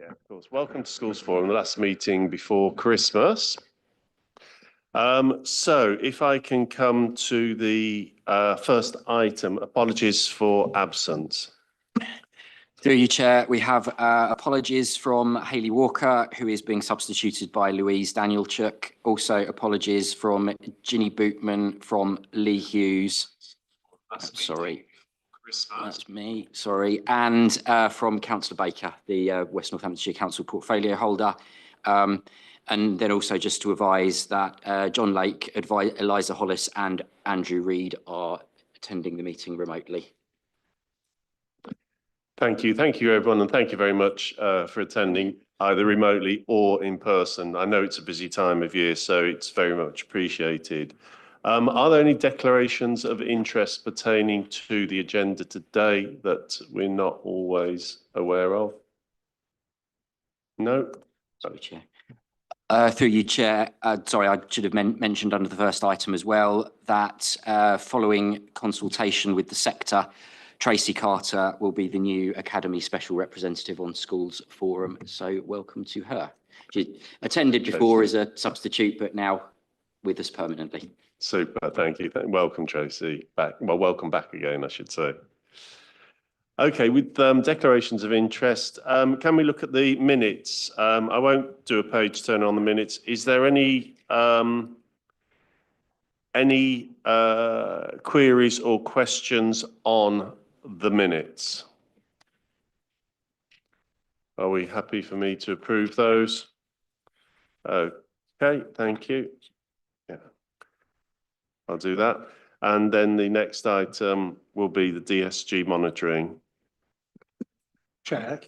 Yeah, of course. Welcome to Schools Forum, the last meeting before Christmas. So if I can come to the first item, apologies for absence. Through you, Chair, we have apologies from Hayley Walker, who is being substituted by Louise Danielchuk. Also apologies from Ginny Bootman, from Lee Hughes. Sorry, that's me, sorry. And from Councillor Baker, the West Northamptonshire Council portfolio holder. And then also just to advise that John Lake, Eliza Hollis and Andrew Reid are attending the meeting remotely. Thank you everyone, and thank you very much for attending either remotely or in person. I know it's a busy time of year, so it's very much appreciated. Are there any declarations of interest pertaining to the agenda today that we're not always aware of? No? Sorry, Chair. Through you, Chair. Sorry, I should have mentioned under the first item as well that following consultation with the sector, Tracy Carter will be the new Academy Special Representative on Schools Forum. So welcome to her. She attended before as a substitute, but now with us permanently. Super, thank you. Welcome, Tracy. Back. Well, welcome back again, I should say. Okay, with declarations of interest, can we look at the minutes? I won't do a page turn on the minutes. Is there any queries or questions on the minutes? Are we happy for me to approve those? Okay, thank you. Yeah, I'll do that. And then the next item will be the DSG monitoring. Chair,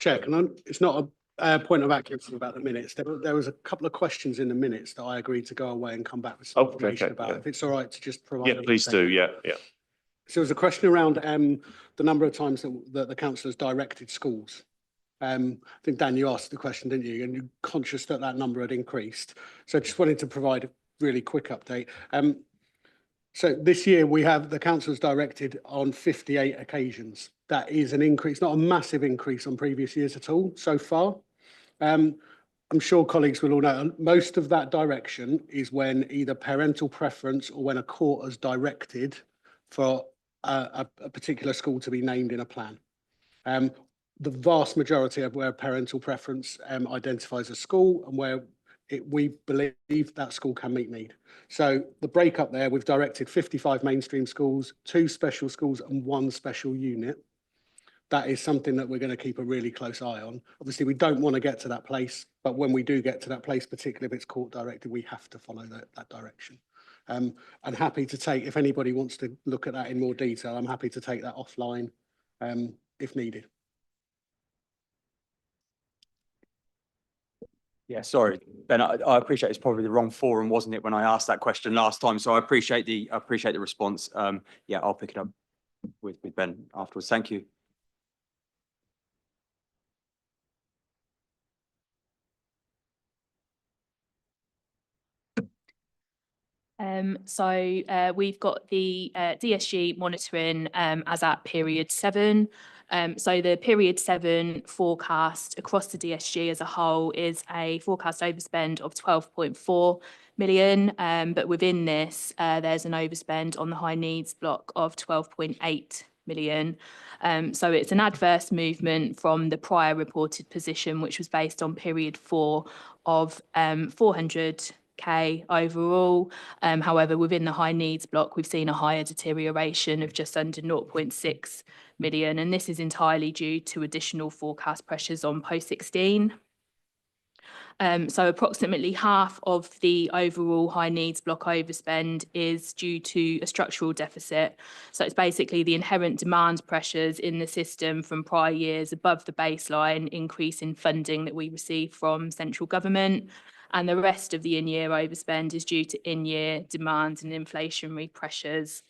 it's not a point of accuracy about the minutes. There was a couple of questions in the minutes that I agreed to go away and come back with some information about. Yeah. If it's all right to just provide. Yeah, please do. Yeah. So there was a question around the number of times that the council has directed schools. I think, Dan, you asked the question, didn't you? And you're conscious that that number had increased. So I just wanted to provide a really quick update. So this year we have the council has directed on 58 occasions. That is an increase, not a massive increase on previous years at all so far. I'm sure colleagues will all know most of that direction is when either parental preference or when a court has directed for a particular school to be named in a plan. The vast majority of where parental preference identifies a school and where we believe that school can meet need. So the breakup there, we've directed 55 mainstream schools, 2 special schools and 1 special unit. That is something that we're going to keep a really close eye on. Obviously, we don't want to get to that place, but when we do get to that place, particularly if it's court directed, we have to follow that direction. I'm happy to take, if anybody wants to look at that in more detail, I'm happy to take that offline if needed. Yeah, sorry, Ben. I appreciate it's probably the wrong forum, wasn't it, when I asked that question last time? So I appreciate the response. Yeah, I'll pick it up with Ben afterwards. Thank you. We've got the DSG monitoring as at period 7. So the period 7 forecast across the DSG as a whole is a forecast overspend of 12.4 million, but within this there's an overspend on the high needs block of 12.8 million. So it's an adverse movement from the prior reported position, which was based on period 4 of 400k overall. However, within the high needs block, we've seen a higher deterioration of just under 0.6 million, and this is entirely due to additional forecast pressures on post 16. So approximately half of the overall high needs block overspend is due to a structural deficit. So it's basically the inherent demand pressures in the system from prior years above the baseline increase in funding that we receive from central government. And the rest of the in-year overspend is due to in-year demand and inflationary pressures.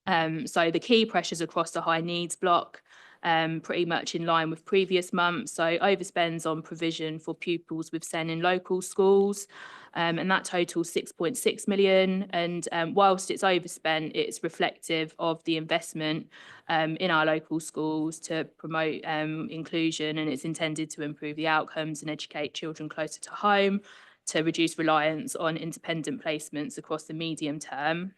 So the key pressures across the high needs block, pretty much in line with previous months. So overspends on provision for pupils with SEN in local schools, and that totals 6.6 million. And whilst it's overspent, it's reflective of the investment in our local schools to promote inclusion, and it's intended to improve the outcomes and educate children closer to home, to reduce reliance on independent placements across the medium term.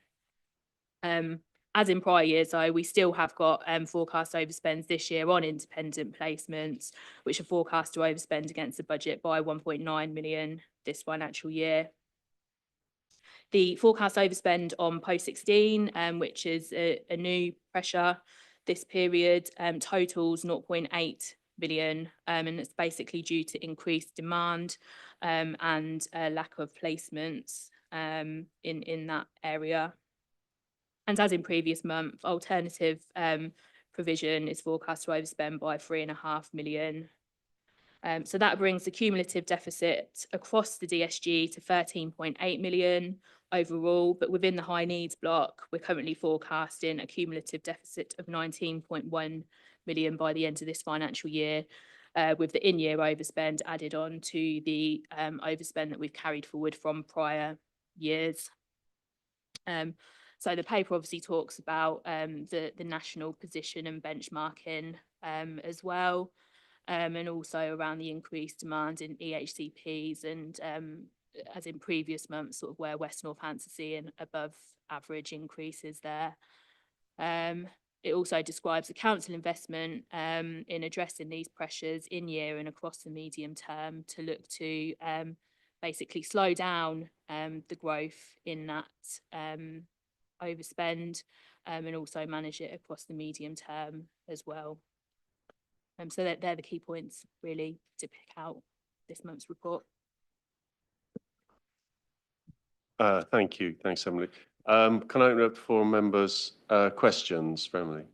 As in prior years, though, we still have got forecast overspends this year on independent placements, which are forecast to overspend against the budget by 1.9 million this financial year. The forecast overspend on post-16, which is a new pressure this period, totals 0.8 million, and it's basically due to increased demand and lack of placements in that area. And as in previous month, alternative provision is forecast to overspend by 3.5 million. So that brings the cumulative deficit across the DSG to 13.8 million overall, but within the high needs block, we're currently forecasting a cumulative deficit of 19.1 million by the end of this financial year, with the in-year overspend added on to the overspend that we've carried forward from prior years. So the paper obviously talks about the national position and benchmarking as well, and also around the increased demand in EHCPs, and as in previous months, sort of where West Northamptonshire are seeing above average increases there. It also describes the council investment in addressing these pressures in year and across the medium term to look to basically slow down the growth in that overspend, and also manage it across the medium term as well. So they're the key points really to pick out this month's report. Thank you. Thanks, Emily. Can I open up for members' questions for Emily?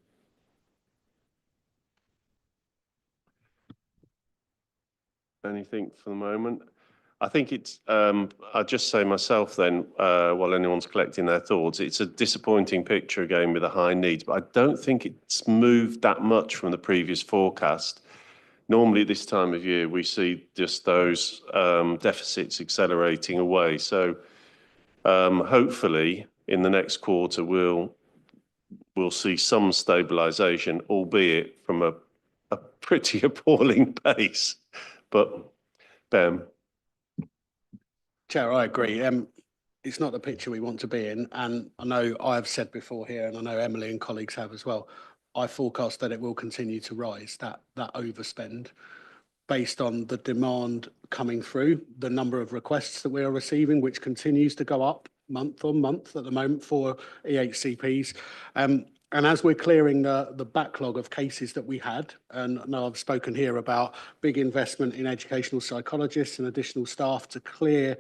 Anything for the moment? I think it's, I'll just say myself then, while anyone's collecting their thoughts, it's a disappointing picture again with the high needs, but I don't think it's moved that much from the previous forecast. Normally at this time of year, we see just those deficits accelerating away. So hopefully in the next quarter, we'll see some stabilisation, albeit from a pretty appalling pace. But Ben. Chair, I agree. It's not the picture we want to be in. And I know I've said before here, and I know Emily and colleagues have as well, I forecast that it will continue to rise, that overspend, based on the demand coming through, the number of requests that we are receiving, which continues to go up month on month at the moment for EHCPs. And as we're clearing the backlog of cases that we had, and I know I've spoken here about big investment in educational psychologists and additional staff to clear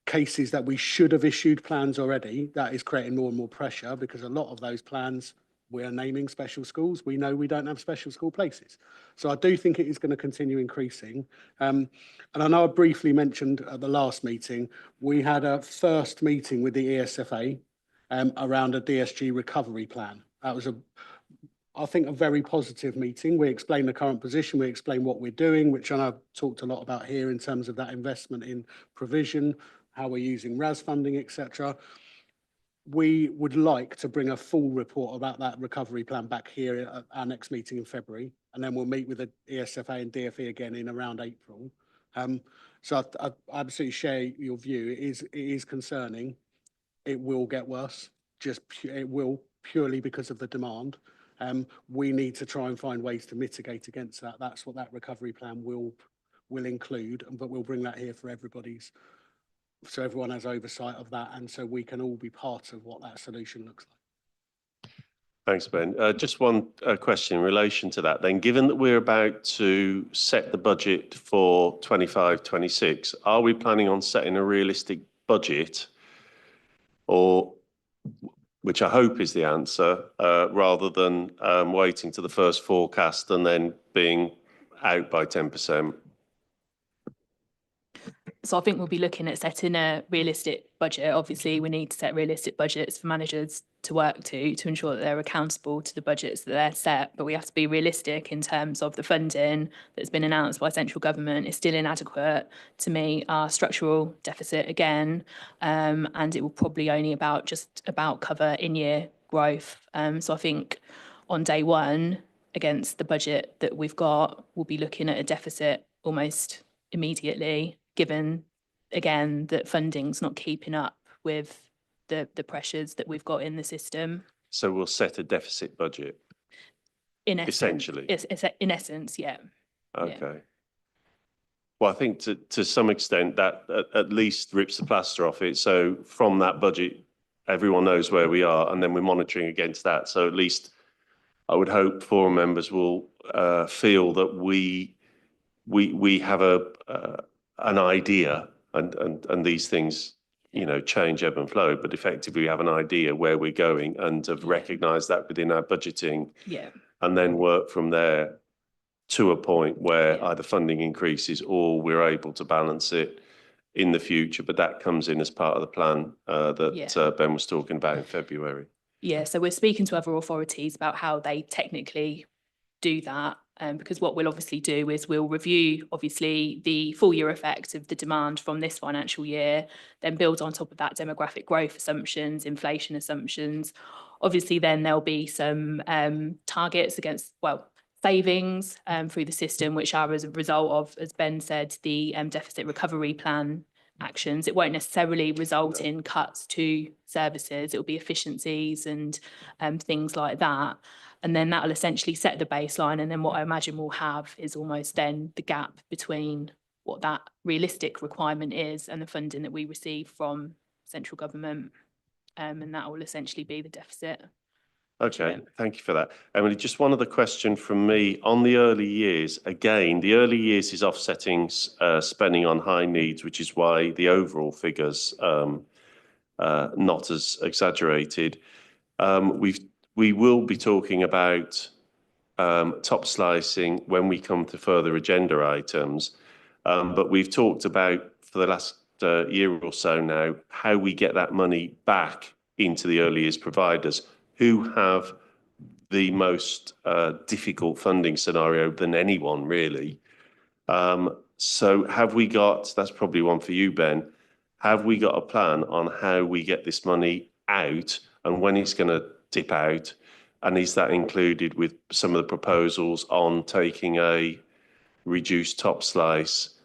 cases that we should have issued plans already, that is creating more and more pressure, because a lot of those plans we are naming special schools. We know we don't have special school places. So I do think it is going to continue increasing. And I know I briefly mentioned at the last meeting, we had a first meeting with the ESFA around a DSG recovery plan. That was I think a very positive meeting. We explained the current position, we explained what we're doing, which I've talked a lot about here in terms of that investment in provision, how we're using RAS funding, etc. We would like to bring a full report about that recovery plan back here at our next meeting in February, and then we'll meet with the ESFA and DfE again in around April. So I absolutely share your view. It is concerning. It will get worse. It will, purely because of the demand. We need to try and find ways to mitigate against that. That's what that recovery plan will include, but we'll bring that here for everybody's, so everyone has oversight of that, and so we can all be part of what that solution looks like. Thanks, Ben. Just one question in relation to that then. Given that we're about to set the budget for 25-26, are we planning on setting a realistic budget, or, which I hope is the answer, rather than waiting to the first forecast and then being out by 10%? So I think we'll be looking at setting a realistic budget. Obviously, we need to set realistic budgets for managers to work to ensure that they're accountable to the budgets that they're set. But we have to be realistic in terms of the funding that's been announced by central government is still inadequate to meet our structural deficit again. And it will probably only just about cover in-year growth. So I think on day one, against the budget that we've got, we'll be looking at a deficit almost immediately, given again that funding's not keeping up with the pressures that we've got in the system. So we'll set a deficit budget. In essence, Essentially. it's in essence, yeah. Okay. Well, I think to some extent that at least rips the plaster off it. So from that budget, everyone knows where we are, and then we're monitoring against that. So at least I would hope forum members will feel that we have an idea, and these things, you know, change, ebb and flow, but effectively we have an idea where we're going and have recognised that within our budgeting. Yeah. And then work from there to a point where either funding increases or we're able to balance it in the future. But that comes in as part of the plan that Ben was talking about in February. Yeah, so we're speaking to other authorities about how they technically do that. Because what we'll obviously do is we'll review, obviously, the full year effect of the demand from this financial year, then build on top of that demographic growth assumptions, inflation assumptions. Obviously, then there'll be some targets against, savings through the system, which are as a result of, as Ben said, the deficit recovery plan actions. It won't necessarily result in cuts to services. It will be efficiencies and things like that. And then that'll essentially set the baseline. And then what I imagine we'll have is almost then the gap between what that realistic requirement is and the funding that we receive from central government. And that will essentially be the deficit. Okay, thank you for that. Emily, just one other question from me on the early years. Again, the early years is offsetting spending on high needs, which is why the overall figures not as exaggerated. We will be talking about top slicing when we come to further agenda items, but we've talked about for the last year or so now how we get that money back into the early years providers who have the most difficult funding scenario than anyone, really. So have we got, that's probably one for you, Ben, have we got a plan on how we get this money out and when it's going to dip out? And is that included with some of the proposals on taking a reduced top slice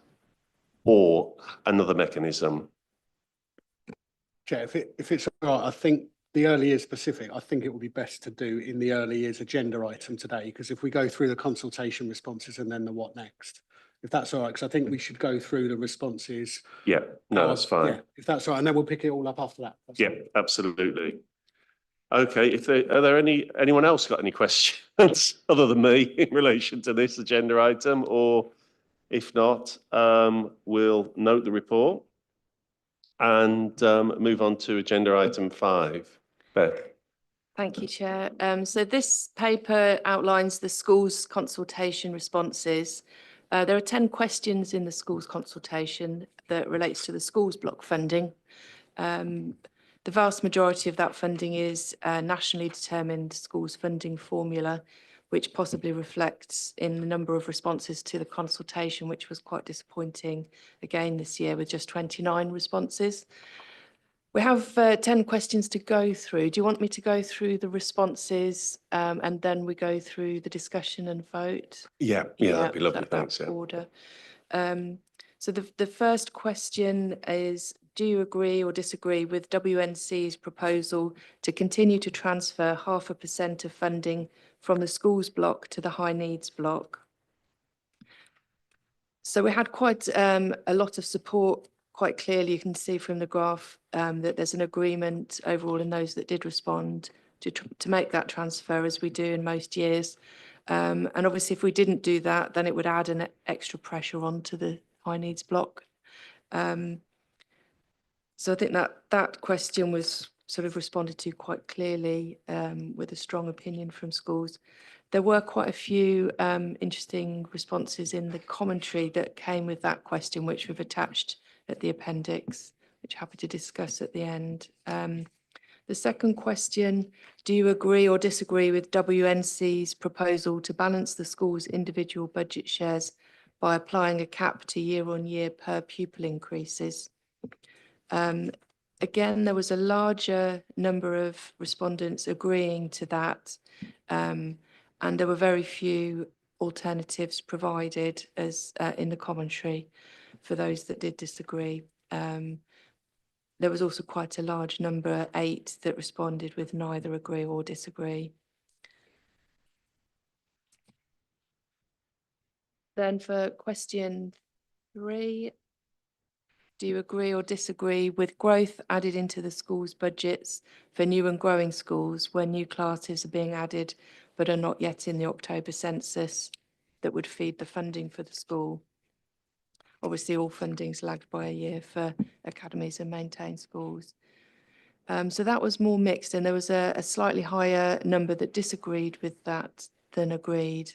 or another mechanism? Chair, if it's all right, I think the early years specific, I think it would be best to do in the early years agenda item today, because if we go through the consultation responses and then the what next, if that's all right, because I think we should go through the responses. Yeah, no, that's fine. Yeah, if that's all right, and then we'll pick it all up after that. Yeah, absolutely. Okay, are there anyone else got any questions other than me in relation to this agenda item? Or if not, we'll note the report and move on to agenda item 5. Beth. Thank you, Chair. So this paper outlines the schools consultation responses. There are 10 questions in the schools consultation that relates to the schools block funding. The vast majority of that funding is nationally determined schools funding formula, which possibly reflects in the number of responses to the consultation, which was quite disappointing again this year with just 29 responses. We have 10 questions to go through. Do you want me to go through the responses and then we go through the discussion and vote? Yeah, that'd be lovely. Thanks. Yeah. Order. So the first question is, do you agree or disagree with WNC's proposal to continue to transfer 0.5% of funding from the schools block to the high needs block? So we had quite a lot of support. Quite clearly, you can see from the graph that there's an agreement overall in those that did respond to make that transfer, as we do in most years. And obviously, if we didn't do that, then it would add an extra pressure onto the high needs block. So I think that question was sort of responded to quite clearly with a strong opinion from schools. There were quite a few interesting responses in the commentary that came with that question, which we've attached at the appendix, which happy to discuss at the end. The second question, do you agree or disagree with WNC's proposal to balance the school's individual budget shares by applying a cap to year-on-year per pupil increases? Again, there was a larger number of respondents agreeing to that, and there were very few alternatives provided as in the commentary for those that did disagree. There was also quite a large number, 8, that responded with neither agree or disagree. Then for question 3, do you agree or disagree with growth added into the school's budgets for new and growing schools where new classes are being added but are not yet in the October census that would feed the funding for the school? Obviously, all funding's lagged by a year for academies and maintained schools. So that was more mixed, and there was a slightly higher number that disagreed with that than agreed.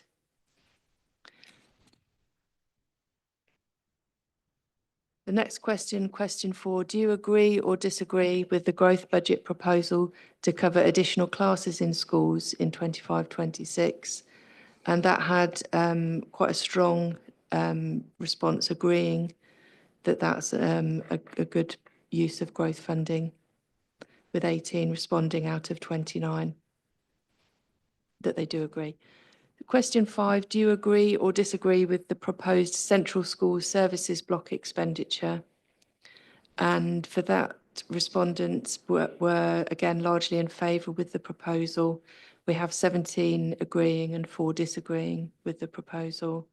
The next question, question 4, do you agree or disagree with the growth budget proposal to cover additional classes in schools in 25-26? And that had quite a strong response agreeing that that's a good use of growth funding, with 18 responding out of 29 that they do agree. Question 5, do you agree or disagree with the proposed central school services block expenditure? And for that, respondents were again largely in favour with the proposal. We have 17 agreeing and 4 disagreeing with the proposal.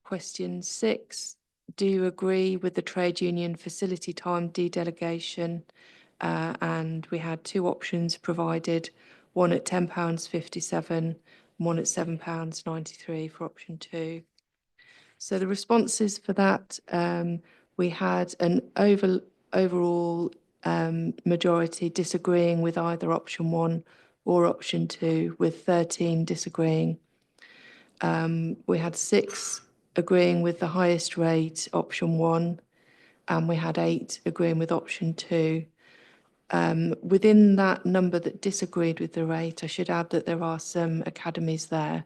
Question 6, do you agree with the trade union facility time dedelegation? And we had 2 options provided, one at £10.57, one at £7.93 for option 2. So the responses for that, we had an overall majority disagreeing with either option 1 or option 2, with 13 disagreeing. We had 6 agreeing with the highest rate, option 1, and we had 8 agreeing with option 2. Within that number that disagreed with the rate, I should add that there are some academies there,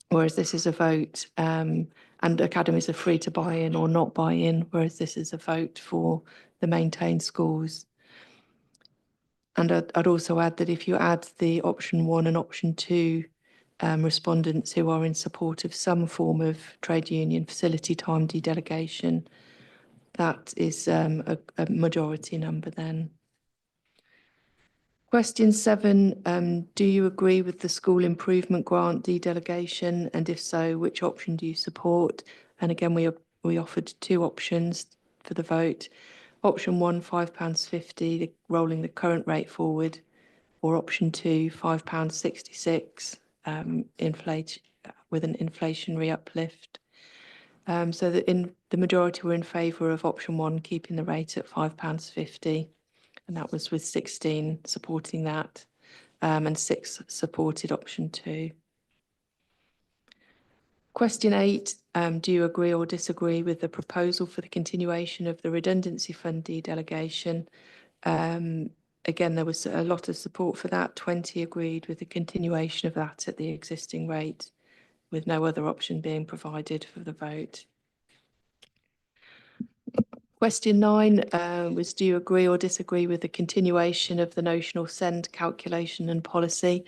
whereas this is a vote, and academies are free to buy in or not buy in, whereas this is a vote for the maintained schools. And I'd also add that if you add the option 1 and option 2 respondents who are in support of some form of trade union facility time dedelegation, that is a majority number then. Question 7, do you agree with the school improvement grant dedelegation? And if so, which option do you support? And again, we offered 2 options for the vote. Option 1, £5.50, rolling the current rate forward, or option 2, £5.66, with an inflationary uplift. So that the majority were in favour of option 1, keeping the rate at £5.50. And that was with 16 supporting that, and 6 supported option 2. Question 8, do you agree or disagree with the proposal for the continuation of the redundancy fund dedelegation? Again, there was a lot of support for that. 20 agreed with the continuation of that at the existing rate, with no other option being provided for the vote. Question 9 was, do you agree or disagree with the continuation of the notional send calculation and policy?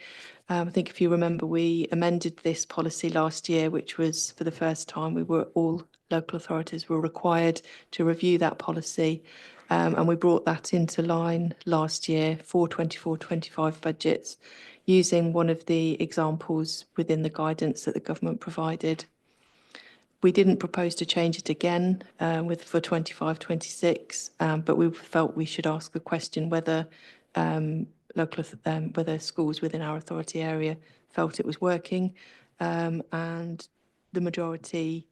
I think if you remember, we amended this policy last year, which was for the first time all local authorities were required to review that policy. And we brought that into line last year for 24-25 budgets, using one of the examples within the guidance that the government provided. We didn't propose to change it again for 25-26, but we felt we should ask the question whether whether schools within our authority area felt it was working, and the majority,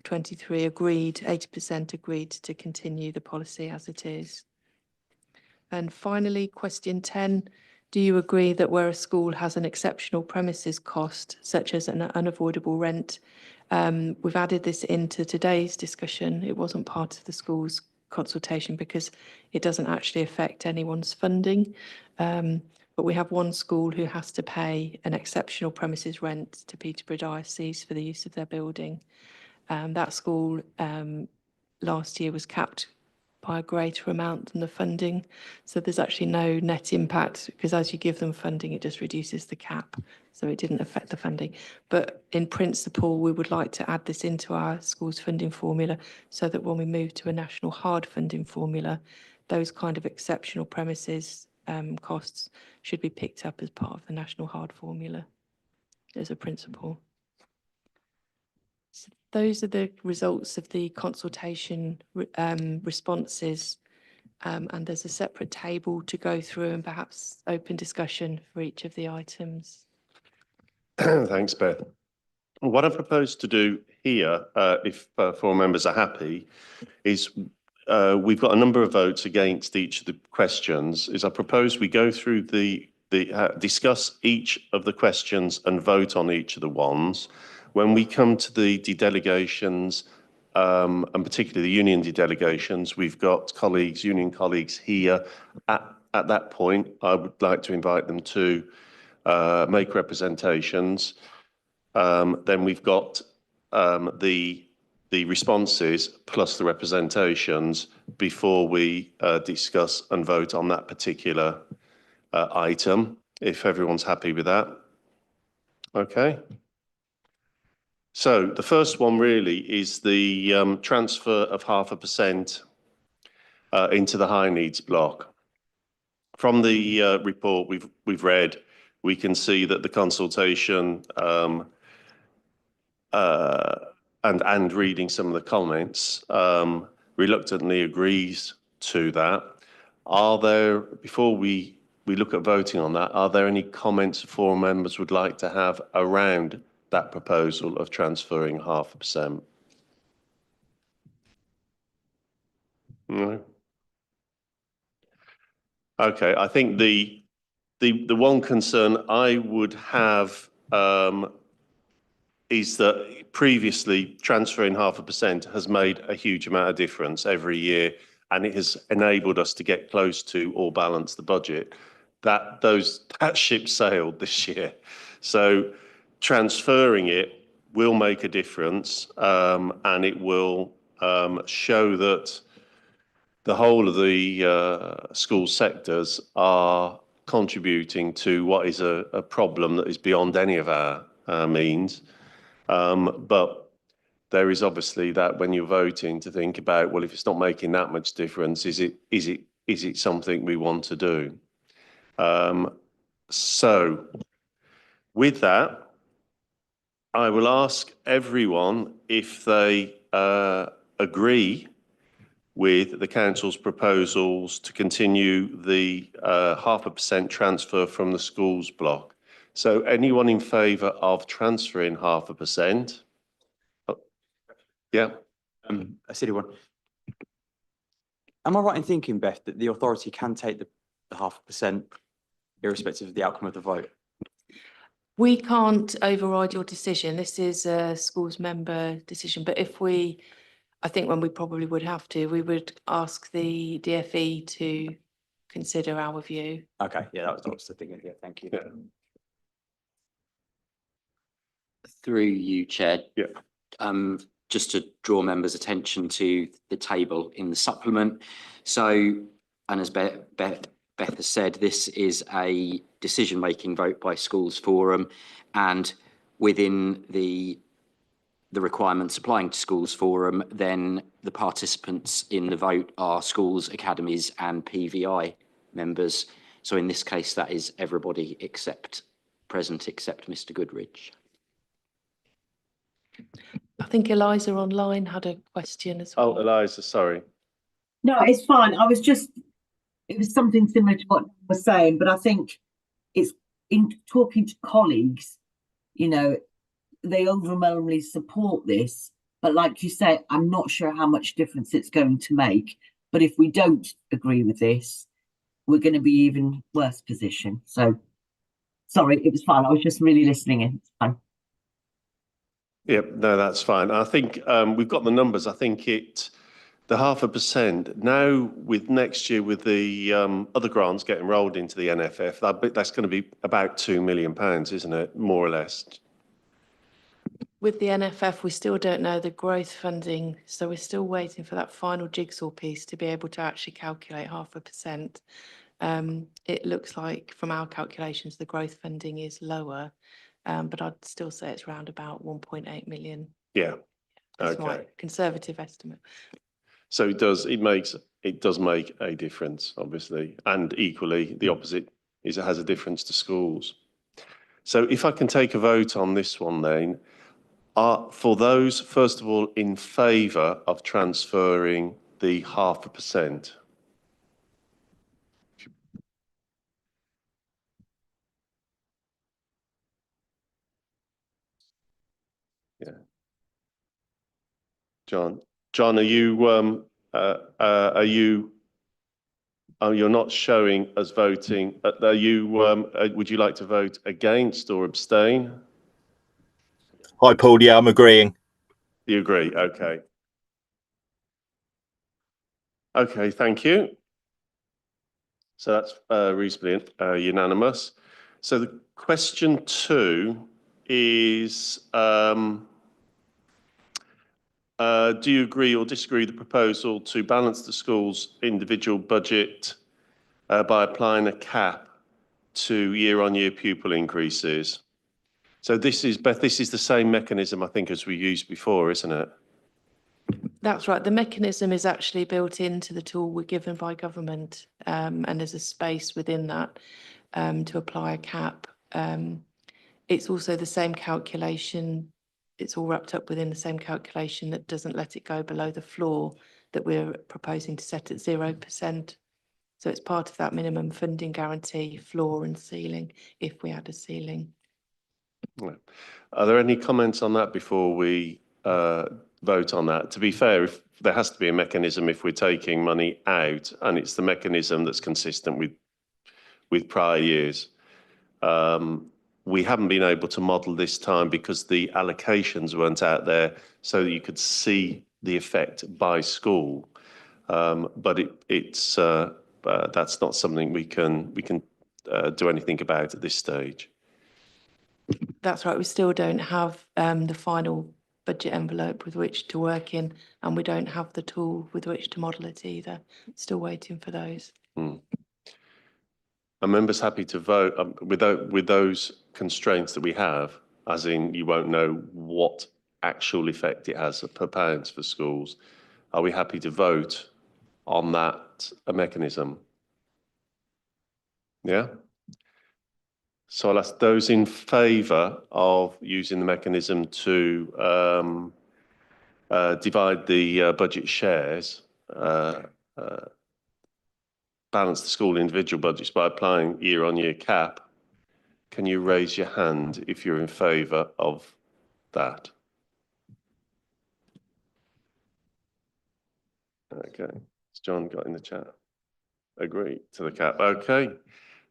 23, agreed, 80% agreed to continue the policy as it is. And finally, question 10, Do you agree that where a school has an exceptional premises cost, such as an unavoidable rent, we've added this into today's discussion. It wasn't part of the school's consultation because it doesn't actually affect anyone's funding. But we have one school who has to pay an exceptional premises rent to Peterborough Diocese for the use of their building. That school last year was capped by a greater amount than the funding. So there's actually no net impact because as you give them funding, it just reduces the cap. So it didn't affect the funding. But in principle, we would like to add this into our school's funding formula so that when we move to a national hard funding formula, those kind of exceptional premises costs should be picked up as part of the national hard formula as a principle. So those are the results of the consultation responses. And there's a separate table to go through and perhaps open discussion for each of the items. Thanks, Beth. What I propose to do here, if 4 members are happy, is we've got a number of votes against each of the questions. Is I propose we go through discuss each of the questions and vote on each of the ones. When we come to the delegations, and particularly the union delegations, we've got union colleagues here. At that point, I would like to invite them to make representations. Then we've got the responses plus the representations before we discuss and vote on that particular item, if everyone's happy with that. Okay. So the first one really is the transfer of 0.5% into the high needs block. From the report we've read, we can see that the consultation and reading some of the comments reluctantly agrees to that. Are there, before we look at voting on that, are there any comments 4 members would like to have around that proposal of transferring 0.5%? No. Okay, I think the one concern I would have is that previously transferring 0.5% has made a huge amount of difference every year, and it has enabled us to get close to or balance the budget. That ship sailed this year. So transferring it will make a difference, and it will show that the whole of the school sectors are contributing to what is a problem that is beyond any of our means. But there is obviously that when you're voting to think about, well, if it's not making that much difference, is it something we want to do? So with that, I will ask everyone if they agree with the council's proposals to continue the 0.5% transfer from the schools block. So anyone in favour of transferring 0.5%? Oh, yeah. A silly one. Am I right in thinking, Beth, that the authority can take the 0.5% irrespective of the outcome of the vote? We can't override your decision. This is a schools member decision, but I think when we probably would have to, we would ask the DFE to consider our view. Okay, yeah, that was the thing. Yeah, thank you. Yeah. Through you, Chair. Yeah. Just to draw members' attention to the table in the supplement. So, and as Beth has said, this is a decision-making vote by Schools Forum, and within the requirements applying to Schools Forum, then the participants in the vote are schools, academies and PVI members. So in this case, that is everybody present except Mr. Goodridge. I think Eliza online had a question as well. Oh, Eliza, sorry. No, it's fine. It was something similar to what I was saying, but I think it's in talking to colleagues, they overwhelmingly support this. But like you say, I'm not sure how much difference it's going to make. But if we don't agree with this, we're going to be even worse position. So sorry, it was fine. I was just really listening in. It's fine. Yep, no, that's fine. I think we've got the numbers. I think the 0.5% now with next year with the other grants getting rolled into the NFF, that's going to be about £2 million, isn't it? More or less. With the NFF, we still don't know the growth funding, so we're still waiting for that final jigsaw piece to be able to actually calculate 0.5%. It looks like from our calculations, the growth funding is lower, but I'd still say it's around about 1.8 million. Yeah. That's Okay. my conservative estimate. So it does make a difference, obviously, and equally the opposite is it has a difference to schools. So if I can take a vote on this one, then, for those first of all in favour of transferring the 0.5%. Yeah. John, are you oh, you're not showing us voting. Are you, would you like to vote against or abstain? Hi, Paul. Yeah, I'm agreeing. You agree? Okay. Okay, thank you. So that's reasonably unanimous. So the question 2 is, do you agree or disagree with the proposal to balance the school's individual budget by applying a cap to year-on-year pupil increases? So this is, Beth, this is the same mechanism, I think, as we used before, isn't it? That's right. The mechanism is actually built into the tool we're given by government, and there's a space within that to apply a cap. It's also the same calculation. It's all wrapped up within the same calculation that doesn't let it go below the floor that we're proposing to set at 0%. So it's part of that minimum funding guarantee, floor and ceiling, if we add a ceiling. Are there any comments on that before we vote on that? To be fair, if there has to be a mechanism if we're taking money out, and it's the mechanism that's consistent with prior years. We haven't been able to model this time because the allocations weren't out there so that you could see the effect by school. But that's not something we can do anything about at this stage. That's right. We still don't have the final budget envelope with which to work in, and we don't have the tool with which to model it either. Still waiting for those. Are members happy to vote with those constraints that we have, as in you won't know what actual effect it has per pounds for schools? Are we happy to vote on that mechanism? Yeah? So I'll ask those in favour of using the mechanism to divide the budget shares, balance the school individual budgets by applying year-on-year cap. Can you raise your hand if you're in favour of that? Okay, has John got in the chat? Agree to the cap. Okay,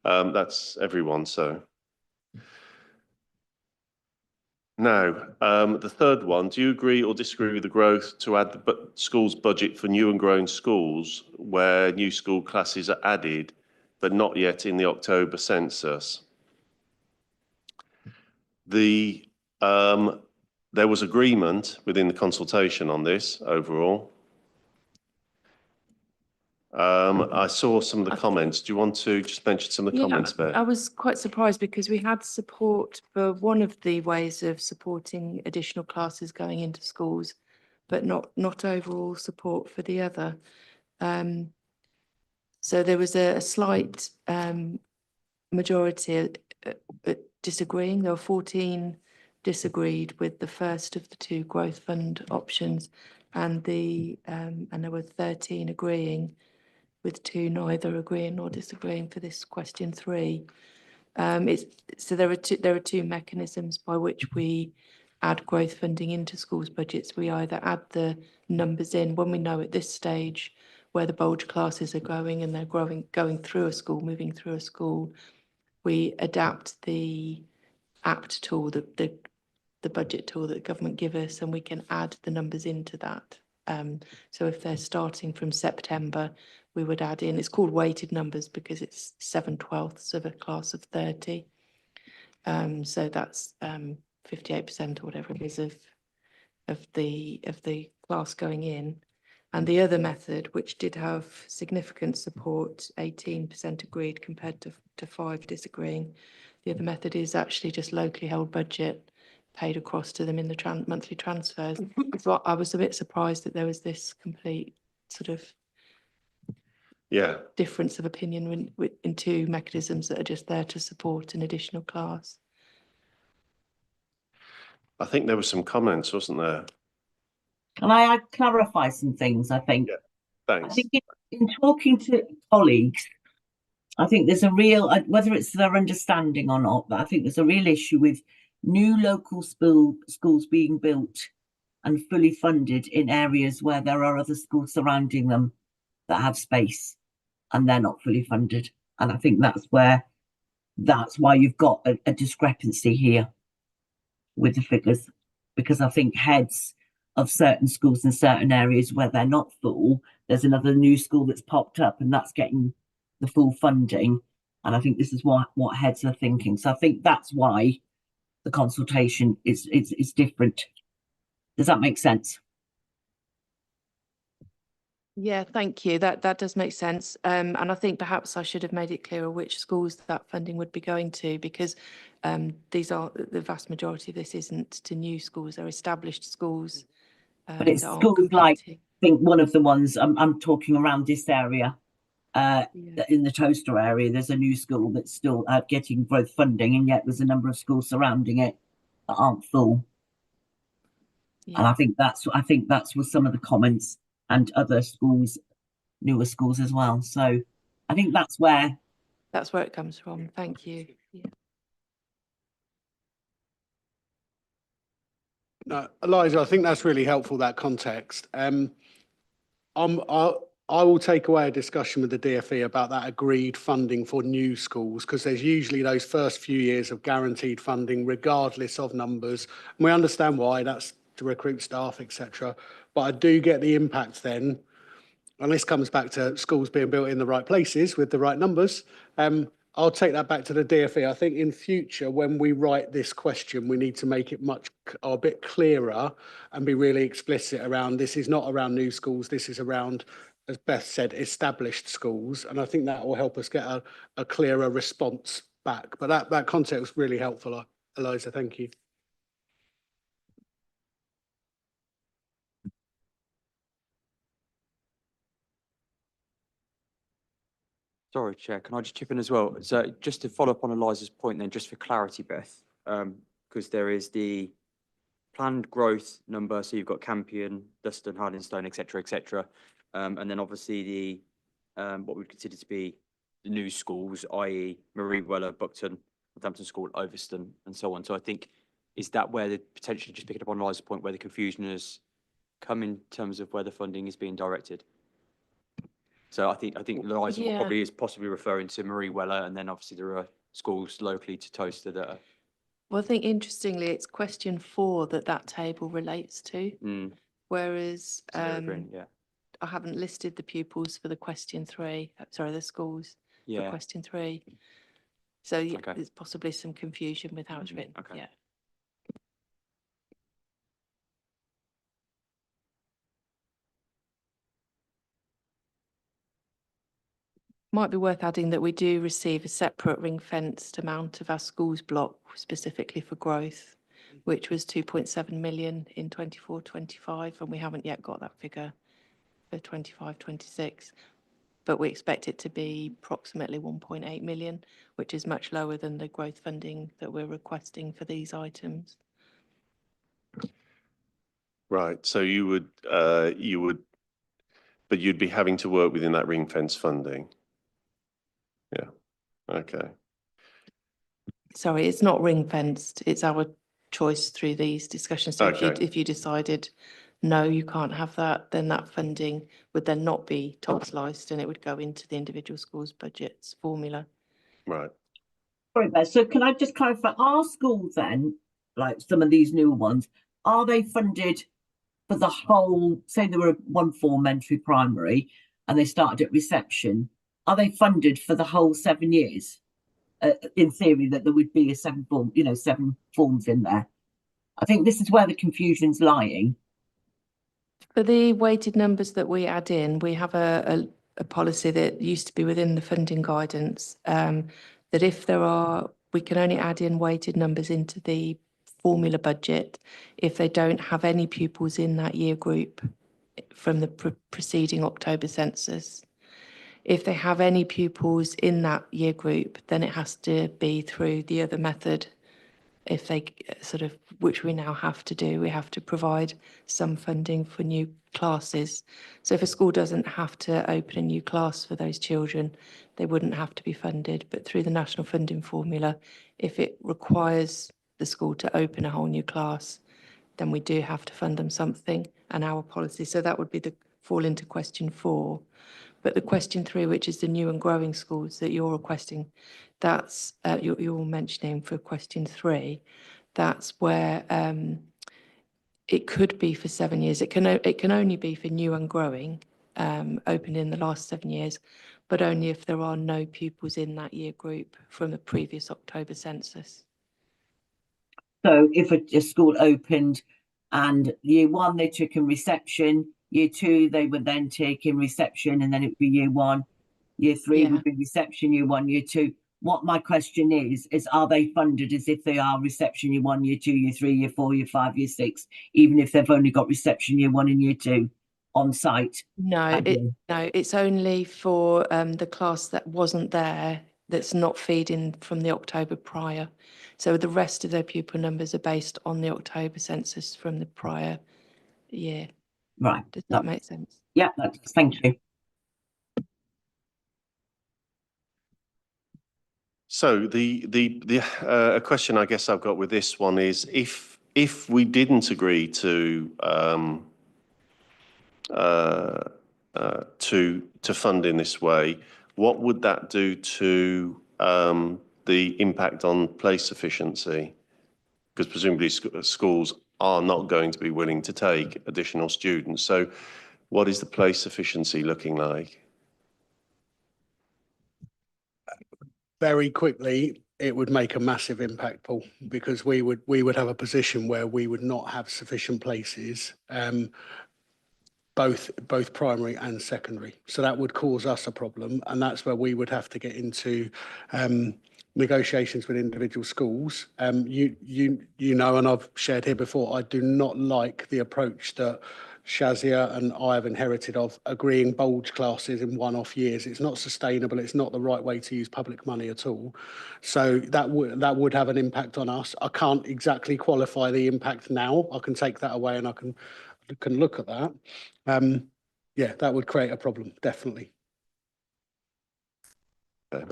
that's everyone. So now the third one, do you agree or disagree with the growth to add the school's budget for new and growing schools where new school classes are added but not yet in the October census? There was agreement within the consultation on this overall. I saw some of the comments. Do you want to just mention some of the comments, Beth? I was quite surprised because we had support for one of the ways of supporting additional classes going into schools, but not overall support for the other. So there was a slight majority disagreeing. There were 14 disagreed with the first of the two growth fund options, and there were 13 agreeing, with 2 neither agreeing nor disagreeing for this question 3. So there are two mechanisms by which we add growth funding into schools' budgets. We either add the numbers in when we know at this stage where the bulge classes are growing and they're going through a school, moving through a school, we adapt the APT tool, the budget tool that the government give us, and we can add the numbers into that. So if they're starting from September, we would add in, it's called weighted numbers because it's 7/12 of a class of 30. So that's 58% or whatever it is of the class going in. And the other method, which did have significant support, 18% agreed compared to 5 disagreeing. The other method is actually just locally held budget paid across to them in the monthly transfers. So I was a bit surprised that there was this complete sort of difference of opinion in two mechanisms that are just there to support an additional class. I think there were some comments, wasn't there? And I clarify some things, I think. Yeah, thanks. I think in talking to colleagues, I think there's a real, whether it's their understanding or not, but I think there's a real issue with new local schools being built and fully funded in areas where there are other schools surrounding them that have space and they're not fully funded. And I think that's why you've got a discrepancy here with the figures, because I think heads of certain schools in certain areas where they're not full, there's another new school that's popped up and that's getting the full funding. And I think this is what heads are thinking. So I think that's why the consultation is different. Does that make sense? Yeah, thank you. That does make sense. And I think perhaps I should have made it clearer which schools that funding would be going to, because these are the vast majority of this isn't to new schools, they're established schools. But it's schools like, I think one of the ones I'm talking around this area, in the Toaster area, there's a new school that's still getting growth funding, and yet there's a number of schools surrounding it that aren't full. Yeah. And I think that's what some of the comments and other schools, newer schools as well. So I think that's where it comes from. Thank you. Yeah. No, Eliza, I think that's really helpful, that context. I will take away a discussion with the DfE about that agreed funding for new schools, because there's usually those first few years of guaranteed funding regardless of numbers. And we understand why, that's to recruit staff, etc. But I do get the impact then, and this comes back to schools being built in the right places with the right numbers. I'll take that back to the DfE. I think in future, when we write this question, we need to make it a bit clearer and be really explicit around, this is not around new schools, this is around, as Beth said, established schools. And I think that will help us get a clearer response back. But that context was really helpful, Eliza, thank you. Sorry, Chair, can I just chip in as well? So just to follow up on Eliza's point then, just for clarity, Beth, because there is the planned growth number. So you've got Campion, Dustin, Hardingstone, et cetera, and then obviously the what we'd consider to be the new schools, i.e. Marie Weller, Buckton, Northampton School, Overston, and so on. So I think, is that where the potentially, just picking up on Eliza's point, where the confusion has come in terms of where the funding is being directed? So I think Eliza probably is possibly referring to Marie Weller, and then obviously there are schools locally to Toaster that are. Well, I think interestingly, it's question 4 that table relates to, whereas yeah. I haven't listed the pupils for the question 3. Sorry, the schools for question 3. So there's possibly some confusion with how it's written. Okay. Yeah. Might be worth adding that we do receive a separate ring-fenced amount of our schools block specifically for growth, which was 2.7 million in 24-25, and we haven't yet got that figure for 25-26. But we expect it to be approximately 1.8 million, which is much lower than the growth funding that we're requesting for these items. Right. So you would, but you'd be having to work within that ring fence funding. Yeah. Okay. Sorry, it's not ring fenced. It's our choice through these discussions. So Okay. if you decided no, you can't have that, then that funding would then not be topsliced and it would go into the individual schools' budgets formula. Right. Sorry, Beth, so can I just clarify, are schools then, like some of these newer ones, are they funded for the whole, say there were one form entry primary and they started at reception, are they funded for the whole 7 years? In theory, that there would be a 7 form, 7 forms in there. I think this is where the confusion's lying. For the weighted numbers that we add in, we have a policy that used to be within the funding guidance, that if there are, we can only add in weighted numbers into the formula budget if they don't have any pupils in that year group from the preceding October census. If they have any pupils in that year group, then it has to be through the other method. If they which we now have to do, we have to provide some funding for new classes. So if a school doesn't have to open a new class for those children, they wouldn't have to be funded. But through the national funding formula, if it requires the school to open a whole new class, then we do have to fund them something, and our policy. So that would be fall into question 4. But the question 3, which is the new and growing schools that you're requesting, that's you're mentioning for question 3. That's where it could be for 7 years. It can only be for new and growing, opened in the last 7 years, but only if there are no pupils in that year group from the previous October census. So if a school opened and year 1 they took in reception, year 2 they would then take in reception, and then it would be year 1, year 3 would be reception, year 1, year 2. What my question is are they funded as if they are reception year 1, year 2, year 3, year 4, year 5, year 6, even if they've only got reception year 1 and year 2 on site? No, it's only for the class that wasn't there, that's not feeding from the October prior. So the rest of their pupil numbers are based on the October census from the prior year. Right. Does that make sense? Yeah, thank you. So a question I guess I've got with this one is if we didn't agree to fund in this way, what would that do to the impact on place efficiency? Because presumably schools are not going to be willing to take additional students. So what is the place efficiency looking like? Very quickly, it would make a massive impact, Paul, because we would have a position where we would not have sufficient places, both primary and secondary. So that would cause us a problem, and that's where we would have to get into negotiations with individual schools. You know, and I've shared here before, I do not like the approach that Shazia and I have inherited of agreeing bulge classes in one-off years. It's not sustainable. It's not the right way to use public money at all. So that would have an impact on us. I can't exactly qualify the impact now. I can take that away and I can look at that. Yeah, that would create a problem, definitely. Okay.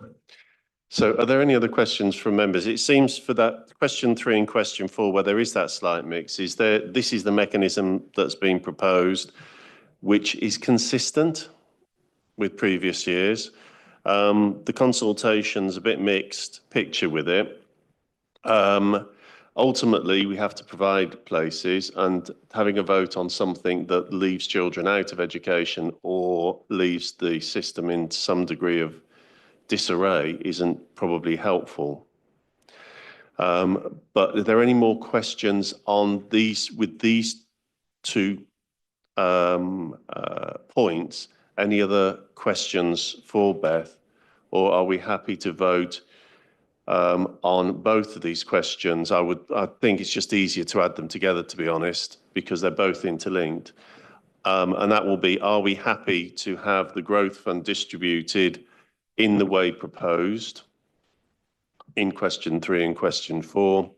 So are there any other questions from members? It seems for that question 3 and question 4, where there is that slight mix, this is the mechanism that's been proposed, which is consistent with previous years. The consultation's a bit mixed picture with it. Ultimately, we have to provide places, and having a vote on something that leaves children out of education or leaves the system in some degree of disarray isn't probably helpful. But are there any more questions on these 2 points? Any other questions for Beth, or are we happy to vote on both of these questions? I think it's just easier to add them together, to be honest, because they're both interlinked. And that will be, are we happy to have the growth fund distributed in the way proposed in question 3 and question 4?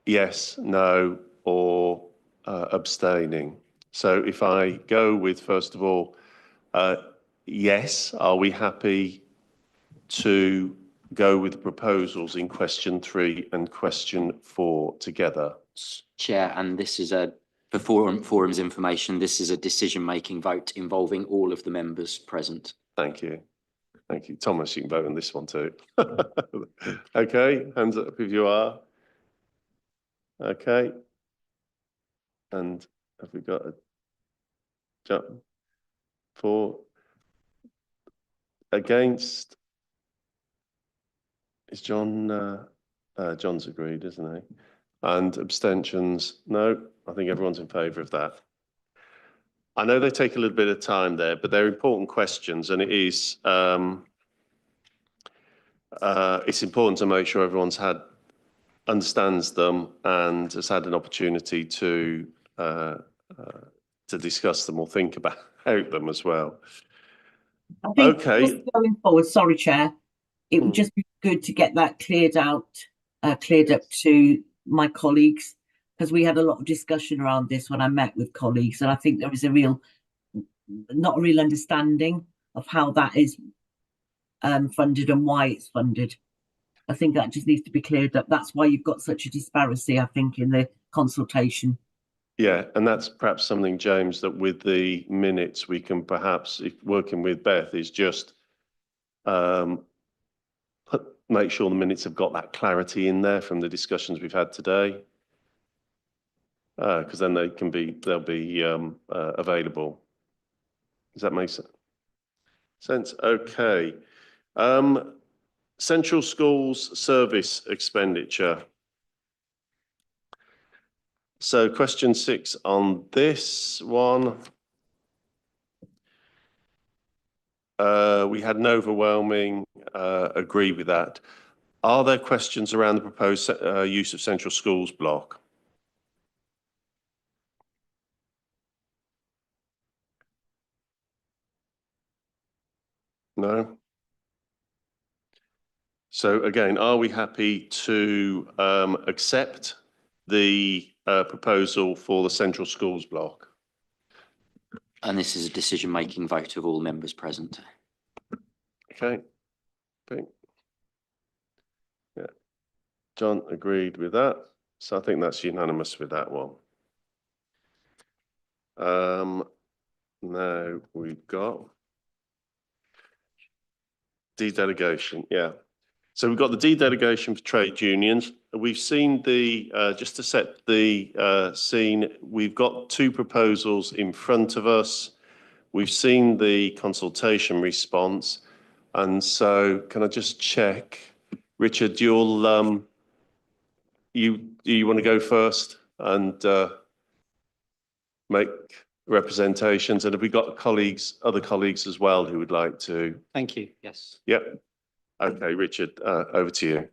Yes, no, or abstaining. So if I go with, first of all, yes, are we happy to go with proposals in question 3 and question 4 together? Chair, and this is a For forum's information, this is a decision-making vote involving all of the members present. Thank you. Thank you. Thomas, you can vote on this one too. Okay, hands up if you are. Okay. And have we got a jump? 4 against? Is John, John's agreed, isn't he? And abstentions? No, I think everyone's in favour of that. I know they take a little bit of time there, but they're important questions, and it's important to make sure everyone's understands them and has had an opportunity to discuss them or think about them as well. I think Okay. just going forward, sorry, Chair, it would just be good to get that cleared up to my colleagues, because we had a lot of discussion around this when I met with colleagues, and I think there is not a real understanding of how that is funded and why it's funded. I think that just needs to be cleared up. That's why you've got such a disparity, I think, in the consultation. Yeah, and that's perhaps something, James, that with the minutes we can perhaps, if working with Beth, is just make sure the minutes have got that clarity in there from the discussions we've had today, because then they'll be available. Does that make sense? Okay. Central schools service expenditure. So question 6 on this one. We had an overwhelming agree with that. Are there questions around the proposed use of central schools block? No? So again, are we happy to accept the proposal for the central schools block? And this is a decision-making vote of all members present. Okay. Pink. Yeah. John agreed with that. So I think that's unanimous with that one. Now we've got de-delegation. Yeah. So we've got the de-delegation for trade unions. We've seen just to set the scene, we've got 2 proposals in front of us. We've seen the consultation response. And so can I just check, Richard, you want to go first and make representations? And have we got other colleagues as well who would like to? Thank you. Yes. Yep. Okay, Richard, over to you.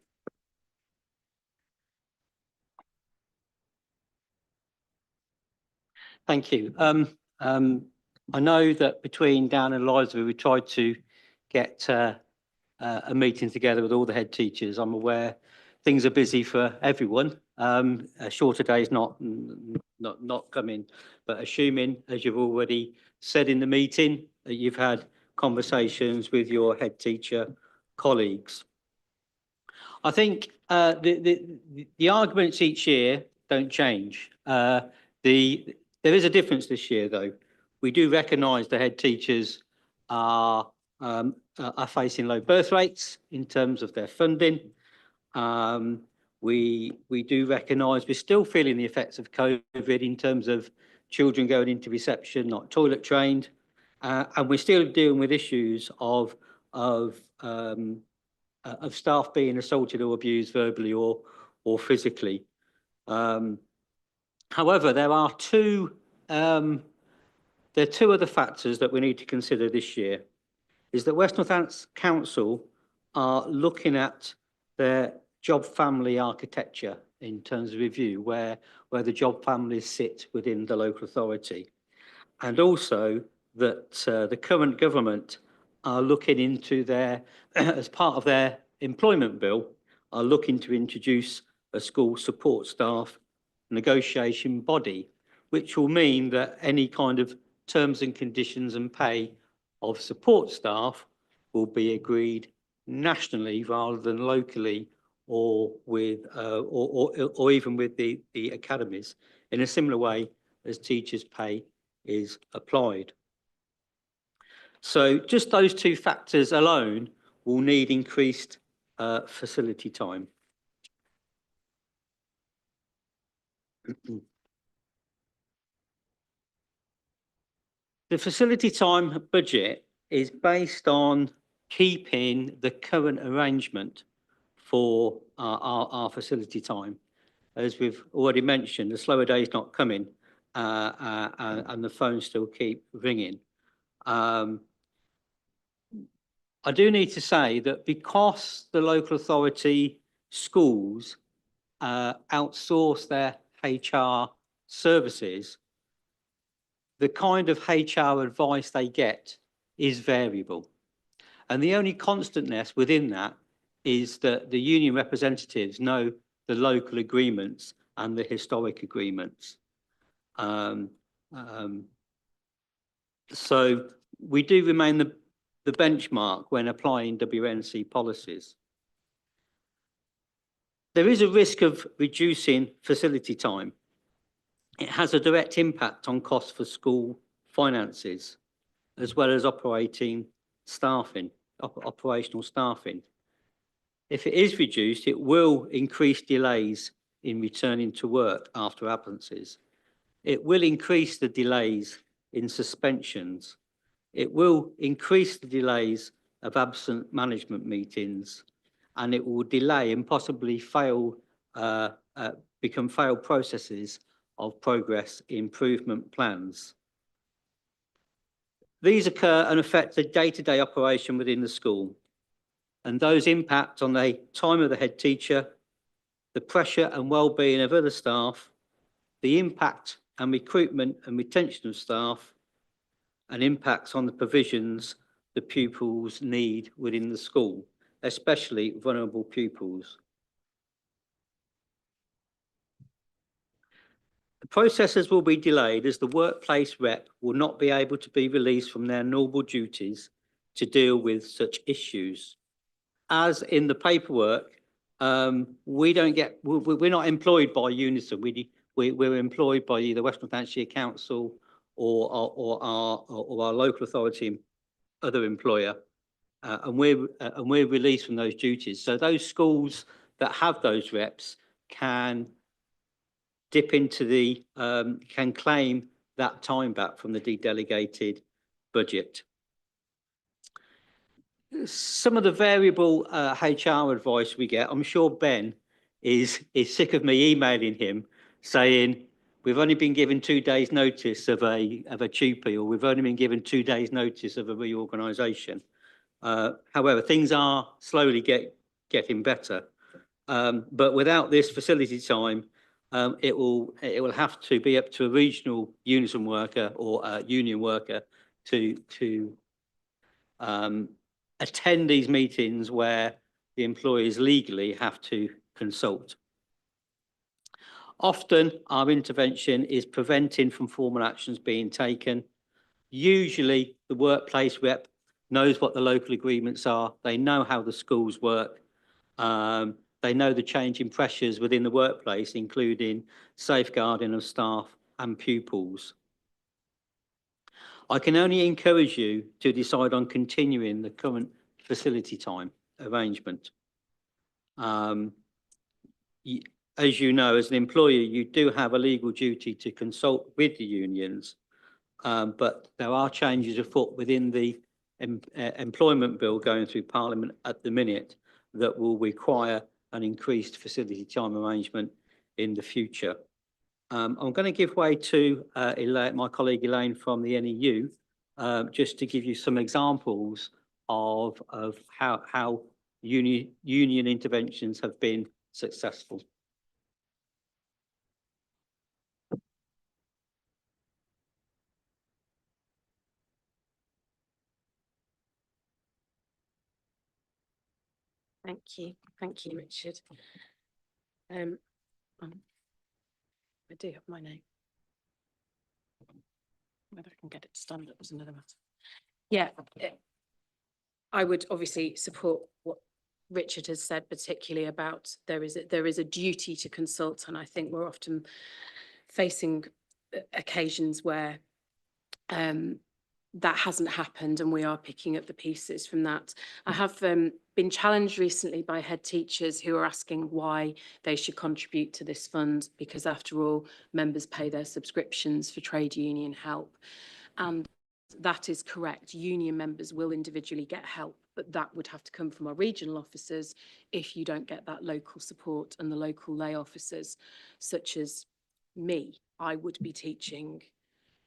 Thank you. I know that between Dan and Liza, we tried to get a meeting together with all the head teachers. I'm aware things are busy for everyone. A shorter day is not coming, but assuming, as you've already said in the meeting, that you've had conversations with your head teacher colleagues. I think the arguments each year don't change. There is a difference this year, though. We do recognise the head teachers are facing low birth rates in terms of their funding. We do recognise we're still feeling the effects of COVID in terms of children going into reception not toilet trained, and we're still dealing with issues of staff being assaulted or abused verbally or physically. However, there are two other factors that we need to consider this year. Is that West Northampton Council are looking at their job family architecture in terms of review, where the job families sit within the local authority, and also that the current government are looking into their, as part of their employment bill, are looking to introduce a school support staff negotiation body, which will mean that any kind of terms and conditions and pay of support staff will be agreed nationally rather than locally, or with or even with the academies, in a similar way as teachers' pay is applied. So just those two factors alone will need increased facility time. The facility time budget is based on keeping the current arrangement for our facility time. As we've already mentioned, the slower days not coming and the phones still keep ringing. I do need to say that because the local authority schools outsource their HR services, the kind of HR advice they get is variable. And the only constantness within that is that the union representatives know the local agreements and the historic agreements. So we do remain the benchmark when applying WNC policies. There is a risk of reducing facility time. It has a direct impact on costs for school finances, as well as operational staffing. If it is reduced, it will increase delays in returning to work after absences. It will increase the delays in suspensions. It will increase the delays of absent management meetings, and it will delay and possibly become failed processes of progress improvement plans. These occur and affect the day-to-day operation within the school, and those impact on the time of the head teacher, the pressure and well-being of other staff, the impact and recruitment and retention of staff, and impacts on the provisions the pupils need within the school, especially vulnerable pupils. The processes will be delayed as the workplace rep will not be able to be released from their normal duties to deal with such issues. As in the paperwork, we're not employed by Unison. We're employed by either West Northamptonshire Council or our local authority, other employer, and we're released from those duties. So those schools that have those reps can dip into can claim that time back from the dedelegated budget. Some of the variable HR advice we get, I'm sure Ben is sick of me emailing him saying, we've only been given 2 days notice of a TUPE, or we've only been given 2 days notice of a reorganisation. However, things are slowly getting better. But without this facility time, it will have to be up to a regional Unison worker or a union worker to attend these meetings where the employees legally have to consult. Often our intervention is preventing from formal actions being taken. Usually the workplace rep knows what the local agreements are. They know how the schools work. They know the changing pressures within the workplace, including safeguarding of staff and pupils. I can only encourage you to decide on continuing the current facility time arrangement. As you know, as an employer, you do have a legal duty to consult with the unions, but there are changes afoot within the employment bill going through Parliament at the minute that will require an increased facility time arrangement in the future. I'm going to give way to my colleague Elaine from the NEU, just to give you some examples of how union interventions have been successful. Thank you, Richard. I do have my name. Whether I can get it to stand up is another matter. Yeah, I would obviously support what Richard has said, particularly about there is a duty to consult, and I think we're often facing occasions where that hasn't happened, and we are picking up the pieces from that. I have been challenged recently by head teachers who are asking why they should contribute to this fund, because after all, members pay their subscriptions for trade union help. And that is correct. Union members will individually get help, but that would have to come from our regional officers if you don't get that local support, and the local lay officers, such as me. I would be teaching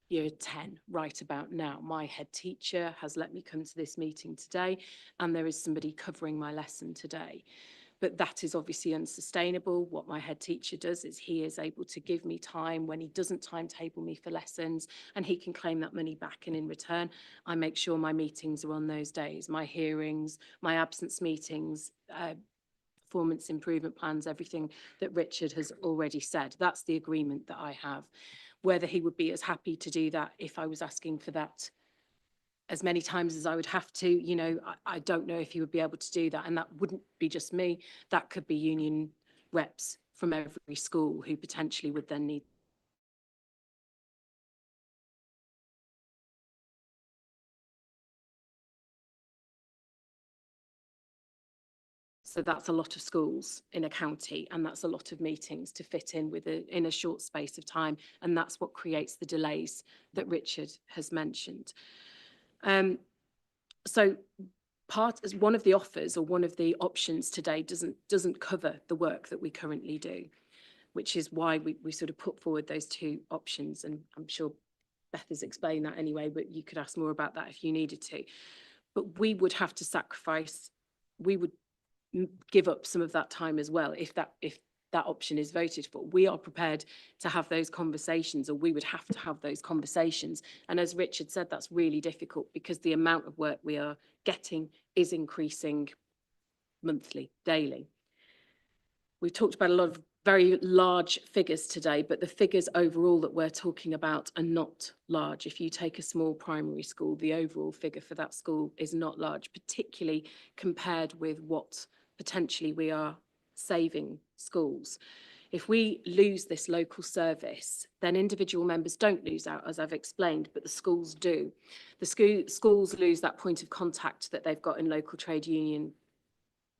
year 10 right about now. My head teacher has let me come to this meeting today, and there is somebody covering my lesson today. But that is obviously unsustainable. What my head teacher does is he is able to give me time when he doesn't timetable me for lessons, and he can claim that money back. And in return, I make sure my meetings are on those days, my hearings, my absence meetings, performance improvement plans, everything that Richard has already said. That's the agreement that I have. Whether he would be as happy to do that if I was asking for that as many times as I would have to, you know, I don't know if he would be able to do that. And that wouldn't be just me. That could be union reps from every school who potentially would then need. So that's a lot of schools in a county, and that's a lot of meetings to fit in with in a short space of time. And that's what creates the delays that Richard has mentioned. So part as one of the offers, or one of the options today, doesn't cover the work that we currently do, which is why we sort of put forward those two options. And I'm sure Beth has explained that anyway, but you could ask more about that if you needed to. But we would have to sacrifice, we would give up some of that time as well if that option is voted for. We are prepared to have those conversations, or we would have to have those conversations. And as Richard said, that's really difficult because the amount of work we are getting is increasing monthly, daily. We've talked about a lot of very large figures today, but the figures overall that we're talking about are not large. If you take a small primary school, the overall figure for that school is not large, particularly compared with what potentially we are saving schools. If we lose this local service, then individual members don't lose out, as I've explained, but the schools do. The schools lose that point of contact that they've got in local trade union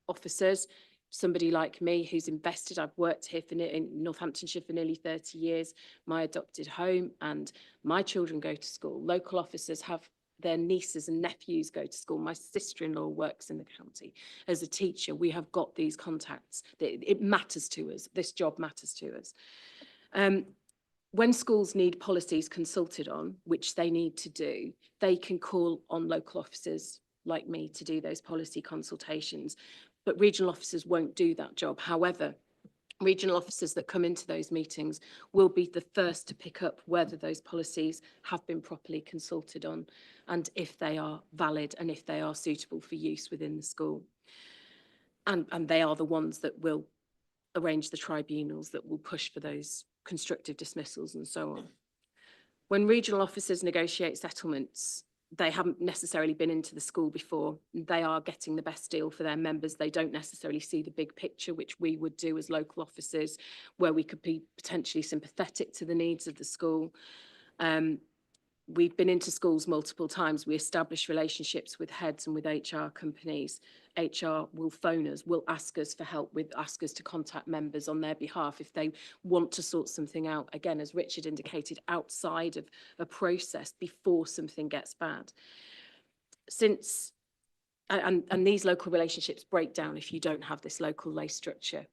officers. Somebody like me who's invested, I've worked here in Northamptonshire for nearly 30 years, my adopted home, and my children go to school. Local officers have their nieces and nephews go to school. My sister-in-law works in the county. As a teacher, we have got these contacts. It matters to us. This job matters to us. When schools need policies consulted on, which they need to do, they can call on local officers like me to do those policy consultations. But regional officers won't do that job. However, regional officers that come into those meetings will be the first to pick up whether those policies have been properly consulted on, and if they are valid and if they are suitable for use within the school. And they are the ones that will arrange the tribunals that will push for those constructive dismissals and so on. When regional officers negotiate settlements, they haven't necessarily been into the school before. They are getting the best deal for their members. They don't necessarily see the big picture, which we would do as local officers, where we could be potentially sympathetic to the needs of the school. We've been into schools multiple times. We establish relationships with heads and with HR companies. HR will phone us, will ask us for help, ask us to contact members on their behalf if they want to sort something out, again, as Richard indicated, outside of a process before something gets bad. And these local relationships break down if you don't have this local lay structure.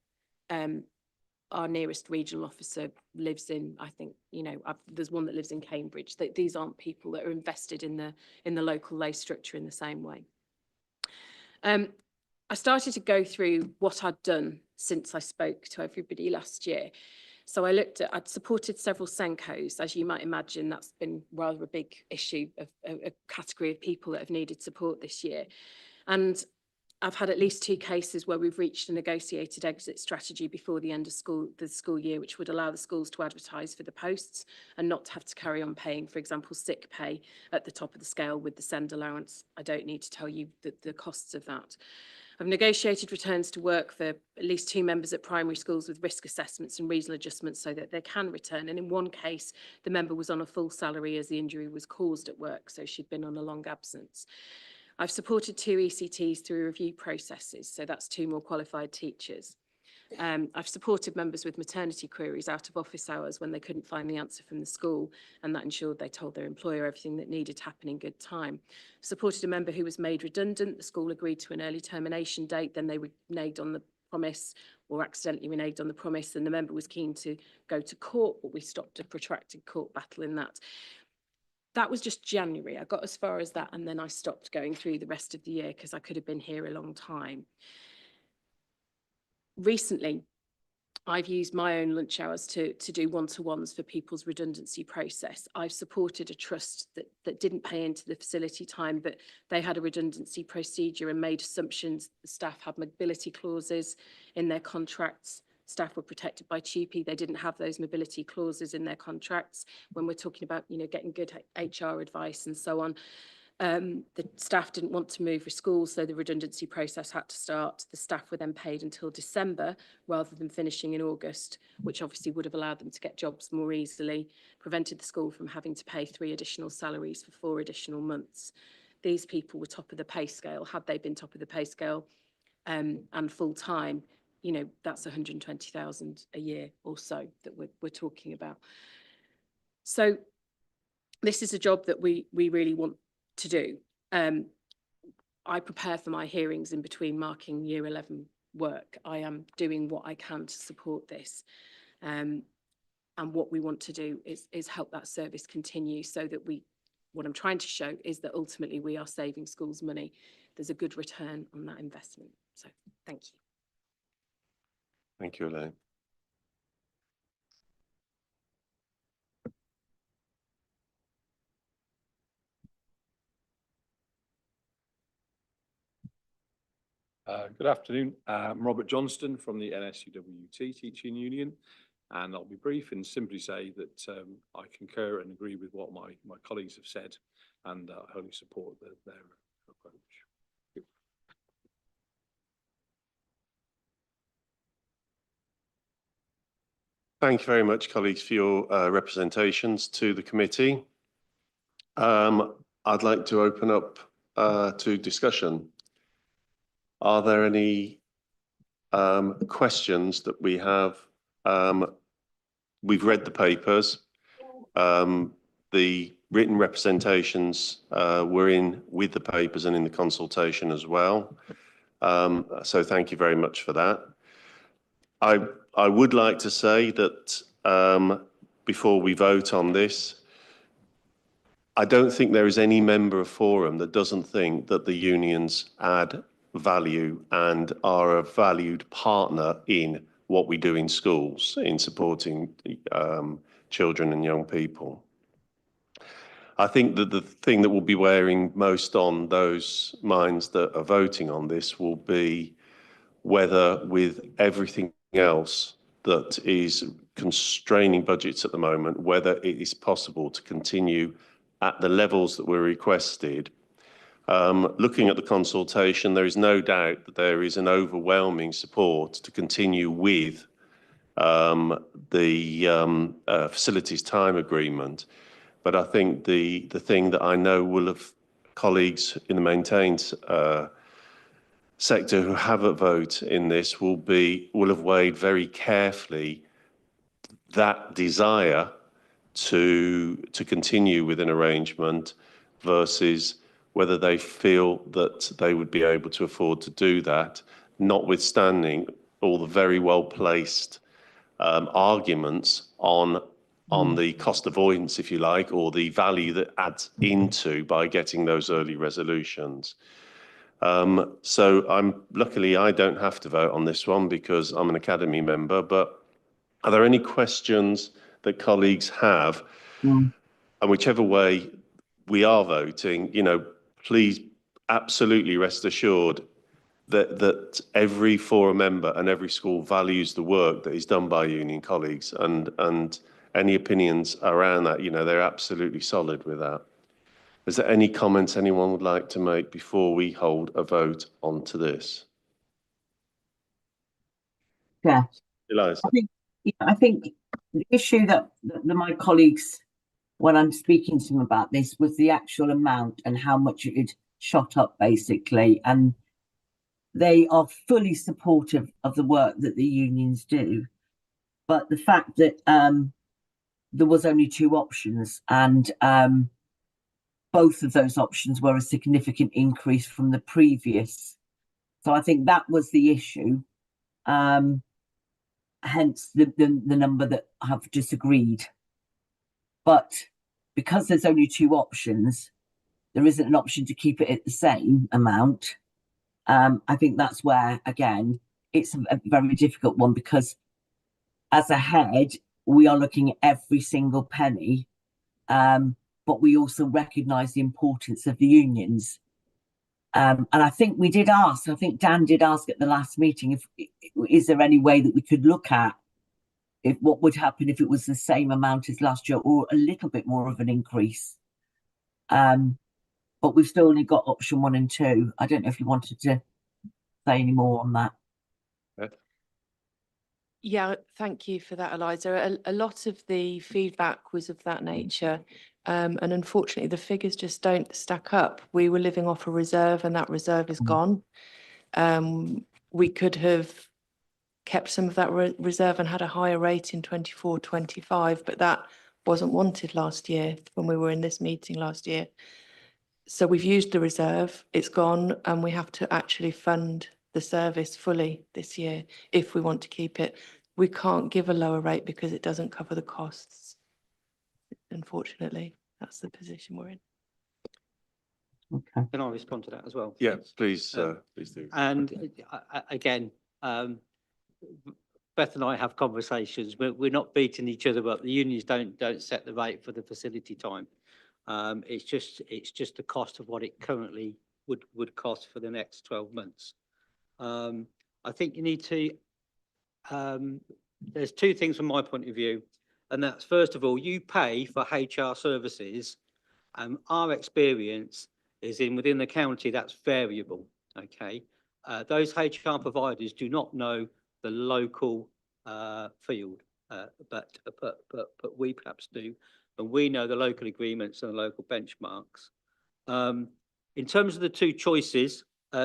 Our nearest regional officer lives in, I think, there's one that lives in Cambridge. These aren't people that are invested in the local lay structure in the same way. I started to go through what I'd done since I spoke to everybody last year. So I'd supported several Senkos. As you might imagine, that's been rather a big issue of a category of people that have needed support this year. And I've had at least 2 cases where we've reached a negotiated exit strategy before the end of the school year, which would allow the schools to advertise for the posts and not to have to carry on paying, for example, sick pay at the top of the scale with the send allowance. I don't need to tell you the costs of that. I've negotiated returns to work for at least 2 members at primary schools with risk assessments and reasonable adjustments so that they can return. And in one case, the member was on a full salary as the injury was caused at work, so she'd been on a long absence. I've supported 2 ECTs through review processes, so that's 2 more qualified teachers. I've supported members with maternity queries out of office hours when they couldn't find the answer from the school, and that ensured they told their employer everything that needed to happen in good time. Supported a member who was made redundant. The school agreed to an early termination date, then they reneged on the promise or accidentally reneged on the promise, and the member was keen to go to court, but we stopped a protracted court battle in that. That was just January. I got as far as that, and then I stopped going through the rest of the year because I could have been here a long time. Recently, I've used my own lunch hours to do one-to-ones for people's redundancy process. I've supported a trust that didn't pay into the facility time, but they had a redundancy procedure and made assumptions. The staff had mobility clauses in their contracts. Staff were protected by TUPE. They didn't have those mobility clauses in their contracts. When we're talking about, getting good HR advice and so on, the staff didn't want to move for schools, so the redundancy process had to start. The staff were then paid until December rather than finishing in August, which obviously would have allowed them to get jobs more easily, prevented the school from having to pay 3 additional salaries for 4 additional months. These people were top of the pay scale. Had they been top of the pay scale and full time, that's 120,000 a year or so that we're talking about. So this is a job that we really want to do. I prepare for my hearings in between marking year 11 work. I am doing what I can to support this. And what we want to do is help that service continue so that what I'm trying to show is that ultimately we are saving schools money. There's a good return on that investment. So thank you. Thank you, Elaine. Good afternoon. I'm Robert Johnston from the NSUWT Teaching Union, and I'll be brief and simply say that I concur and agree with what my colleagues have said, and I wholly support their approach. Thank you very much, colleagues, for your representations to the committee. I'd like to open up to discussion. Are there any questions that we have? We've read the papers. The written representations were in with the papers and in the consultation as well. So thank you very much for that. I would like to say that before we vote on this, I don't think there is any member of Forum that doesn't think that the unions add value and are a valued partner in what we do in schools, in supporting children and young people. I think that the thing that will be wearing most on those minds that are voting on this will be whether, with everything else that is constraining budgets at the moment, whether it is possible to continue at the levels that were requested. Looking at the consultation, there is no doubt that there is an overwhelming support to continue with the facilities time agreement. But I think the thing that I know will have colleagues in the maintained sector who have a vote in this will have weighed very carefully that desire to continue with an arrangement versus whether they feel that they would be able to afford to do that, notwithstanding all the very well-placed arguments on the cost avoidance, if you like, or the value that adds into by getting those early resolutions. So luckily I don't have to vote on this one because I'm an Academy member, but are there any questions that colleagues have? And whichever way we are voting, please absolutely rest assured that every Forum member and every school values the work that is done by union colleagues, and any opinions around that, they're absolutely solid with that. Is there any comments anyone would like to make before we hold a vote onto this? Yeah. Eliza. I think the issue that my colleagues, when I'm speaking to them about this, was the actual amount and how much it had shot up, basically. And they are fully supportive of the work that the unions do. But the fact that there was only two options, and both of those options were a significant increase from the previous. So I think that was the issue. Hence the number that have disagreed. But because there's only two options, there isn't an option to keep it at the same amount. I think that's where, again, it's a very difficult one, because as a head, we are looking at every single penny, but we also recognise the importance of the unions. And I think we did ask, I think Dan did ask at the last meeting, is there any way that we could look at what would happen if it was the same amount as last year, or a little bit more of an increase. But we've still only got option 1 and 2. I don't know if you wanted to say any more on that. Yeah, thank you for that, Eliza. A lot of the feedback was of that nature. And unfortunately, the figures just don't stack up. We were living off a reserve, and that reserve is gone. We could have kept some of that reserve and had a higher rate in 24-25, but that wasn't wanted last year when we were in this meeting last year. So we've used the reserve, it's gone, and we have to actually fund the service fully this year if we want to keep it. We can't give a lower rate because it doesn't cover the costs. Unfortunately, that's the position we're in. Okay. Can I respond to that as well? Yeah, please, please do. And again, Beth and I have conversations. We're not beating each other up. The unions don't set the rate for the facility time. It's just the cost of what it currently would cost for the next 12 months. I think you need to. There's two things from my point of view, and that's, first of all, you pay for HR services. Our experience is within the county that's variable. Okay, those HR providers do not know the local field, but we perhaps do, and we know the local agreements and the local benchmarks. In terms of the two choices,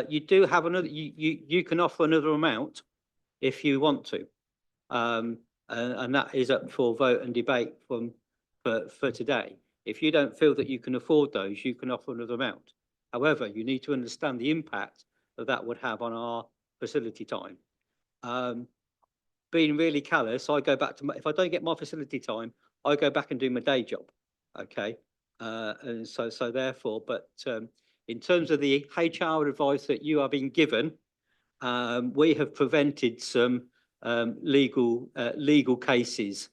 you do have another. You can offer another amount if you want to, and that is up for vote and debate for today. If you don't feel that you can afford those, you can offer another amount. However, you need to understand the impact that would have on our facility time. Being really callous, I go back to if I don't get my facility time, I go back and do my day job. Okay, and so therefore, but in terms of the HR advice that you are being given, we have prevented some legal cases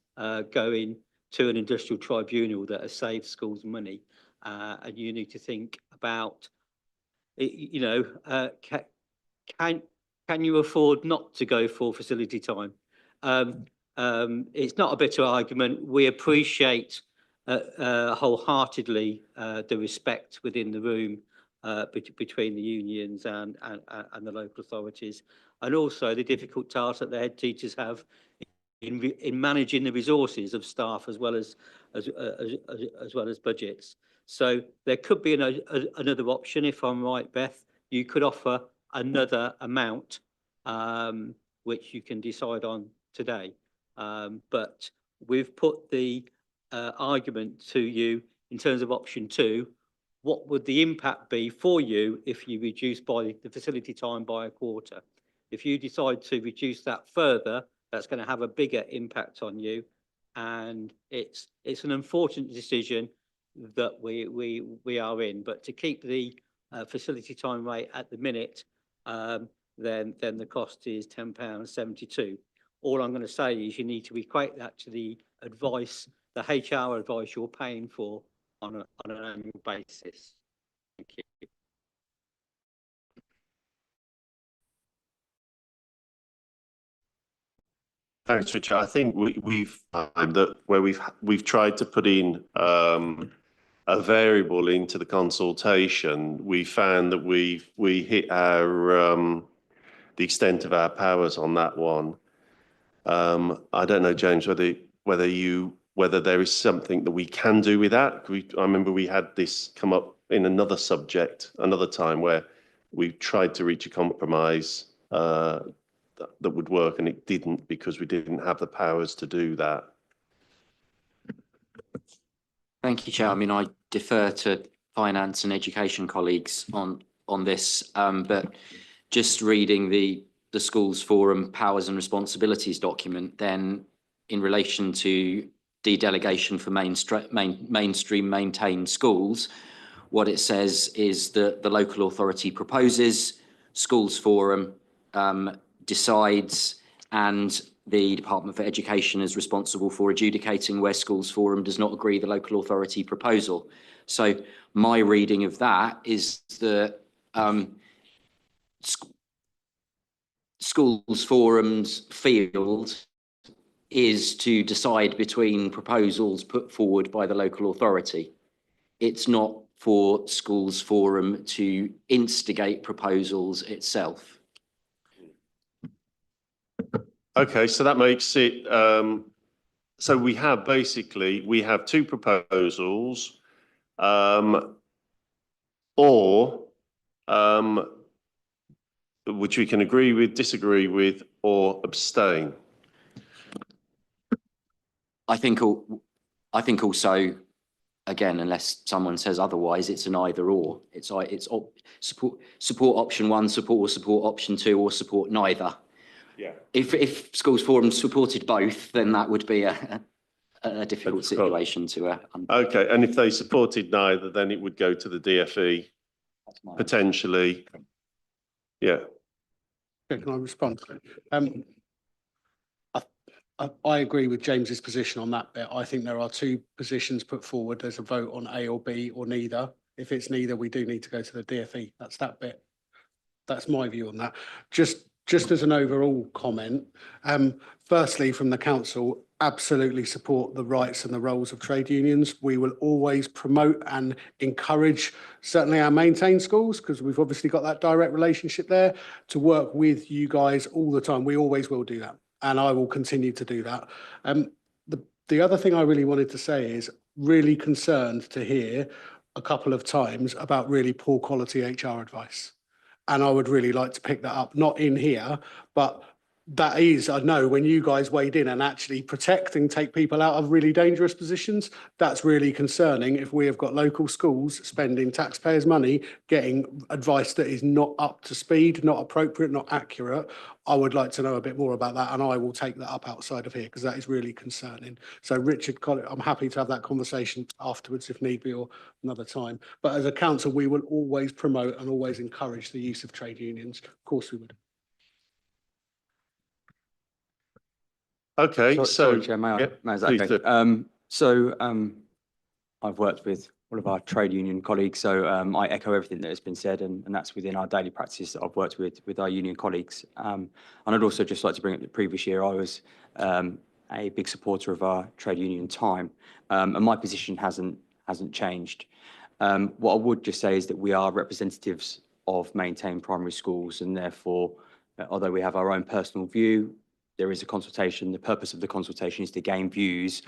going to an industrial tribunal that has saved schools money, and you need to think about, you know, can you afford not to go for facility time? It's not a bitter argument. We appreciate wholeheartedly the respect within the room between the unions and the local authorities, and also the difficult task that the head teachers have in managing the resources of staff as well as budgets. So there could be another option, if I'm right, Beth. You could offer another amount, which you can decide on today. But we've put the argument to you in terms of option 2. What would the impact be for you if you reduce by the facility time by a quarter? If you decide to reduce that further, that's going to have a bigger impact on you, and it's an unfortunate decision that we are in. But to keep the facility time rate at the minute, then the cost is £10.72. All I'm going to say is you need to equate that to the advice, the HR advice you're paying for on an annual basis. Thank you. Thanks, Richard. I think we've that where we've tried to put in a variable into the consultation. We found that we hit our the extent of our powers on that one. I don't know, James, whether there is something that we can do with that. I remember we had this come up in another subject, another time, where we tried to reach a compromise that would work, and it didn't because we didn't have the powers to do that. Thank you, Chair. I mean, I defer to finance and education colleagues on this, but just reading the schools forum powers and responsibilities document, then in relation to dedelegation for mainstream maintained schools, what it says is that the local authority proposes, schools forum decides, and the Department for Education is responsible for adjudicating where schools forum does not agree the local authority proposal. So my reading of that is that schools forum's field is to decide between proposals put forward by the local authority. It's not for schools forum to instigate proposals itself. Okay, so that makes it, so we have two proposals, which we can agree with, disagree with, or abstain. I think also, again, unless someone says otherwise, it's an either or. It's support option one, support option two, or support neither. Yeah. If schools forum supported both, then that would be a difficult situation to. Okay, and if they supported neither, then it would go to the DFE potentially. Yeah. Okay, can I respond? I agree with James's position on that bit. I think there are two positions put forward. There's a vote on A or B or neither. If it's neither, we do need to go to the DFE. That's that bit. That's my view on that. Just as an overall comment, firstly, from the council, absolutely support the rights and the roles of trade unions. We will always promote and encourage, certainly our maintained schools, because we've obviously got that direct relationship there, to work with you guys all the time. We always will do that, and I will continue to do that. The other thing I really wanted to say is really concerned to hear a couple of times about really poor quality HR advice. And I would really like to pick that up, not in here, but that is, I know when you guys wade in and actually protect and take people out of really dangerous positions, that's really concerning if we have got local schools spending taxpayers' money getting advice that is not up to speed, not appropriate, not accurate. I would like to know a bit more about that, and I will take that up outside of here because that is really concerning. So Richard, I'm happy to have that conversation afterwards if need be, or another time. But as a council, we will always promote and always encourage the use of trade unions. Of course we would. Okay, Sorry, Chair, may I? Yeah, No, is that please okay? do. I've worked with all of our trade union colleagues, so I echo everything that has been said, and that's within our daily practice that I've worked with our union colleagues. And I'd also just like to bring up the previous year, I was a big supporter of our trade union time, and my position hasn't changed. What I would just say is that we are representatives of maintained primary schools, and therefore, although we have our own personal view, there is a consultation. The purpose of the consultation is to gain views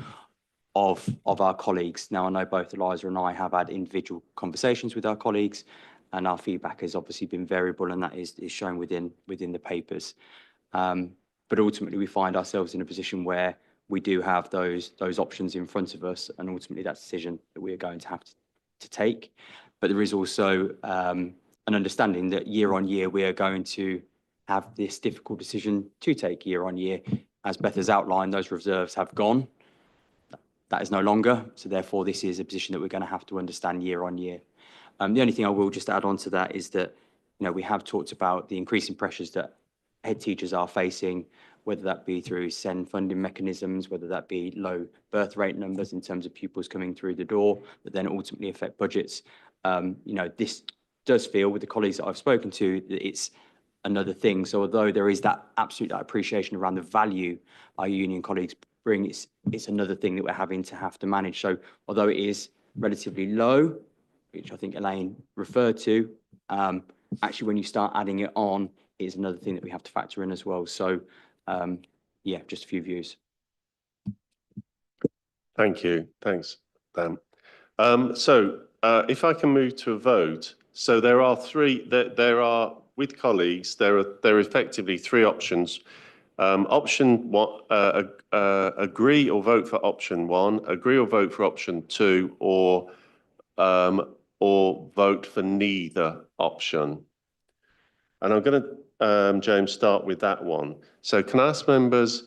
of our colleagues. Now, I know both Eliza and I have had individual conversations with our colleagues, and our feedback has obviously been variable, and that is shown within the papers. But ultimately, we find ourselves in a position where we do have those options in front of us, and ultimately that's a decision that we are going to have to take. But there is also an understanding that year on year we are going to have this difficult decision to take year on year. As Beth has outlined, those reserves have gone. That is no longer. So therefore, this is a position that we're going to have to understand year on year. The only thing I will just add on to that is that, we have talked about the increasing pressures that head teachers are facing, whether that be through SEND funding mechanisms, whether that be low birth rate numbers in terms of pupils coming through the door, that then ultimately affect budgets. This does feel, with the colleagues that I've spoken to, that it's another thing. So although there is that absolute appreciation around the value our union colleagues bring, it's another thing that we're having to manage. So although it is relatively low, which I think Elaine referred to, actually when you start adding it on, it's another thing that we have to factor in as well. So yeah, just a few views. Thank you. Thanks, Dan. If I can move to a vote. So there are with colleagues, there are effectively three options. Option one, agree or vote for option one, agree or vote for option two, or vote for neither option. And I'm going to, James, start with that one. So can I ask members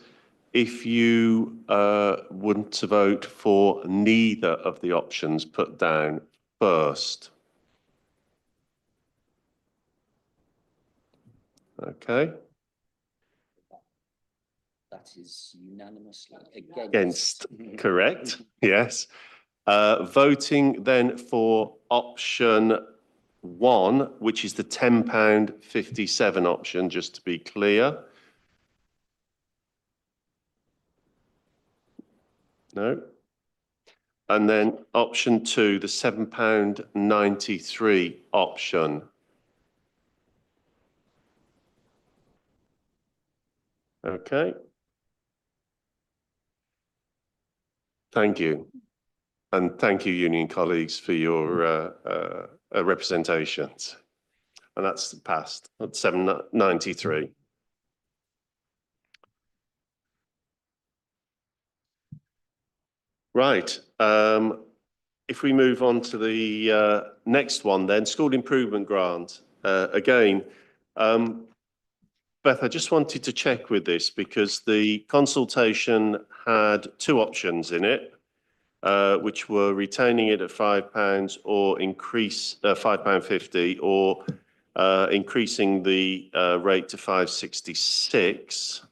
if you want to vote for neither of the options put down first? Okay. That is unanimously Against, correct, yes. Voting then for option one, which is the £10.57 option, just to be clear. No. And then option two, the £7.93 option. Okay. Thank you. And thank you, union colleagues, for your representations. And that's passed at 793. Right. If we move on to the next one then, school improvement grant. Again, Beth, I just wanted to check with this because the consultation had two options in it, which were retaining it at £5 or increase £5.50 or increasing the rate to £5.66.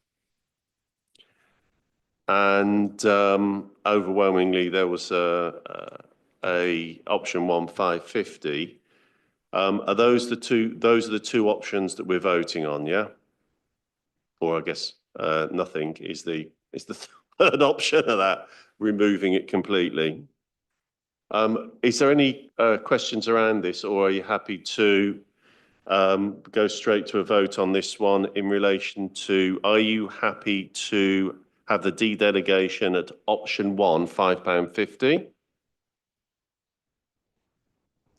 And overwhelmingly, there was a option one, £5.50. Are those the two? Those are the two options that we're voting on, yeah? Or I guess nothing is the third option of that, removing it completely. Is there any questions around this, or are you happy to go straight to a vote on this one in relation to, are you happy to have the de-delegation at option one, £5.50?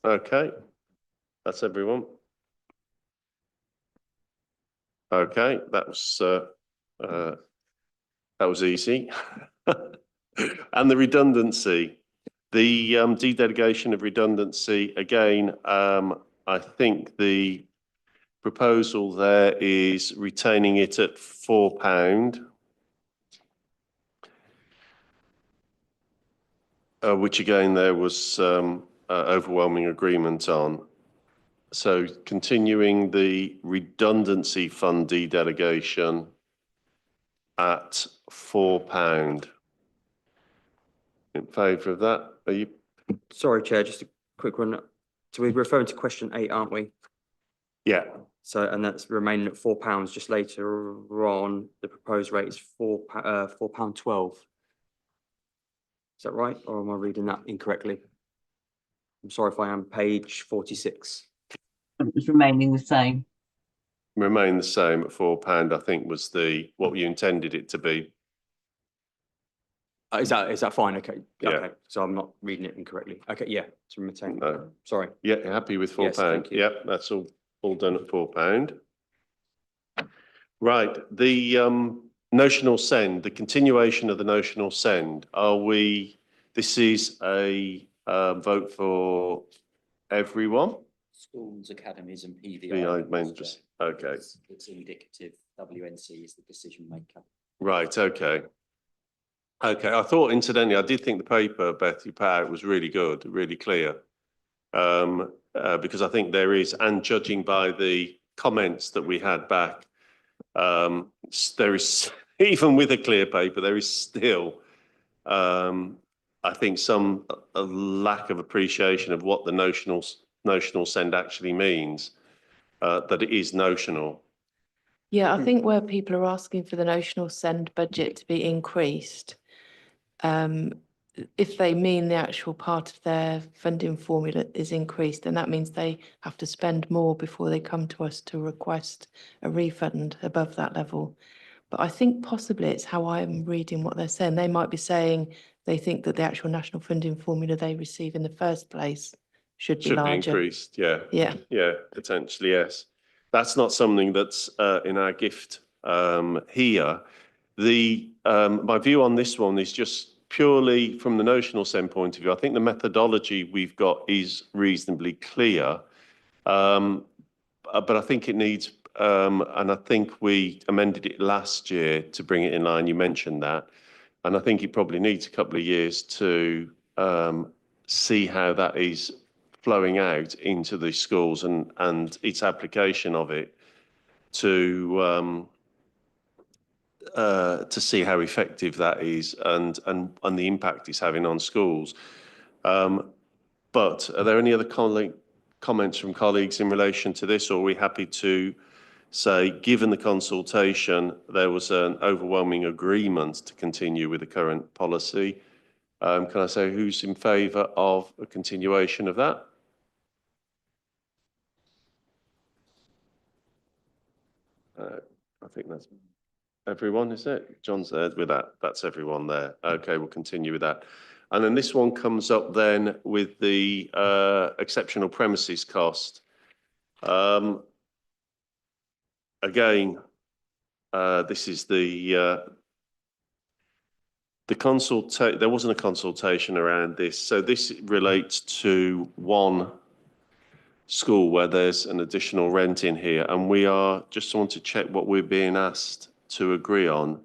Okay, that's everyone. Okay, that was easy. And the redundancy, the de-delegation of redundancy, again, I think the proposal there is retaining it at £4, which again there was overwhelming agreement on. So continuing the redundancy fund de-delegation at £4. In favour of that? Are you? Sorry, Chair, just a quick one. So we're referring to question 8, aren't we? Yeah. So, and that's remaining at £4. Just later on, the proposed rate is £4.12. Is that right? Or am I reading that incorrectly? I'm sorry if I am. Page 46. It was remaining the same. Remain the same at £4, I think was what you intended it to be. Is that fine? Okay. Yeah. Okay. So I'm not reading it incorrectly. Okay. Yeah. To retain. No. Sorry. Yeah, happy with £4? Yes, thank you. Yeah, that's all done at £4. Right, the notional send, the continuation of the notional send, this is a vote for everyone? Schools, academies and PVI. Okay. It's indicative. WNC is the decision maker. Right, okay. Okay, I thought incidentally, I did think the paper, Beth, you put out was really good, really clear. Because I think there is, and judging by the comments that we had back, there is, even with a clear paper, there is still, I think, a lack of appreciation of what the notional send actually means, that it is notional. Yeah, I think where people are asking for the notional send budget to be increased, if they mean the actual part of their funding formula is increased, then that means they have to spend more before they come to us to request a refund above that level. But I think possibly it's how I'm reading what they're saying. They might be saying they think that the actual national funding formula they receive in the first place should be Should be larger. increased, yeah. Yeah. Yeah, potentially, yes. That's not something that's in our gift here. My view on this one is just purely from the notional sense point of view. I think the methodology we've got is reasonably clear. But I think it needs, and I think we amended it last year to bring it in line. You mentioned that. And I think it probably needs a couple of years to see how that is flowing out into the schools and its application of it to see how effective that is and the impact it's having on schools. But are there any other comments from colleagues in relation to this, or are we happy to say, given the consultation, there was an overwhelming agreement to continue with the current policy? Can I say who's in favour of a continuation of that? I think that's everyone, is it? John's there with that. That's everyone there. Okay, we'll continue with that. And then this one comes up then with the exceptional premises cost. Again, this is there wasn't a consultation around this. So this relates to one school where there's an additional rent in here. And we are just want to check what we're being asked to agree on,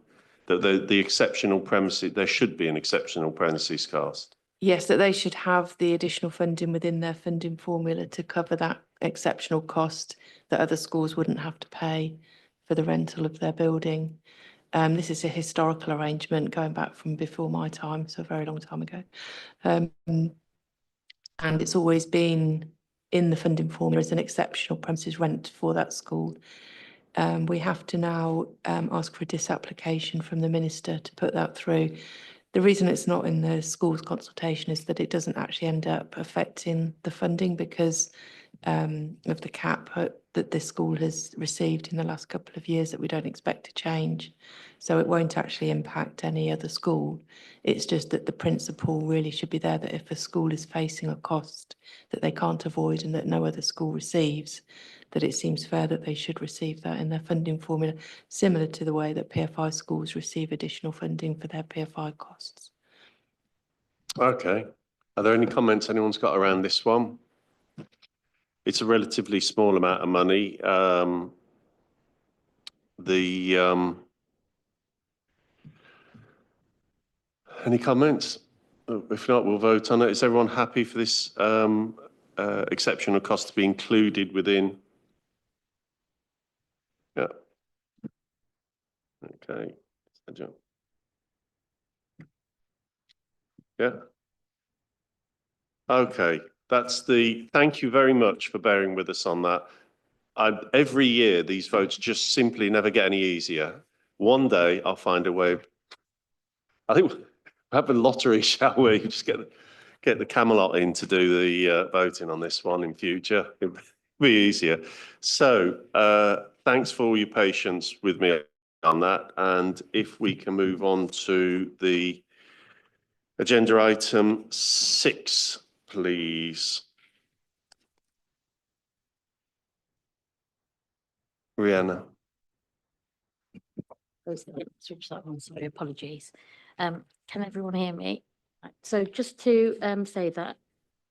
that the exceptional premises, there should be an exceptional premises cost. Yes, that they should have the additional funding within their funding formula to cover that exceptional cost that other schools wouldn't have to pay for the rental of their building. This is a historical arrangement going back from before my time, so a very long time ago. And it's always been in the funding formula as an exceptional premises rent for that school. We have to now ask for a disapplication from the minister to put that through. The reason it's not in the schools consultation is that it doesn't actually end up affecting the funding because of the cap that this school has received in the last couple of years that we don't expect to change. So it won't actually impact any other school. It's just that the principle really should be there that if a school is facing a cost that they can't avoid and that no other school receives, that it seems fair that they should receive that in their funding formula, similar to the way that PFI schools receive additional funding for their PFI costs. Okay. Are there any comments anyone's got around this one? It's a relatively small amount of money. Any comments? If not, we'll vote on it. Is everyone happy for this exceptional cost to be included within? Yeah. Okay. Yeah. Okay. Thank you very much for bearing with us on that. Every year, these votes just simply never get any easier. One day, I'll find a way. I think we'll have a lottery, shall we? Just get the Camelot in to do the voting on this one in future. It'll be easier. So thanks for all your patience with me on that. And if we can move on to the agenda item 6, please. Rihanna. Sorry, apologies. Can everyone hear me? Right, so just to say that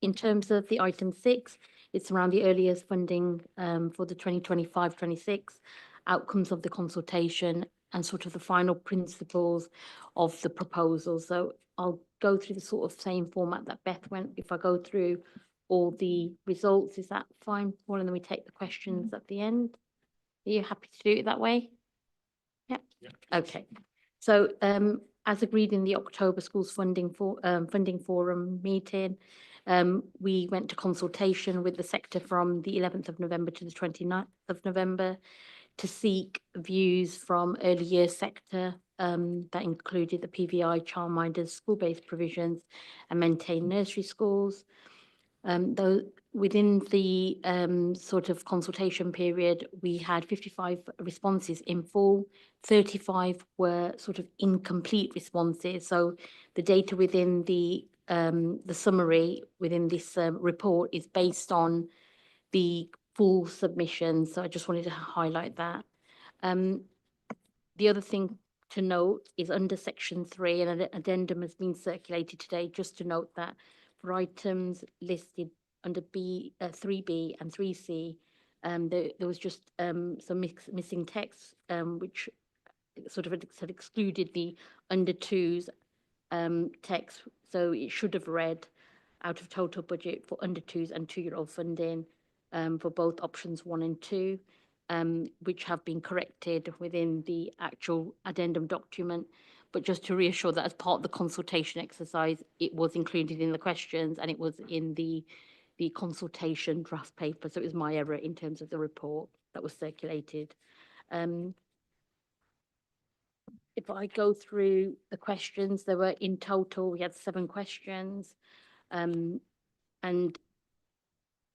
in terms of the item 6, it's around the earliest funding for the 2025-26 outcomes of the consultation and sort of the final principles of the proposal. So I'll go through the sort of same format that Beth went. If I go through all the results, is that fine, Paul? And then we take the questions at the end. Are you happy to do it that way? Yeah. Okay. So as agreed in the October Schools Funding Forum meeting, we went to consultation with the sector from the 11th of November to the 29th of November to seek views from early years sector that included the PVI, childminders, school-based provisions and maintained nursery schools. Though within the sort of consultation period, we had 55 responses in full, 35 were sort of incomplete responses. So the data within the summary within this report is based on the full submission. So I just wanted to highlight that. The other thing to note is under section 3, and an addendum has been circulated today, just to note that for items listed under 3B and 3C, there was just some missing text, which sort of had excluded the under 2s text. So it should have read out of total budget for under 2s and 2-year-old funding for both options 1 and 2. Which have been corrected within the actual addendum document. But just to reassure that as part of the consultation exercise, it was included in the questions and it was in the consultation draft paper. So it was my error in terms of the report that was circulated. If I go through the questions, there were in total, we had 7 questions. And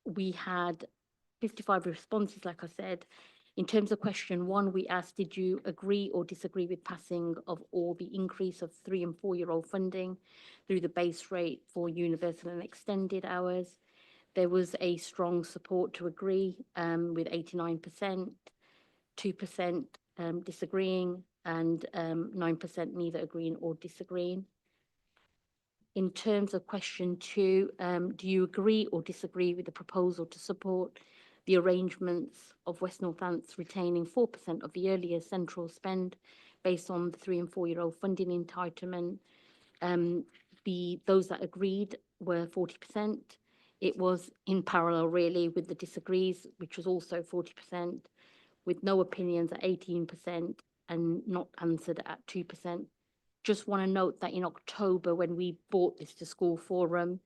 we had 55 responses, like I said. In terms of question 1, we asked, did you agree or disagree with passing of all the increase of 3 and 4-year-old funding through the base rate for universal and extended hours? There was a strong support to agree with 89%, 2% disagreeing, and 9% neither agreeing or disagreeing. In terms of question 2, do you agree or disagree with the proposal to support the arrangements of West Northants retaining 4% of the earlier central spend based on the 3 and 4-year-old funding entitlement? Those that agreed were 40%. It was in parallel really with the disagrees, which was also 40%, with no opinions at 18% and not answered at 2%. Just want to note that in October, when we brought this to School Forum,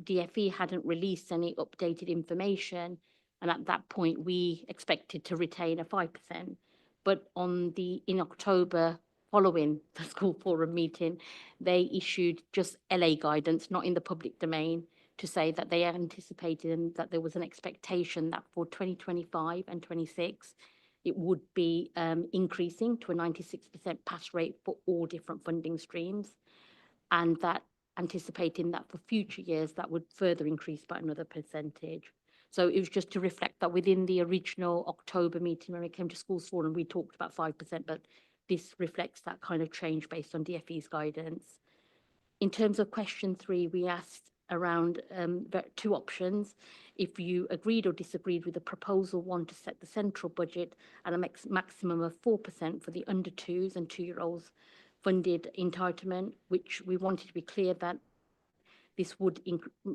DFE hadn't released any updated information. And at that point, we expected to retain a 5%. But in October, following the School Forum meeting, they issued just LA guidance, not in the public domain, to say that they anticipated and that there was an expectation that for 2025 and 26, it would be increasing to a 96% pass rate for all different funding streams, and that anticipating that for future years, that would further increase by another percentage. So it was just to reflect that within the original October meeting, when it came to Schools Forum, we talked about 5%, but this reflects that kind of change based on DFE's guidance. In terms of question 3, we asked around 2 options. If you agreed or disagreed with the proposal 1 to set the central budget at a maximum of 4% for the under 2s and 2-year-olds funded entitlement, which we wanted to be clear that this would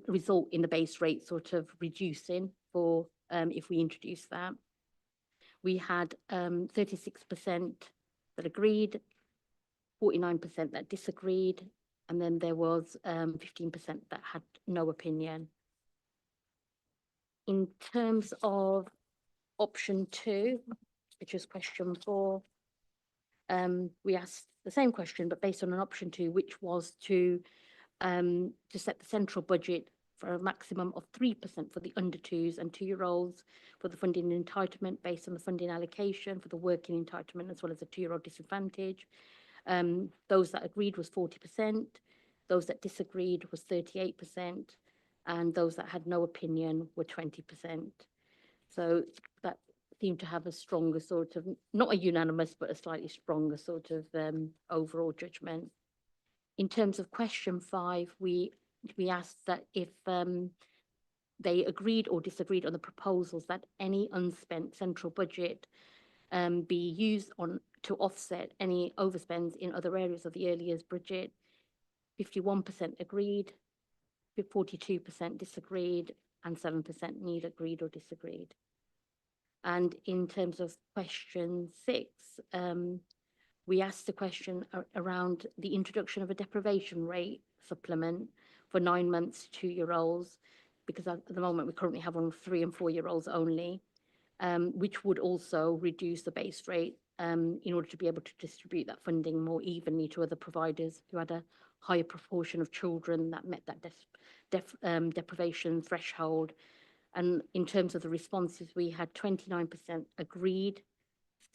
result in the base rate sort of reducing for if we introduce that. We had 36% that agreed, 49% that disagreed, and then there was 15% that had no opinion. In terms of option 2, which is question 4, we asked the same question, but based on an option 2, which was to set the central budget for a maximum of 3% for the under 2s and 2-year-olds for the funding entitlement based on the funding allocation for the working entitlement as well as the 2-year-old disadvantage. Those that agreed was 40%, those that disagreed was 38%, and those that had no opinion were 20%. So that seemed to have a stronger sort of, not a unanimous, but a slightly stronger sort of overall judgment. In terms of question 5, we asked that if they agreed or disagreed on the proposals that any unspent central budget be used to offset any overspends in other areas of the early years budget. 51% agreed, 42% disagreed, and 7% neither agreed or disagreed. And in terms of question 6, we asked the question around the introduction of a deprivation rate supplement for 9 months to 2-year-olds, because at the moment we currently have on 3 and 4-year-olds only, which would also reduce the base rate in order to be able to distribute that funding more evenly to other providers who had a higher proportion of children that met that deprivation threshold. And in terms of the responses, we had 29% agreed,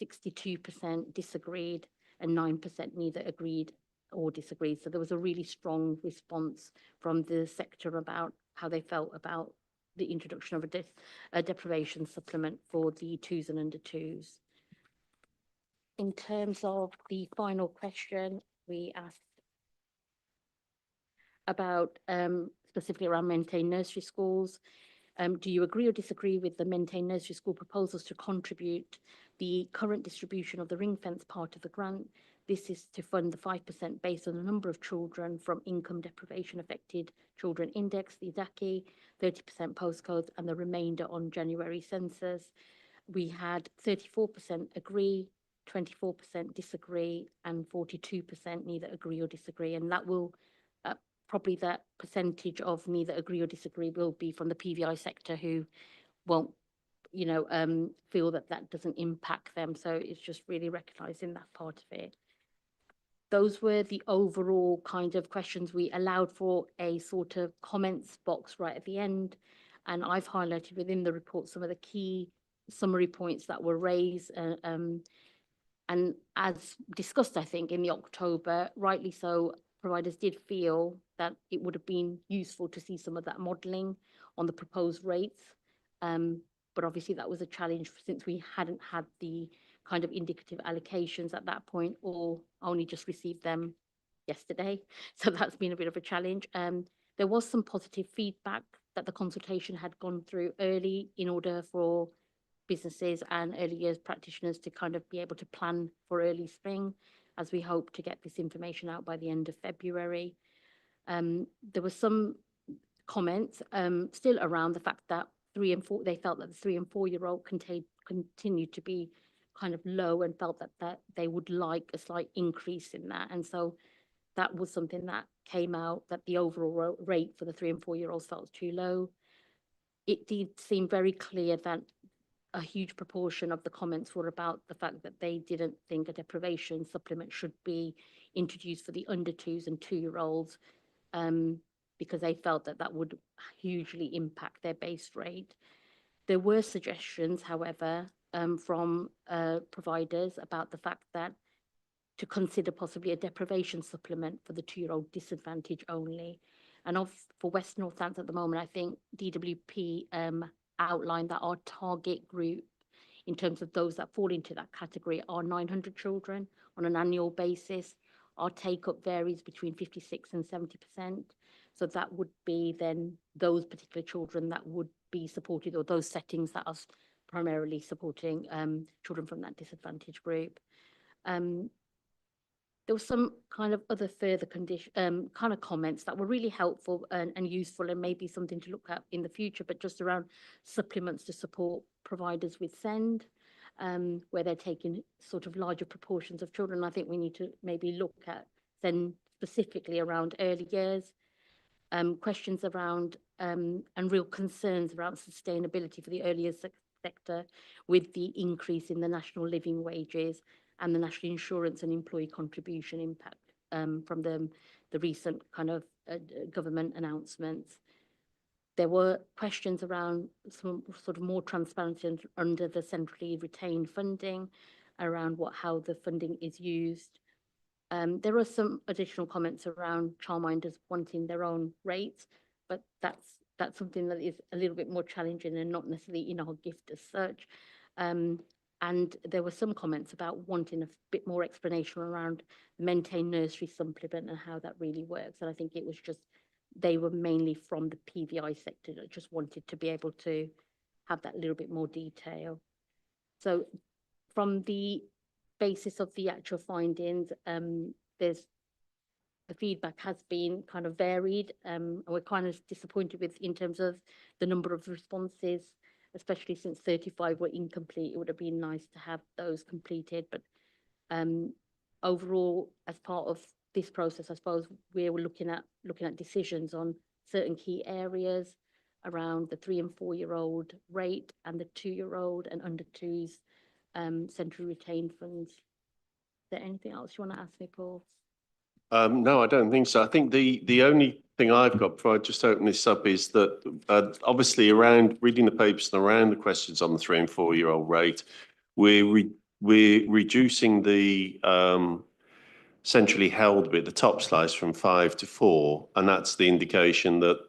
62% disagreed, and 9% neither agreed or disagreed. So there was a really strong response from the sector about how they felt about the introduction of a deprivation supplement for the twos and under twos. In terms of the final question, we asked about specifically around maintained nursery schools. Do you agree or disagree with the maintained nursery school proposals to contribute the current distribution of the ring fence part of the grant? This is to fund the 5% based on the number of children from income deprivation affected children index, the IDACI, 30% postcodes, and the remainder on January census. We had 34% agree, 24% disagree, and 42% neither agree or disagree. And that will probably that percentage of neither agree or disagree will be from the PVI sector, who won't, feel that that doesn't impact them. So it's just really recognising that part of it. Those were the overall kind of questions. We allowed for a sort of comments box right at the end. And I've highlighted within the report some of the key summary points that were raised. And as discussed, I think, in the October, rightly so, providers did feel that it would have been useful to see some of that modelling on the proposed rates. But obviously that was a challenge since we hadn't had the kind of indicative allocations at that point, or only just received them yesterday. So that's been a bit of a challenge. There was some positive feedback that the consultation had gone through early in order for businesses and early years practitioners to kind of be able to plan for early spring, as we hope to get this information out by the end of February. There were some comments still around the fact that they felt that the 3 and 4 year old continued to be kind of low, and felt that they would like a slight increase in that. And so that was something that came out, that the overall rate for the 3 and 4 year olds felt too low. It did seem very clear that a huge proportion of the comments were about the fact that they didn't think a deprivation supplement should be introduced for the under 2s and 2 year olds, because they felt that that would hugely impact their base rate. There were suggestions, however, from providers about the fact that to consider possibly a deprivation supplement for the 2 year old disadvantage only. And for West Northampton at the moment, I think DWP outlined that our target group in terms of those that fall into that category are 900 children on an annual basis. Our take-up varies between 56 and 70%. So that would be then those particular children that would be supported, or those settings that are primarily supporting children from that disadvantaged group. There was some kind of other further kind of comments that were really helpful and useful, and maybe something to look at in the future, but just around supplements to support providers with SEND, where they're taking sort of larger proportions of children. I think we need to maybe look at SEND specifically around early years, questions around and real concerns around sustainability for the early years sector with the increase in the national living wages and the national insurance and employee contribution impact from the recent kind of government announcements. There were questions around some sort of more transparency under the centrally retained funding, around how the funding is used. There are some additional comments around childminders wanting their own rates, but that's something that is a little bit more challenging and not necessarily in our gift as such. And there were some comments about wanting a bit more explanation around the maintained nursery supplement and how that really works. And I think it was just, they were mainly from the PVI sector that just wanted to be able to have that little bit more detail. So from the basis of the actual findings, the feedback has been kind of varied, and we're kind of disappointed with in terms of the number of responses, especially since 35 were incomplete. It would have been nice to have those completed, but overall, as part of this process, I suppose we were looking at decisions on certain key areas around the 3 and 4 year old rate and the 2 year old and under 2s central retained funds. Is there anything else you want to ask me, Paul? No, I don't think so. I think the only thing I've got before I just open this up is that obviously around reading the papers and around the questions on the 3 and 4 year old rate, we're reducing the centrally held bit, the top slice, from 5 to 4, and that's the indication that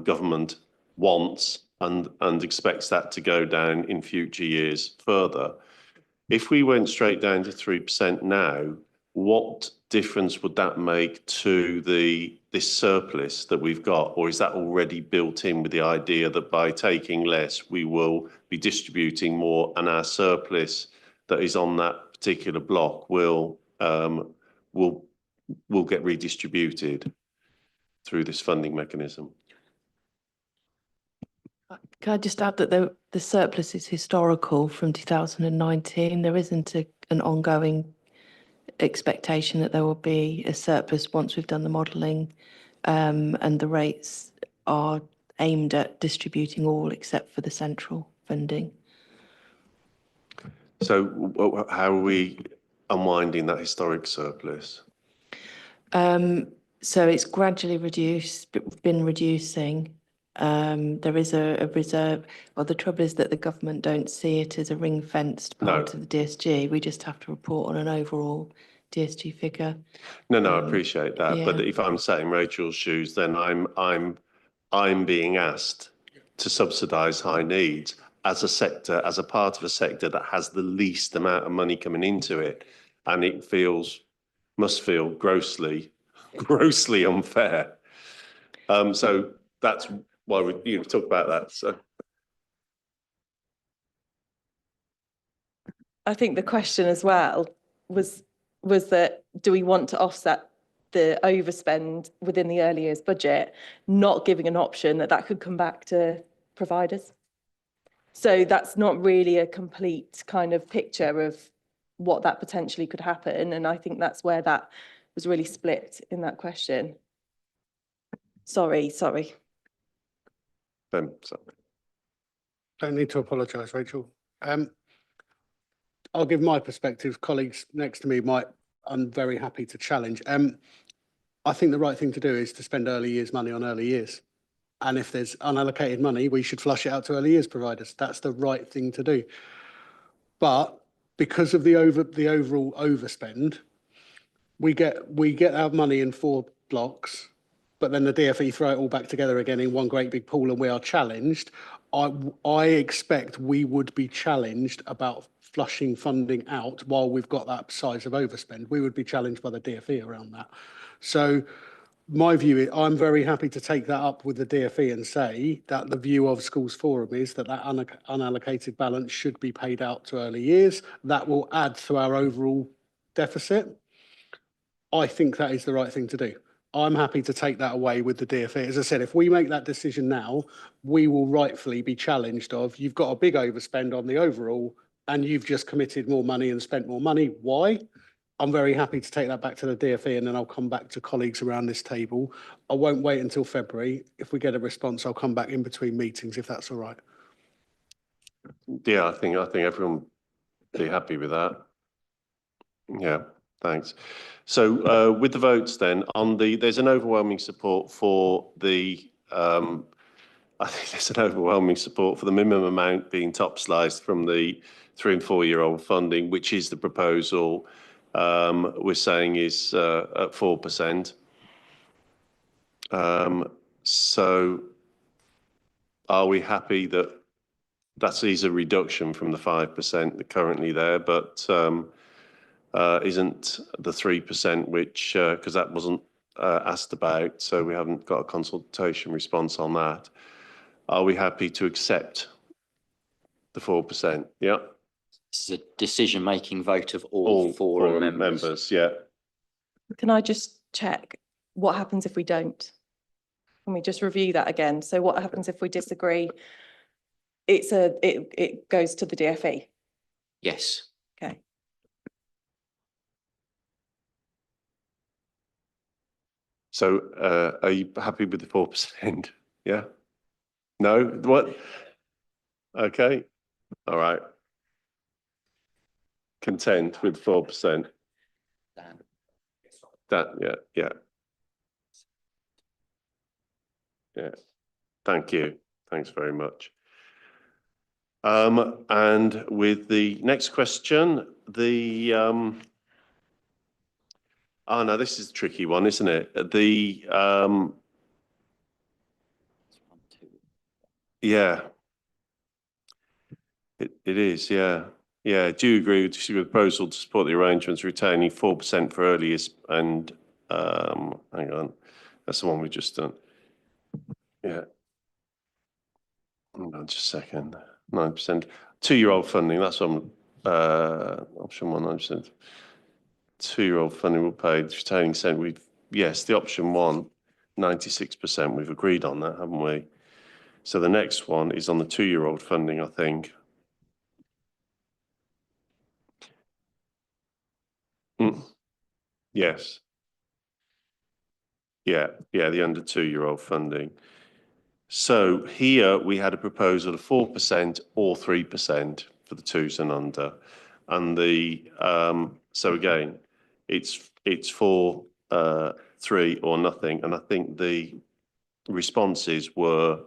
government wants and expects that to go down in future years further. If we went straight down to 3% now, what difference would that make to this surplus that we've got? Or is that already built in with the idea that by taking less, we will be distributing more, and our surplus that is on that particular block will get redistributed through this funding mechanism? Can I just add that the surplus is historical from 2019. There isn't an ongoing expectation that there will be a surplus once we've done the modelling, and the rates are aimed at distributing all except for the central funding. So how are we unwinding that historic surplus? So it's gradually been reducing. There is a reserve. Well, the trouble is that the government don't see it as a ring-fenced part of the DSG. We just have to report on an overall DSG figure. No, I appreciate that. Yeah. But if I'm sat in Rachel's shoes, then I'm being asked to subsidise high needs as a sector, as a part of a sector that has the least amount of money coming into it, and it must feel grossly unfair. So that's why we talk about that. So I think the question as well was that, do we want to offset the overspend within the early years budget, not giving an option that could come back to providers? So that's not really a complete kind of picture of what that potentially could happen. And I think that's where that was really split in that question. Sorry. sorry. Don't need to apologise, Rachel. I'll give my perspective. Colleagues next to me I'm very happy to challenge. I think the right thing to do is to spend early years money on early years. And if there's unallocated money, we should flush it out to early years providers. That's the right thing to do. But because of the overall overspend, we get our money in 4 blocks, but then the DfE throw it all back together again in one great big pool, and we are challenged. I expect we would be challenged about flushing funding out while we've got that size of overspend. We would be challenged by the DfE around that. So my view is I'm very happy to take that up with the DfE and say that the view of Schools Forum is that unallocated balance should be paid out to early years. That will add to our overall deficit. I think that is the right thing to do. I'm happy to take that away with the DfE. As I said, if we make that decision now, we will rightfully be challenged of, you've got a big overspend on the overall and you've just committed more money and spent more money. Why? I'm very happy to take that back to the DfE, and then I'll come back to colleagues around this table. I won't wait until February. If we get a response, I'll come back in between meetings, if that's all right. Yeah, I think everyone will be happy with that. Yeah, thanks. So with the votes then, there's an overwhelming support for I think there's an overwhelming support for the minimum amount being top sliced from the 3 and 4 year old funding, which is the proposal we're saying is at 4%. So are we happy that is a reduction from the 5% that currently there, but isn't the 3%, which because that wasn't asked about, so we haven't got a consultation response on that. Are we happy to accept the 4%? Yeah. This is a decision-making vote of all four members. Yeah. Can I just check what happens if we don't? Can we just review that again? So what happens if we disagree? It goes to the DfE. Yes. Okay. So are you happy with the 4%? Yeah? No? What? Okay. All right. content with 4%? That, yeah. Thank you. Thanks very much. And with the next question, oh no, this is a tricky one, isn't it? Yeah. It is, yeah. Yeah, do you agree with the proposal to support the arrangements retaining 4% for earliest and, hang on, that's the one we just done. Yeah. Hang on just a second. 9%. 2-year-old funding, that's on option 1, 9%. 2-year-old funding will pay retaining cent. Yes, the option 1, 96%. We've agreed on that, haven't we? So the next one is on the 2-year-old funding, I think. Yes. Yeah, the under 2-year-old funding. So here we had a proposal of 4% or 3% for the 2s and under. And so again, it's 4, 3 or nothing. And I think the responses were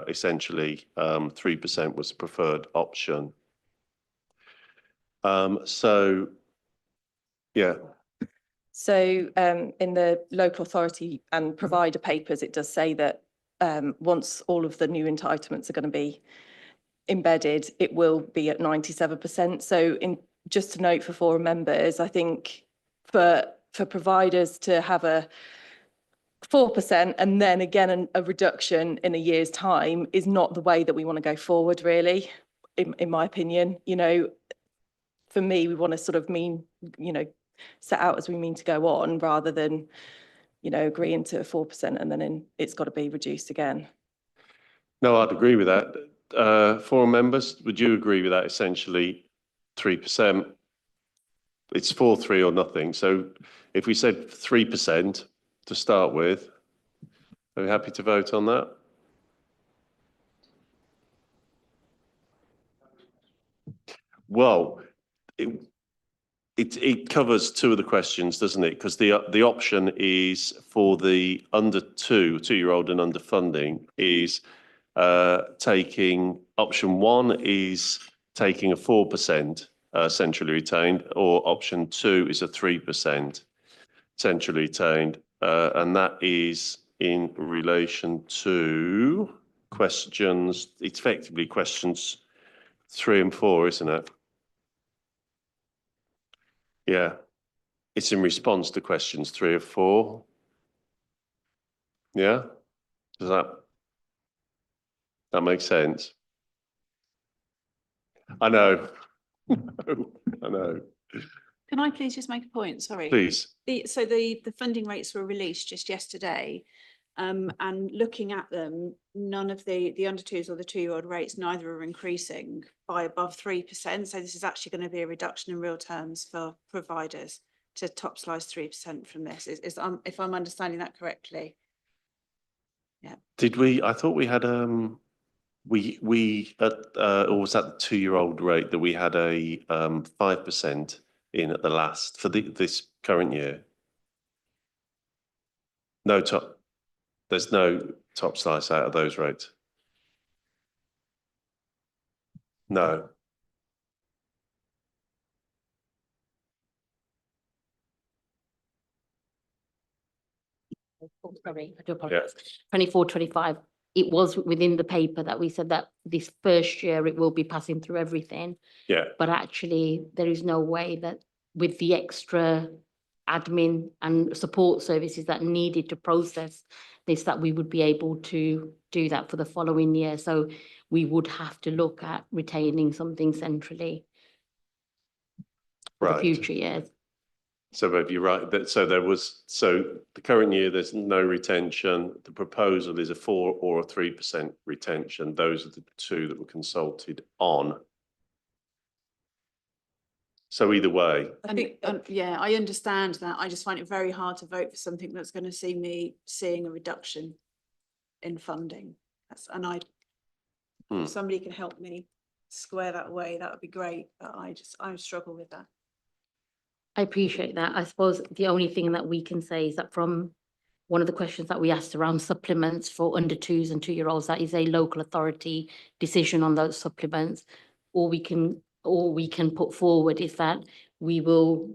essentially 3% was the preferred option. So, yeah. So in the local authority and provider papers, it does say that once all of the new entitlements are going to be embedded, it will be at 97%. So just to note for forum members, I think for providers to have a 4% and then again a reduction in a year's time is not the way that we want to go forward, really, in my opinion. You know, for me, we want to sort of set out as we mean to go on rather than, agreeing to 4% and then it's got to be reduced again. No, I'd agree with that. Forum members, would you agree with that? Essentially 3%, it's 4, 3 or nothing. So if we said 3% to start with, are you happy to vote on that? Well, it covers 2 of the questions, doesn't it? Because the option is for the under 2-year-old and under funding is taking option 1 is taking a 4% centrally retained, or option 2 is a 3% centrally retained, and that is in relation to questions. It's effectively questions 3 and 4, isn't it? Yeah, it's in response to questions 3 or 4. Yeah, does that make sense? I know. I know. Can I please just make a point? Sorry. Please. So the funding rates were released just yesterday, and looking at them, none of the under 2s or the 2-year-old rates, neither are increasing by above 3%. So this is actually going to be a reduction in real terms for providers to top slice 3% from this. If I'm understanding that correctly. Yeah. Did we? I thought we had we or was that the 2-year-old rate that we had a 5% in at the last for this current year? No top. There's no top slice out of those rates. No. Oh, sorry, I do apologize. 24, 25. It was within the paper that we said that this first year it will be passing through everything. Yeah. But actually, there is no way that with the extra admin and support services that needed to process this, that we would be able to do that for the following year. So we would have to look at retaining something centrally for the future years. So if you're right, so the current year there's no retention. The proposal is a 4 or a 3% retention. Those are the 2 that were consulted on. So either way. I think, yeah, I understand that. I just find it very hard to vote for something that's going to see me seeing a reduction in funding. If somebody can help me square that away, that would be great. But I struggle with that. I appreciate that. I suppose the only thing that we can say is that from one of the questions that we asked around supplements for under 2s and 2-year-olds, that is a local authority decision on those supplements. All we can put forward is that we will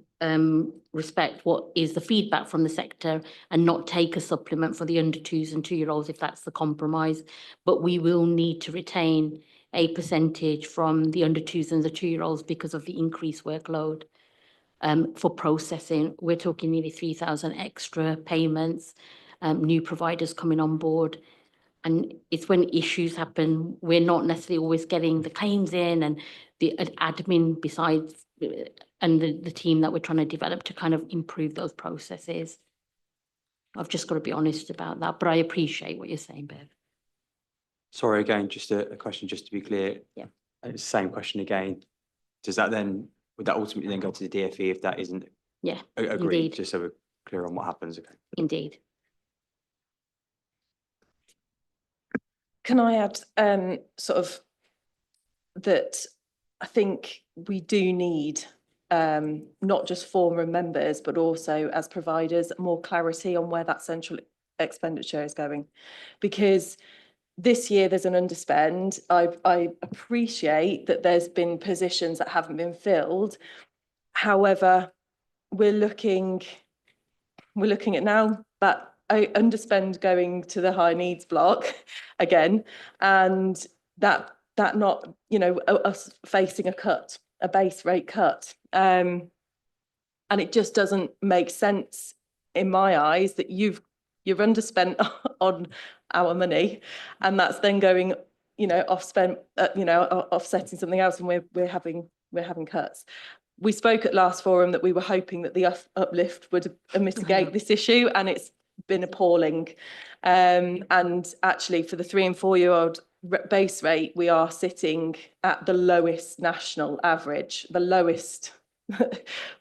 respect what is the feedback from the sector and not take a supplement for the under 2s and 2-year-olds if that's the compromise. But we will need to retain a percentage from the under 2s and the 2-year-olds because of the increased workload. For processing, we're talking nearly 3,000 extra payments, new providers coming on board. And it's when issues happen, we're not necessarily always getting the claims in and the admin besides, and the team that we're trying to develop to kind of improve those processes. I've just got to be honest about that, but I appreciate what you're saying, Bev. Sorry, again, just a question, just to be clear. Yeah. It's the same question again. Does that then, would that ultimately then go to the DfE if that isn't Yeah, agreed? indeed. Just so we're clear on what happens. Okay. Indeed. Can I add sort of that I think we do need not just former members, but also as providers, more clarity on where that central expenditure is going. Because this year there's an underspend. I appreciate that there's been positions that haven't been filled. However, we're looking at now that underspend going to the high needs block again, and that not, you know, us facing a base rate cut. And it just doesn't make sense in my eyes that you've underspent on our money, and that's then going, you know, offsetting something else, and we're having cuts. We spoke at last forum that we were hoping that the uplift would mitigate this issue, and it's been appalling. And actually, for the 3 and 4-year-old base rate, we are sitting at the lowest national average, the lowest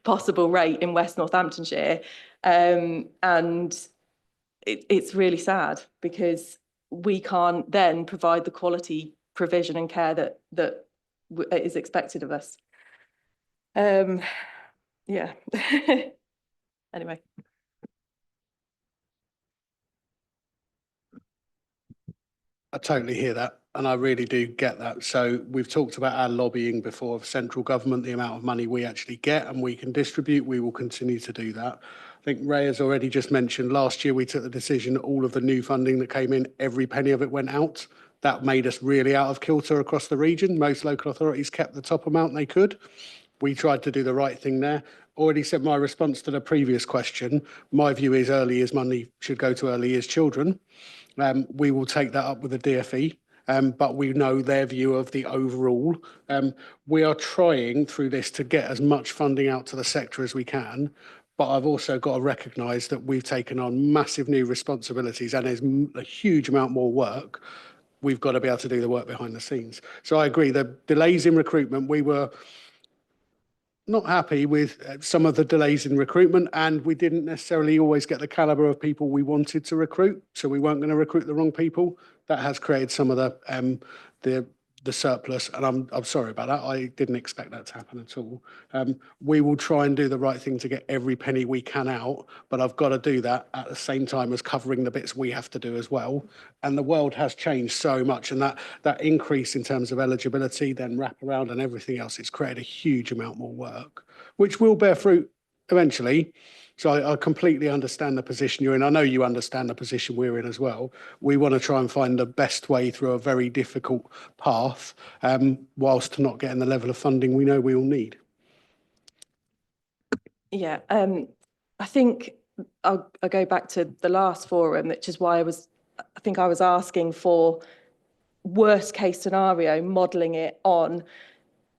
possible rate in West Northamptonshire. And it's really sad because we can't then provide the quality provision and care that is expected of us. Yeah. Anyway. I totally hear that, and I really do get that. So we've talked about our lobbying before of central government, the amount of money we actually get and we can distribute. We will continue to do that. I think Ray has already just mentioned last year we took the decision that all of the new funding that came in, every penny of it went out. That made us really out of kilter across the region. Most local authorities kept the top amount they could. We tried to do the right thing there. Already said my response to the previous question. My view is early years money should go to early years children. We will take that up with the DfE, but we know their view of the overall. We are trying through this to get as much funding out to the sector as we can, but I've also got to recognise that we've taken on massive new responsibilities and there's a huge amount more work. We've got to be able to do the work behind the scenes. So I agree, the delays in recruitment, we were not happy with some of the delays in recruitment, and we didn't necessarily always get the caliber of people we wanted to recruit. So we weren't going to recruit the wrong people. That has created some of the surplus, and I'm sorry about that. I didn't expect that to happen at all. We will try and do the right thing to get every penny we can out, but I've got to do that at the same time as covering the bits we have to do as well. And the world has changed so much, and that increase in terms of eligibility, then wraparound and everything else, it's created a huge amount more work, which will bear fruit eventually. So I completely understand the position you're in. I know you understand the position we're in as well. We want to try and find the best way through a very difficult path, whilst not getting the level of funding we know we all need. Yeah, I think I'll go back to the last forum, which is why I think I was asking for worst case scenario, modelling it on,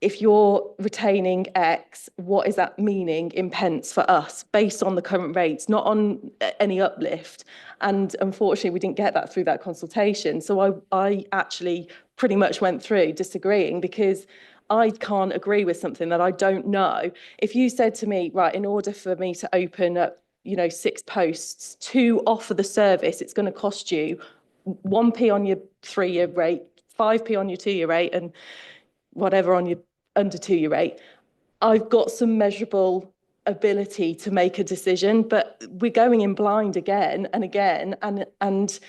if you're retaining X, what is that meaning in pence for us based on the current rates, not on any uplift? And unfortunately, we didn't get that through that consultation. So I actually pretty much went through disagreeing because I can't agree with something that I don't know. If you said to me, right, in order for me to open up, 6 posts to offer the service, it's going to cost you 1p on your 3-year rate, 5p on your 2-year rate, and whatever on your under 2-year rate. I've got some measurable ability to make a decision, but we're going in blind again and again, and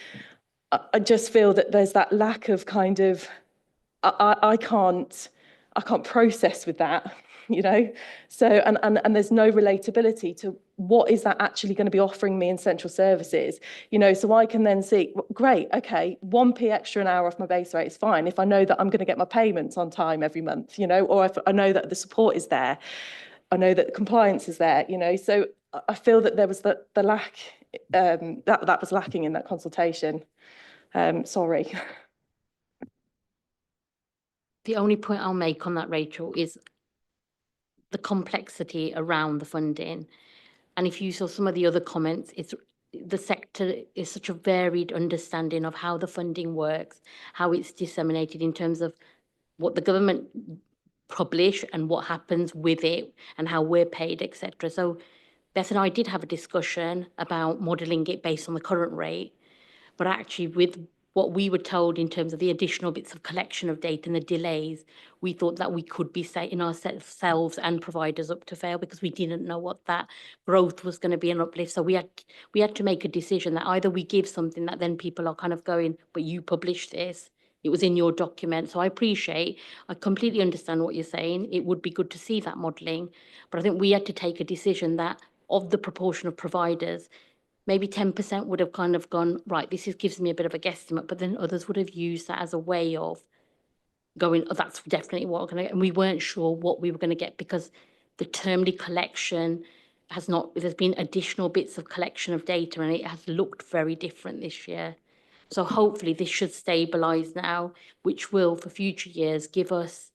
I just feel that there's that lack of kind of I can't process with that, you know. So and there's no relatability to what is that actually going to be offering me in central services, you know. So I can then see, great, okay, 1p extra an hour off my base rate is fine if I know that I'm going to get my payments on time every month, you know, or if I know that the support is there, I know that the compliance is there, you know. So I feel that there was the lack that was lacking in that consultation. Sorry. The only point I'll make on that, Rachel, is the complexity around the funding. And if you saw some of the other comments, it's the sector is such a varied understanding of how the funding works, how it's disseminated in terms of what the government publish and what happens with it and how we're paid, etc. So Beth and I did have a discussion about modelling it based on the current rate, but actually with what we were told in terms of the additional bits of collection of data and the delays, we thought that we could be setting ourselves and providers up to fail because we didn't know what that growth was going to be an uplift. So we had to make a decision that either we give something that then people are kind of going, but you published this, it was in your document. So I completely understand what you're saying. It would be good to see that modelling, but I think we had to take a decision that of the proportion of providers, maybe 10% would have kind of gone, right, gives me a bit of a guesstimate, but then others would have used that as a way of going, oh, that's definitely what we're going to get. And we weren't sure what we were going to get because the termly collection there's been additional bits of collection of data and it has looked very different this year. So hopefully this should stabilise now, which will for future years give us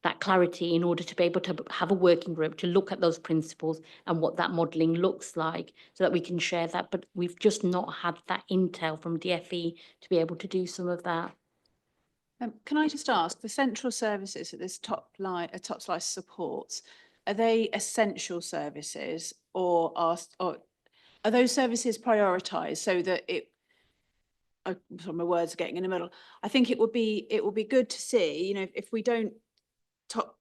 that clarity in order to be able to have a working group to look at those principles and what that modelling looks like so that we can share that. But we've just not had that intel from DFE to be able to do some of that. Can I just ask, the central services at this top slice supports, are they essential services or are those services prioritised so that sorry, my words are getting in the middle. I think it would be good to see, you know, if we don't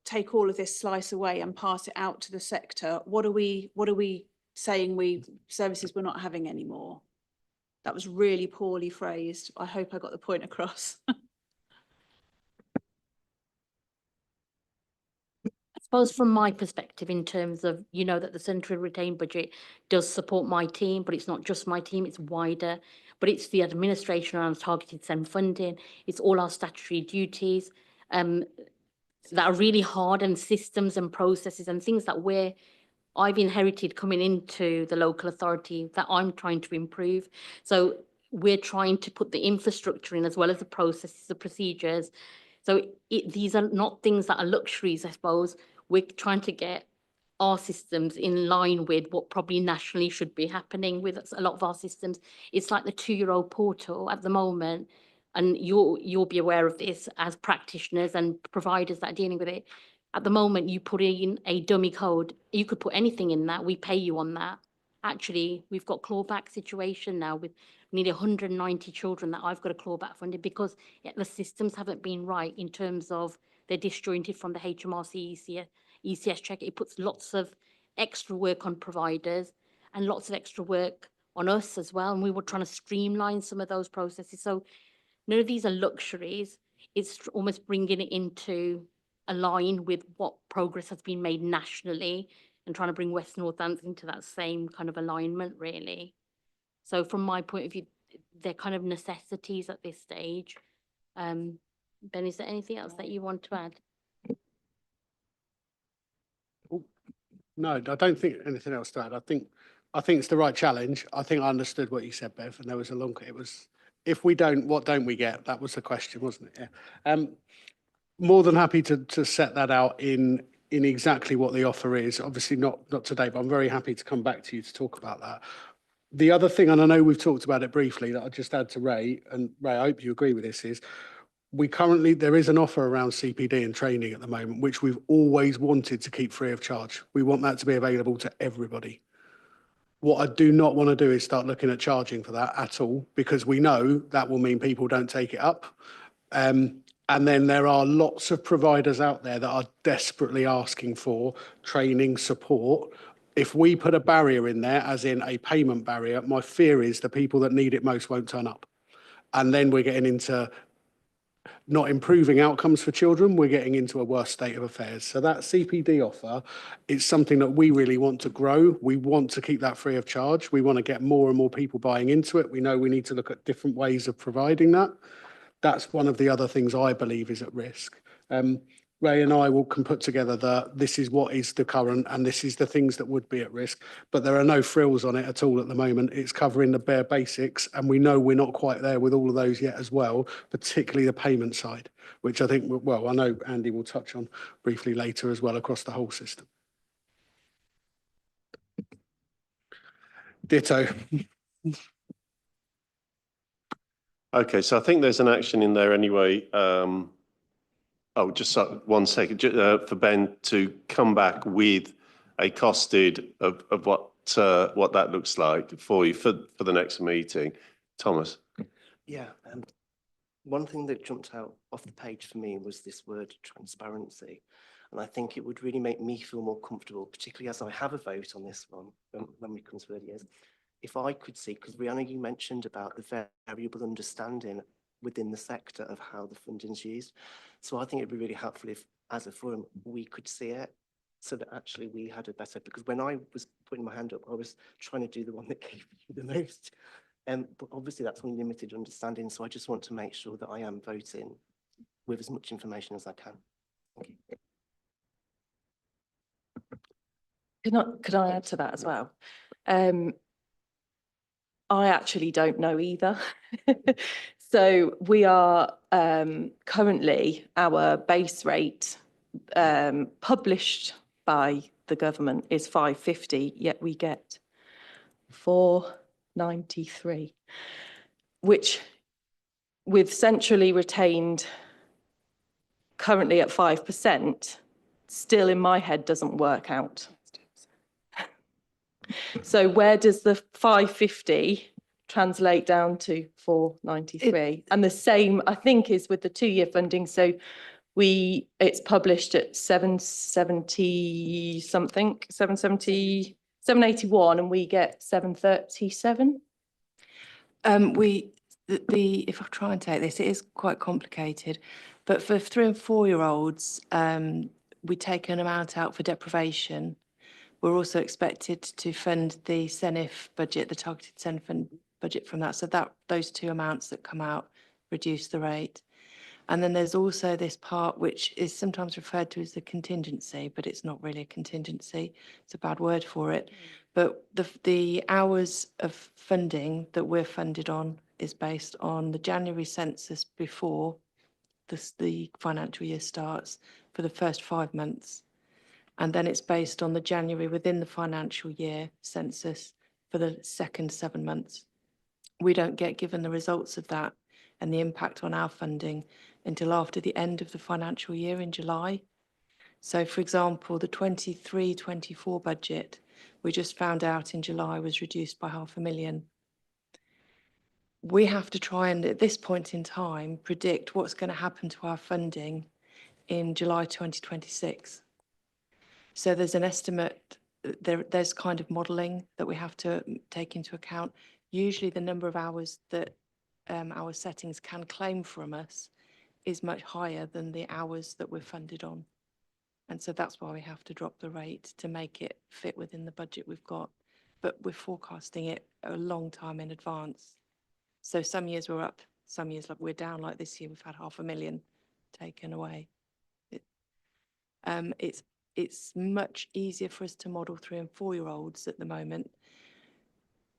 take all of this slice away and pass it out to the sector, what are we saying services we're not having anymore? That was really poorly phrased. I hope I got the point across. I suppose from my perspective in terms of, you know, that the central retained budget does support my team, but it's not just my team, it's wider, but it's the administration around targeted SEND funding, it's all our statutory duties that are really hard, and systems and processes and things that I've inherited coming into the local authority that I'm trying to improve. So we're trying to put the infrastructure in as well as the processes, the procedures. So these are not things that are luxuries, I suppose. We're trying to get our systems in line with what probably nationally should be happening with a lot of our systems. It's like the 2-year-old portal at the moment, and you'll be aware of this as practitioners and providers that are dealing with it. At the moment, you put in a dummy code, you could put anything in that, we pay you on that. Actually, we've got clawback situation now with nearly 190 children that I've got a clawback funding because the systems haven't been right in terms of they're disjointed from the HMRC ECS check. It puts lots of extra work on providers and lots of extra work on us as well. And we were trying to streamline some of those processes. So none of these are luxuries. It's almost bringing it into a line with what progress has been made nationally and trying to bring West Northampton into that same kind of alignment, really. So from my point of view, they're kind of necessities at this stage. Ben, is there anything else that you want to add? No, I don't think anything else to add. I think it's the right challenge. I think I understood what you said, Bev, and there was if we don't, what don't we get? That was the question, wasn't it? Yeah. More than happy to set that out in exactly what the offer is. Obviously not today, but I'm very happy to come back to you to talk about that. The other thing, and I know we've talked about it briefly, that I'll just add to Ray, and Ray, I hope you agree with this, is there is an offer around CPD and training at the moment, which we've always wanted to keep free of charge. We want that to be available to everybody. What I do not want to do is start looking at charging for that at all, because we know that will mean people don't take it up. And then there are lots of providers out there that are desperately asking for training support If we put a barrier in there, as in a payment barrier, my fear is the people that need it most won't turn up. And then we're getting into not improving outcomes for children, we're getting into a worse state of affairs. So that CPD offer is something that we really want to grow. We want to keep that free of charge. We want to get more and more people buying into it. We know we need to look at different ways of providing that. That's one of the other things I believe is at risk. Ray and I can put together this is what is the current and this is the things that would be at risk, but there are no frills on it at all at the moment. It's covering the bare basics, and we know we're not quite there with all of those yet as well, particularly the payment side, which I think, well, I know Andy will touch on briefly later as well across the whole system. Ditto. Okay, so I think there's an action in there anyway. Just 1 second, for Ben to come back with a costed of what that looks like for you for the next meeting. Thomas. Yeah, one thing that jumped out off the page for me was this word transparency. And I think it would really make me feel more comfortable, particularly as I have a vote on this one when we come to early years. If I could see, because Rihanna, you mentioned about the variable understanding within the sector of how the funding is used. So I think it'd be really helpful if, as a forum, we could see it so that actually we had a better, because when I was putting my hand up, I was trying to do the one that gave you the most. But obviously that's only limited understanding. So I just want to make sure that I am voting with as much information as I can. Thank you. Could I add to that as well? I actually don't know either. So we are currently, our base rate published by the government is 550, yet we get 493, which with centrally retained currently at 5%, still in my head doesn't work out. So where does the 550 translate down to 493? And the same, I think, is with the 2-year funding. So it's published at 770 something, 781, and we get 737. If I try and take this, it is quite complicated, but for 3 and 4 year olds, we take an amount out for deprivation. We're also expected to fund the CENIF budget, the targeted CENIF budget from that. So those 2 amounts that come out reduce the rate. And then there's also this part which is sometimes referred to as the contingency, but it's not really a contingency. It's a bad word for it. But the hours of funding that we're funded on is based on the January census before the financial year starts for the first 5 months. And then it's based on the January within the financial year census for the second 7 months. We don't get given the results of that and the impact on our funding until after the end of the financial year in July. So, for example, the 23-24 budget, we just found out in July was reduced by £500,000. We have to try and, at this point in time, predict what's going to happen to our funding in July 2026. So there's an estimate, there's kind of modelling that we have to take into account. Usually the number of hours that our settings can claim from us is much higher than the hours that we're funded on. And so that's why we have to drop the rate to make it fit within the budget we've got. But we're forecasting it a long time in advance. So some years we're up, some years like we're down, like this year we've had £500,000 taken away. It's much easier for us to model 3 and 4 year olds at the moment,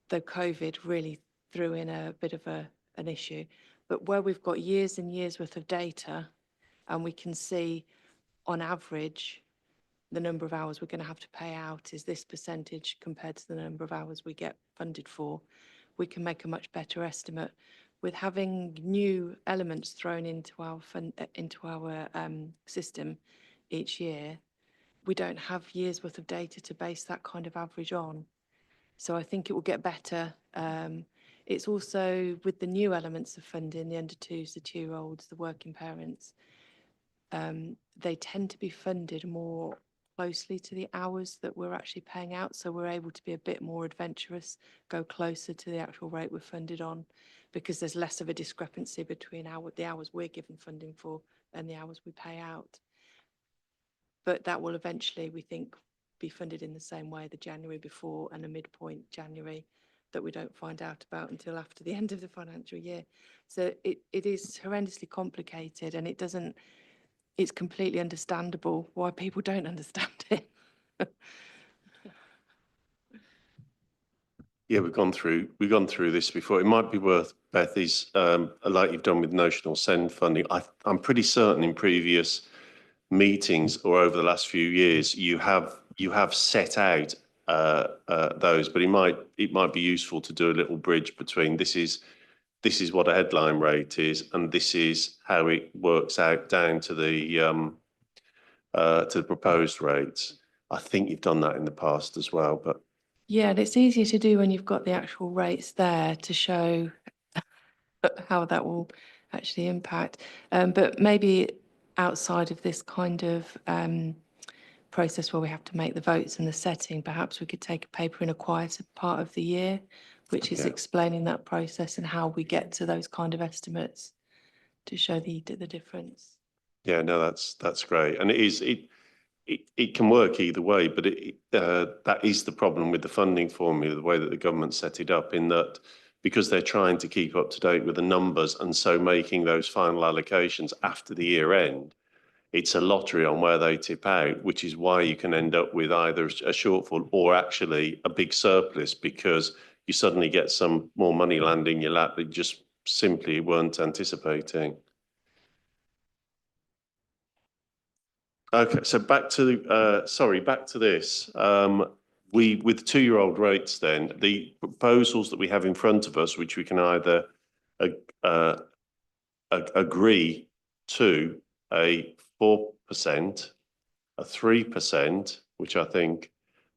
though COVID really threw in a bit of an issue. But where we've got years and years worth of data, and we can see on average the number of hours we're going to have to pay out is this percentage compared to the number of hours we get funded for, we can make a much better estimate. With having new elements thrown into our system each year, we don't have years worth of data to base that kind of average on. So I think it will get better. It's also with the new elements of funding, the under 2s, the 2-year-olds, the working parents, they tend to be funded more closely to the hours that we're actually paying out. So we're able to be a bit more adventurous, go closer to the actual rate we're funded on, because there's less of a discrepancy between the hours we're given funding for and the hours we pay out. But that will eventually, we think, be funded in the same way, the January before and a midpoint January, that we don't find out about until after the end of the financial year. So it is horrendously complicated, and it's completely understandable why people don't understand it. Yeah, we've gone through this before. It might be worth, Beth, is like you've done with notional send funding. I'm pretty certain in previous meetings or over the last few years, you have set out those, but it might be useful to do a little bridge between this is what a headline rate is, and this is how it works out down to the proposed rates. I think you've done that in the past as well, but Yeah, and it's easier to do when you've got the actual rates there to show how that will actually impact. But maybe outside of this kind of process where we have to make the votes and the setting, perhaps we could take a paper in a quieter part of the year, which is explaining that process and how we get to those kind of estimates to show the difference. yeah, no, that's great, and it can work either way, but that is the problem with the funding formula, the way that the government set it up, in that because they're trying to keep up to date with the numbers and so making those final allocations after the year end, it's a lottery on where they tip out, which is why you can end up with either a shortfall or actually a big surplus, because you suddenly get some more money landing in your lap that you just simply weren't anticipating. Okay, so back to this. With 2-year-old rates then, the proposals that we have in front of us, which we can either agree to a 4%, a 3%, which I think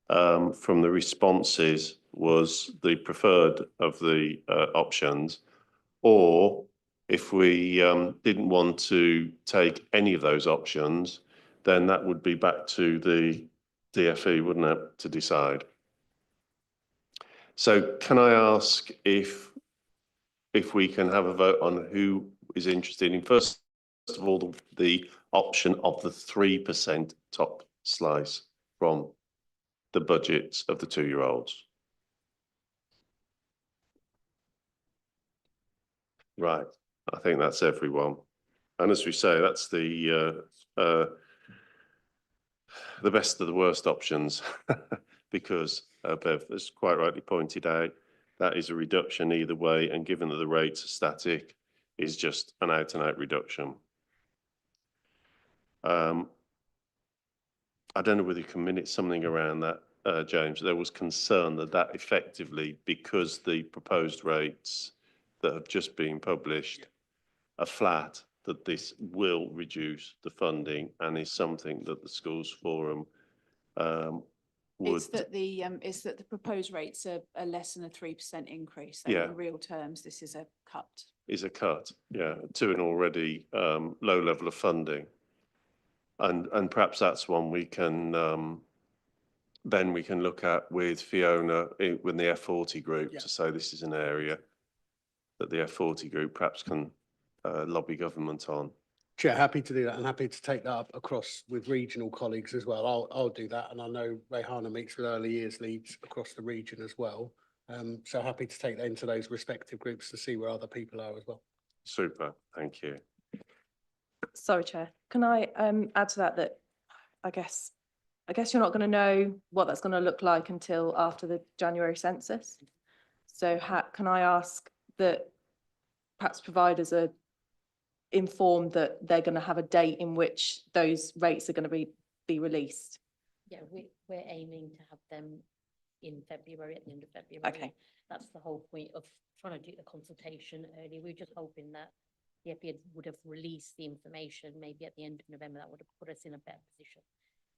from the responses was the preferred of the options, or if we didn't want to take any of those options, then that would be back to the DFE, wouldn't it, to decide. So can I ask if we can have a vote on who is interested in, first of all, the option of the 3% top slice from the budgets of the 2-year-olds? Right, I think that's everyone. And as we say, that's the best of the worst options, because Bev has quite rightly pointed out, that is a reduction either way, and given that the rates are static, is just an out and out reduction. I don't know whether you can minute something around that, James. There was concern that effectively, because the proposed rates that have just been published are flat, that this will reduce the funding, and is something that the schools forum would. It's that the proposed rates are less than a 3% increase. So Yeah. in real terms, this is a cut. Is a cut, yeah, to an already low level of funding. And perhaps that's one we can then we can look at with Fiona with the F40 group, to say this is an area that the F40 group perhaps can lobby government on. Chair, happy to do that, and happy to take that up across with regional colleagues as well. I'll do that, and I know Rayhana meets with early years leads across the region as well. So happy to take that into those respective groups to see where other people are as well. Super, thank you. Sorry, Chair. Can I add to that I guess you're not going to know what that's going to look like until after the January census. So can I ask that perhaps providers are informed that they're going to have a date in which those rates are going to be released? Yeah, we're aiming to have them in February, at the end of February. Okay. That's the whole point of trying to do the consultation early. We're just hoping that the FBA would have released the information maybe at the end of November. That would have put us in a better position.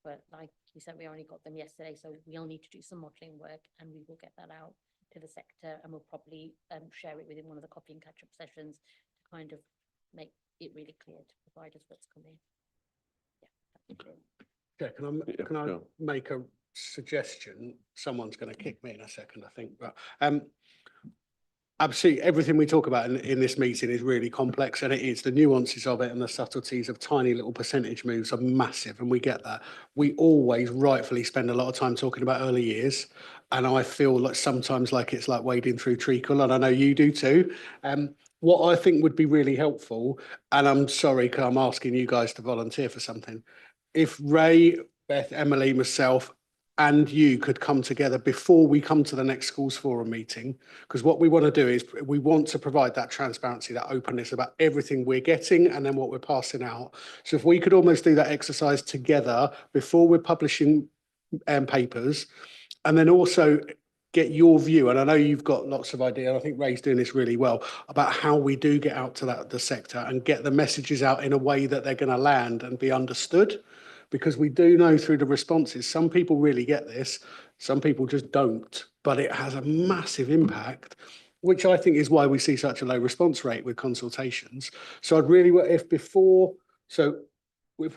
But like you said, we only got them yesterday, so we'll need to do some modelling work, and we will get that out to the sector, and we'll probably share it within one of the coffee and catch-up sessions to kind of make it really clear to providers what's coming. Yeah, Yeah, Yeah, can I sure. make a suggestion? Someone's going to kick me in a second, I think, but absolutely everything we talk about in this meeting is really complex, and it is. The nuances of it and the subtleties of tiny little percentage moves are massive, and we get that. We always rightfully spend a lot of time talking about early years, and I feel like sometimes like it's like wading through treacle, and I know you do too. What I think would be really helpful, and I'm sorry, 'cause I'm asking you guys to volunteer for something. If Ray, Beth, Emily, myself, and you could come together before we come to the next schools forum meeting, because what we want to do is we want to provide that transparency, that openness about everything we're getting and then what we're passing out. So if we could almost do that exercise together before we're publishing papers, and then also get your view, and I know you've got lots of ideas, I think Ray's doing this really well, about how we do get out to the sector and get the messages out in a way that they're going to land and be understood. Because we do know through the responses, some people really get this, some people just don't, but it has a massive impact, which I think is why we see such a low response rate with consultations. So I'd really, if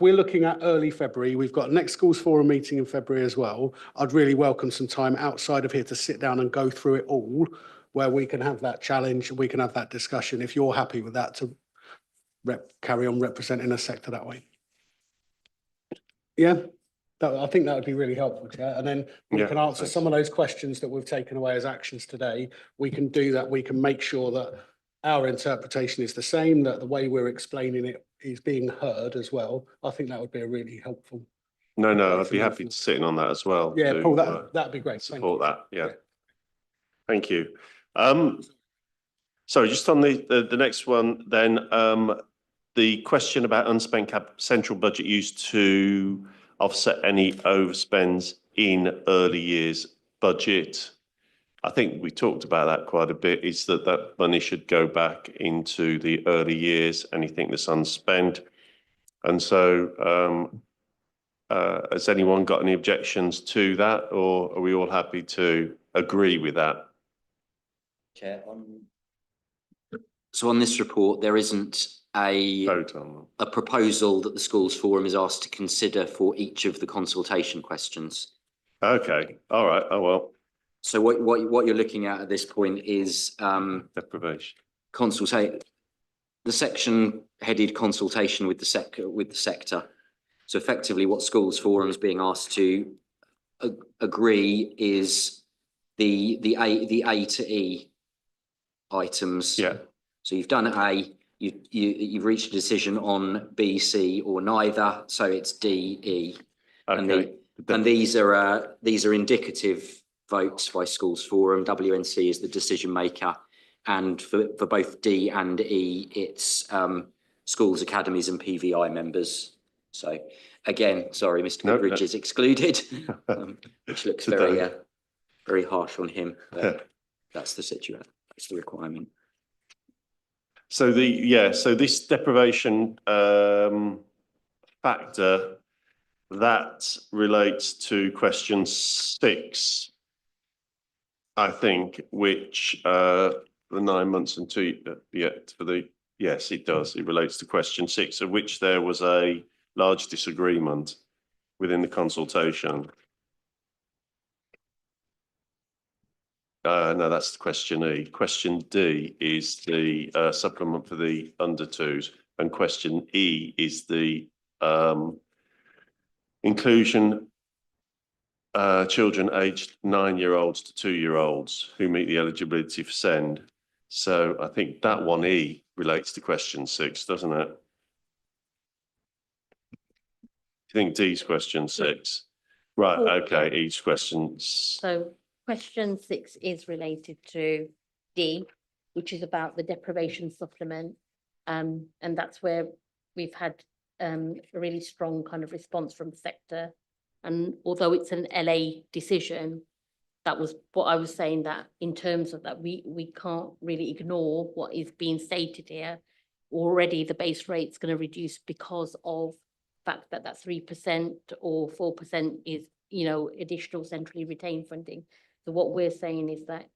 we're looking at early February, we've got next schools forum meeting in February as well. I'd really welcome some time outside of here to sit down and go through it all, where we can have that challenge, we can have that discussion, if you're happy with that, to carry on representing a sector that way. Yeah, I think that would be really helpful, Chair. And then we can answer some of those questions that we've taken away as actions today. We can do that. We can make sure that our interpretation is the same, that the way we're explaining it is being heard as well. I think that would be a really helpful. No, I'd be happy to sit in on that as well. Yeah, Paul, that'd be great. Support that. Yeah. Thank you. Sorry, just on the next one then, the question about unspent central budget used to offset any overspends in early years budget. I think we talked about that quite a bit, is that money should go back into the early years, anything that's unspent. And so has anyone got any objections to that, or are we all happy to agree with that? Chair, so on this report, there isn't a proposal that the schools forum is asked to consider for each of the consultation questions. Okay, all right, oh well. So what you're looking at this point is deprivation. The section headed consultation with the sector. So effectively, what schools forum is being asked to agree is the A to E items. Yeah. So you've done A, you've reached a decision on B, C, or neither. So it's D, E. Okay. And these are indicative votes by schools forum. WNC is the decision maker, and for both D and E, it's schools, academies, and PVI members. So again, sorry, Mr. Goodridge is excluded, which looks very harsh on him. But that's the situation. That's the requirement. So this deprivation factor, that relates to question 6, I think, which the 9 months and 2 yet for the, yes, it does. It relates to question 6, of which there was a large disagreement within the consultation. No, that's question E. Question D is the supplement for the under 2s, and question E is the inclusion children aged 9-year-olds to 2-year-olds who meet the eligibility for SEND. So I think that one E relates to question 6, doesn't it? I think D's question 6. Right, okay, E's questions. So question 6 is related to D, which is about the deprivation supplement. And that's where we've had a really strong kind of response from the sector. And although it's an LA decision, that was what I was saying, that in terms of that, we can't really ignore what is being stated here. Already the base rate's going to reduce because of the fact that that 3% or 4% is, you know, additional centrally retained funding. So what we're saying is that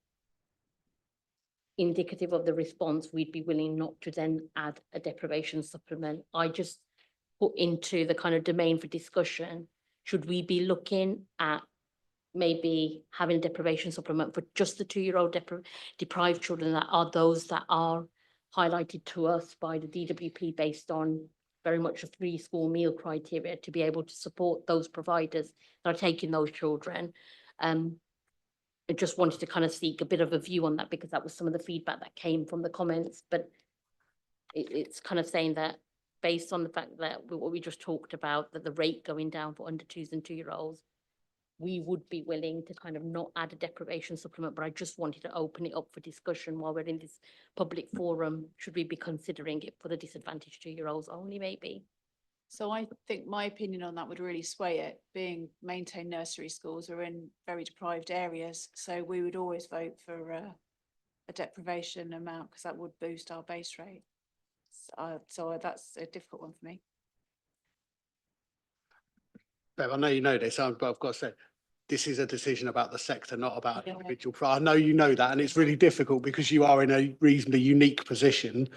indicative of the response, we'd be willing not to then add a deprivation supplement. I just put into the kind of domain for discussion should we be looking at maybe having a deprivation supplement for just the 2-year-old deprived children that are those that are highlighted to us by the DWP based on very much a 3 school meal criteria to be able to support those providers that are taking those children. I just wanted to kind of seek a bit of a view on that because that was some of the feedback that came from the comments, but it's kind of saying that based on the fact that what we just talked about, that the rate going down for under 2s and 2-year-olds, we would be willing to kind of not add a deprivation supplement, but I just wanted to open it up for discussion while we're in this public forum. Should we be considering it for the disadvantaged 2-year-olds only, maybe? So I think my opinion on that would really sway it, being maintained nursery schools are in very deprived areas. So we would always vote for a deprivation amount because that would boost our base rate. So that's a difficult one for me. Bev, I know you know this, but I've got to say, this is a decision about the sector, not about an individual. I know you know that, and it's really difficult because you are in a reasonably unique position.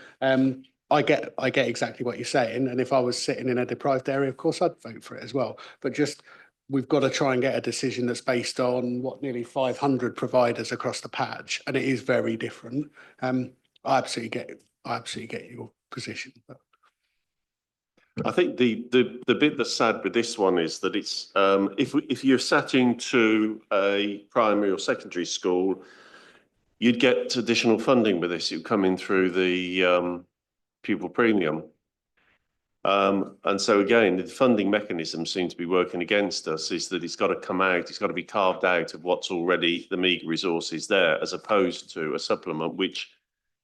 I get exactly what you're saying, and if I was sitting in a deprived area, of course I'd vote for it as well. But just we've got to try and get a decision that's based on what nearly 500 providers across the patch, and it is very different. I absolutely get your position. But I think the bit that's sad with this one is that it's if you're sat into a primary or secondary school, you'd get additional funding with this. It would come in through the pupil premium. And so again, the funding mechanism seems to be working against us, is that it's got to come out, it's got to be carved out of what's already the meagre resources there, as opposed to a supplement, which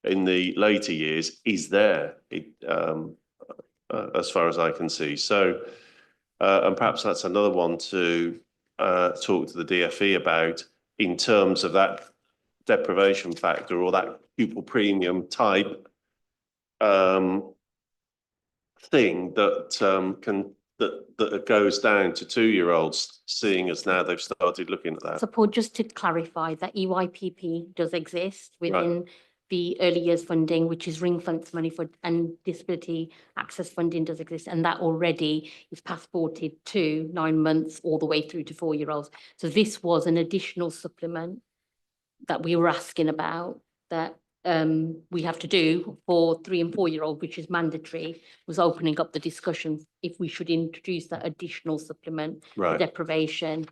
in the later years is there, as far as I can see. So, and perhaps that's another one to talk to the DFE about in terms of that deprivation factor or that pupil premium type thing that that goes down to 2-year-olds, seeing as now they've started looking at that. So Paul, just to clarify, that EYPP does exist within the early years funding, which is ring fence money for, and disability access funding does exist, and that already is passported to 9 months all the way through to 4-year-olds. So this was an additional supplement that we were asking about that we have to do for 3 and 4-year-old, which is mandatory, was opening up the discussion if we should introduce that additional supplement for deprivation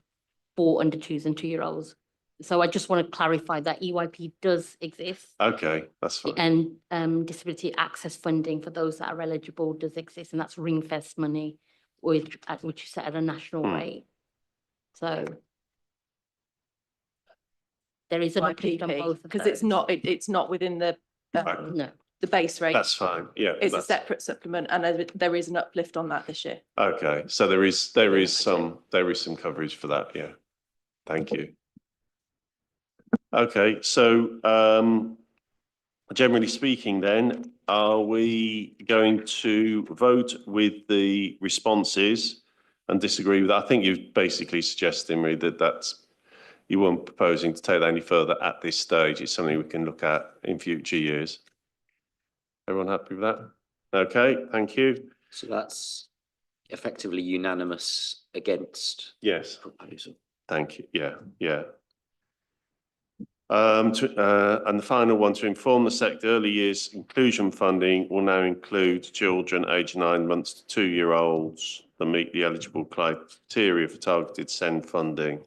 for under 2s and 2-year-olds. So I just want to clarify that EYP does exist. Okay, that's fine. And disability access funding for those that are eligible does exist, and that's ring fence money, which is set at a national rate. So there is an uplift on both because it's not within the no, the base rate. That's fine. Yeah, it's a separate supplement, and there is an uplift on that this year. Okay, so there is some coverage for that. Yeah, thank you. Okay, so generally speaking, then, are we going to vote with the responses and disagree with that? I think you've basically suggested, Marie, that you weren't proposing to take that any further at this stage. It's something we can look at in future years. Everyone happy with that? Okay, thank you. So that's effectively unanimous against Yes. proposal. Thank you. Yeah. And the final one, to inform the sector, early years inclusion funding will now include children aged 9 months to 2-year-olds that meet the eligible criteria for targeted SEND funding.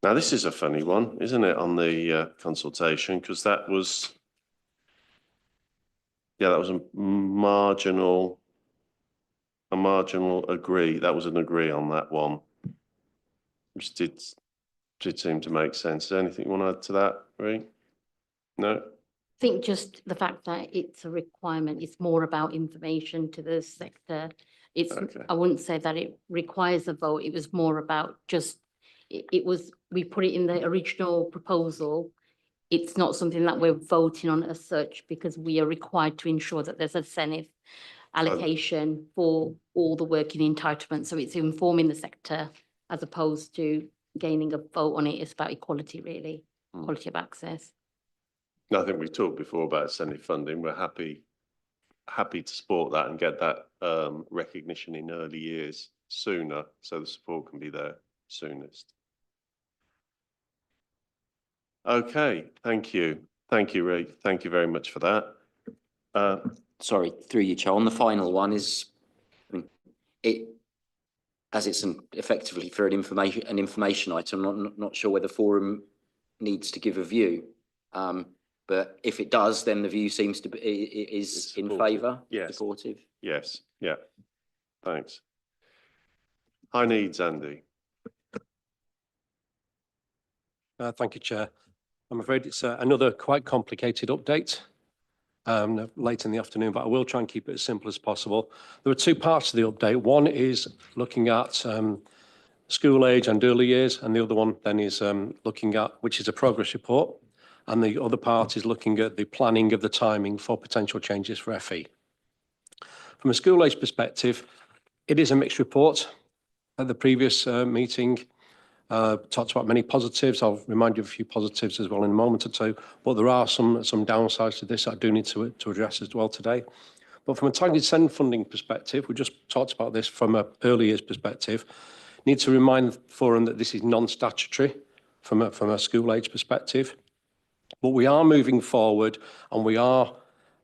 Now, this is a funny one, isn't it, on the consultation, because that was a marginal agree. That was an agree on that one, which did seem to make sense. Is there anything you want to add to that, Marie? No? I think just the fact that it's a requirement, it's more about information to the sector. It's I wouldn't say that it requires a vote. It was more about just we put it in the original proposal. It's not something that we're voting on as such, because we are required to ensure that there's a SENIF allocation for all the working entitlements. So it's informing the sector as opposed to gaining a vote on it. It's about equality, really, quality of access. I think we've talked before about SENIF funding. We're happy to support that and get that recognition in early years. sooner, so the support can be there soonest. Okay, thank you. Thank you, Ray. Thank you very much for that. Sorry, through you, Chair. On the final one is, I mean, as it's effectively for an information item, not sure whether forum needs to give a view. But if it does, then the view seems to be is in favour. Yes. Supportive. Yes. Yeah. Thanks. High needs, Andy. Thank you, Chair. I'm afraid it's another quite complicated update late in the afternoon, but I will try and keep it as simple as possible. There are two parts to the update. One is looking at school age and early years, and the other one then is looking at, which is a progress report, and the other part is looking at the planning of the timing for potential changes for FE. From a school age perspective, it is a mixed report. At the previous meeting, talked about many positives. I'll remind you of a few positives as well in a moment or two, but there are some downsides to this I do need to address as well today. But from a targeted SEND funding perspective, we just talked about this from an early years perspective. Need to remind the forum that this is non-statutory from a school age perspective, but we are moving forward and we are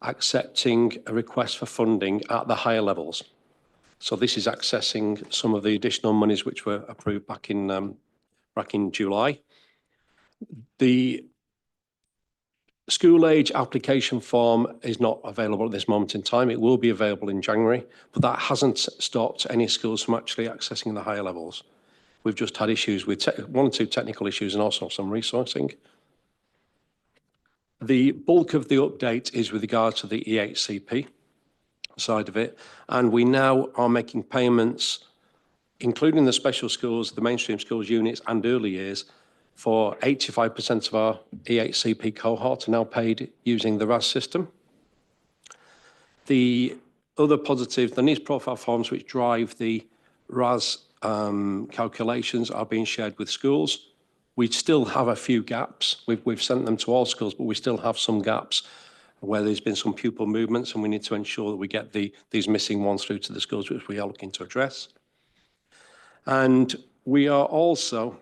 accepting a request for funding at the higher levels. So this is accessing some of the additional monies which were approved back in July. The school age application form is not available at this moment in time. It will be available in January, but that hasn't stopped any schools from actually accessing the higher levels. We've just had issues with one or two technical issues and also some resourcing. The bulk of the update is with regard to the EHCP side of it, and we now are making payments, including the special schools, the mainstream schools units and early years, for 85% of our EHCP cohort are now paid using the RAS system. The other positive, the needs profile forms which drive the RAS calculations are being shared with schools. We still have a few gaps. We've sent them to all schools, but we still have some gaps where there's been some pupil movements, and we need to ensure that we get these missing ones through to the schools, which we are looking to address. And we are also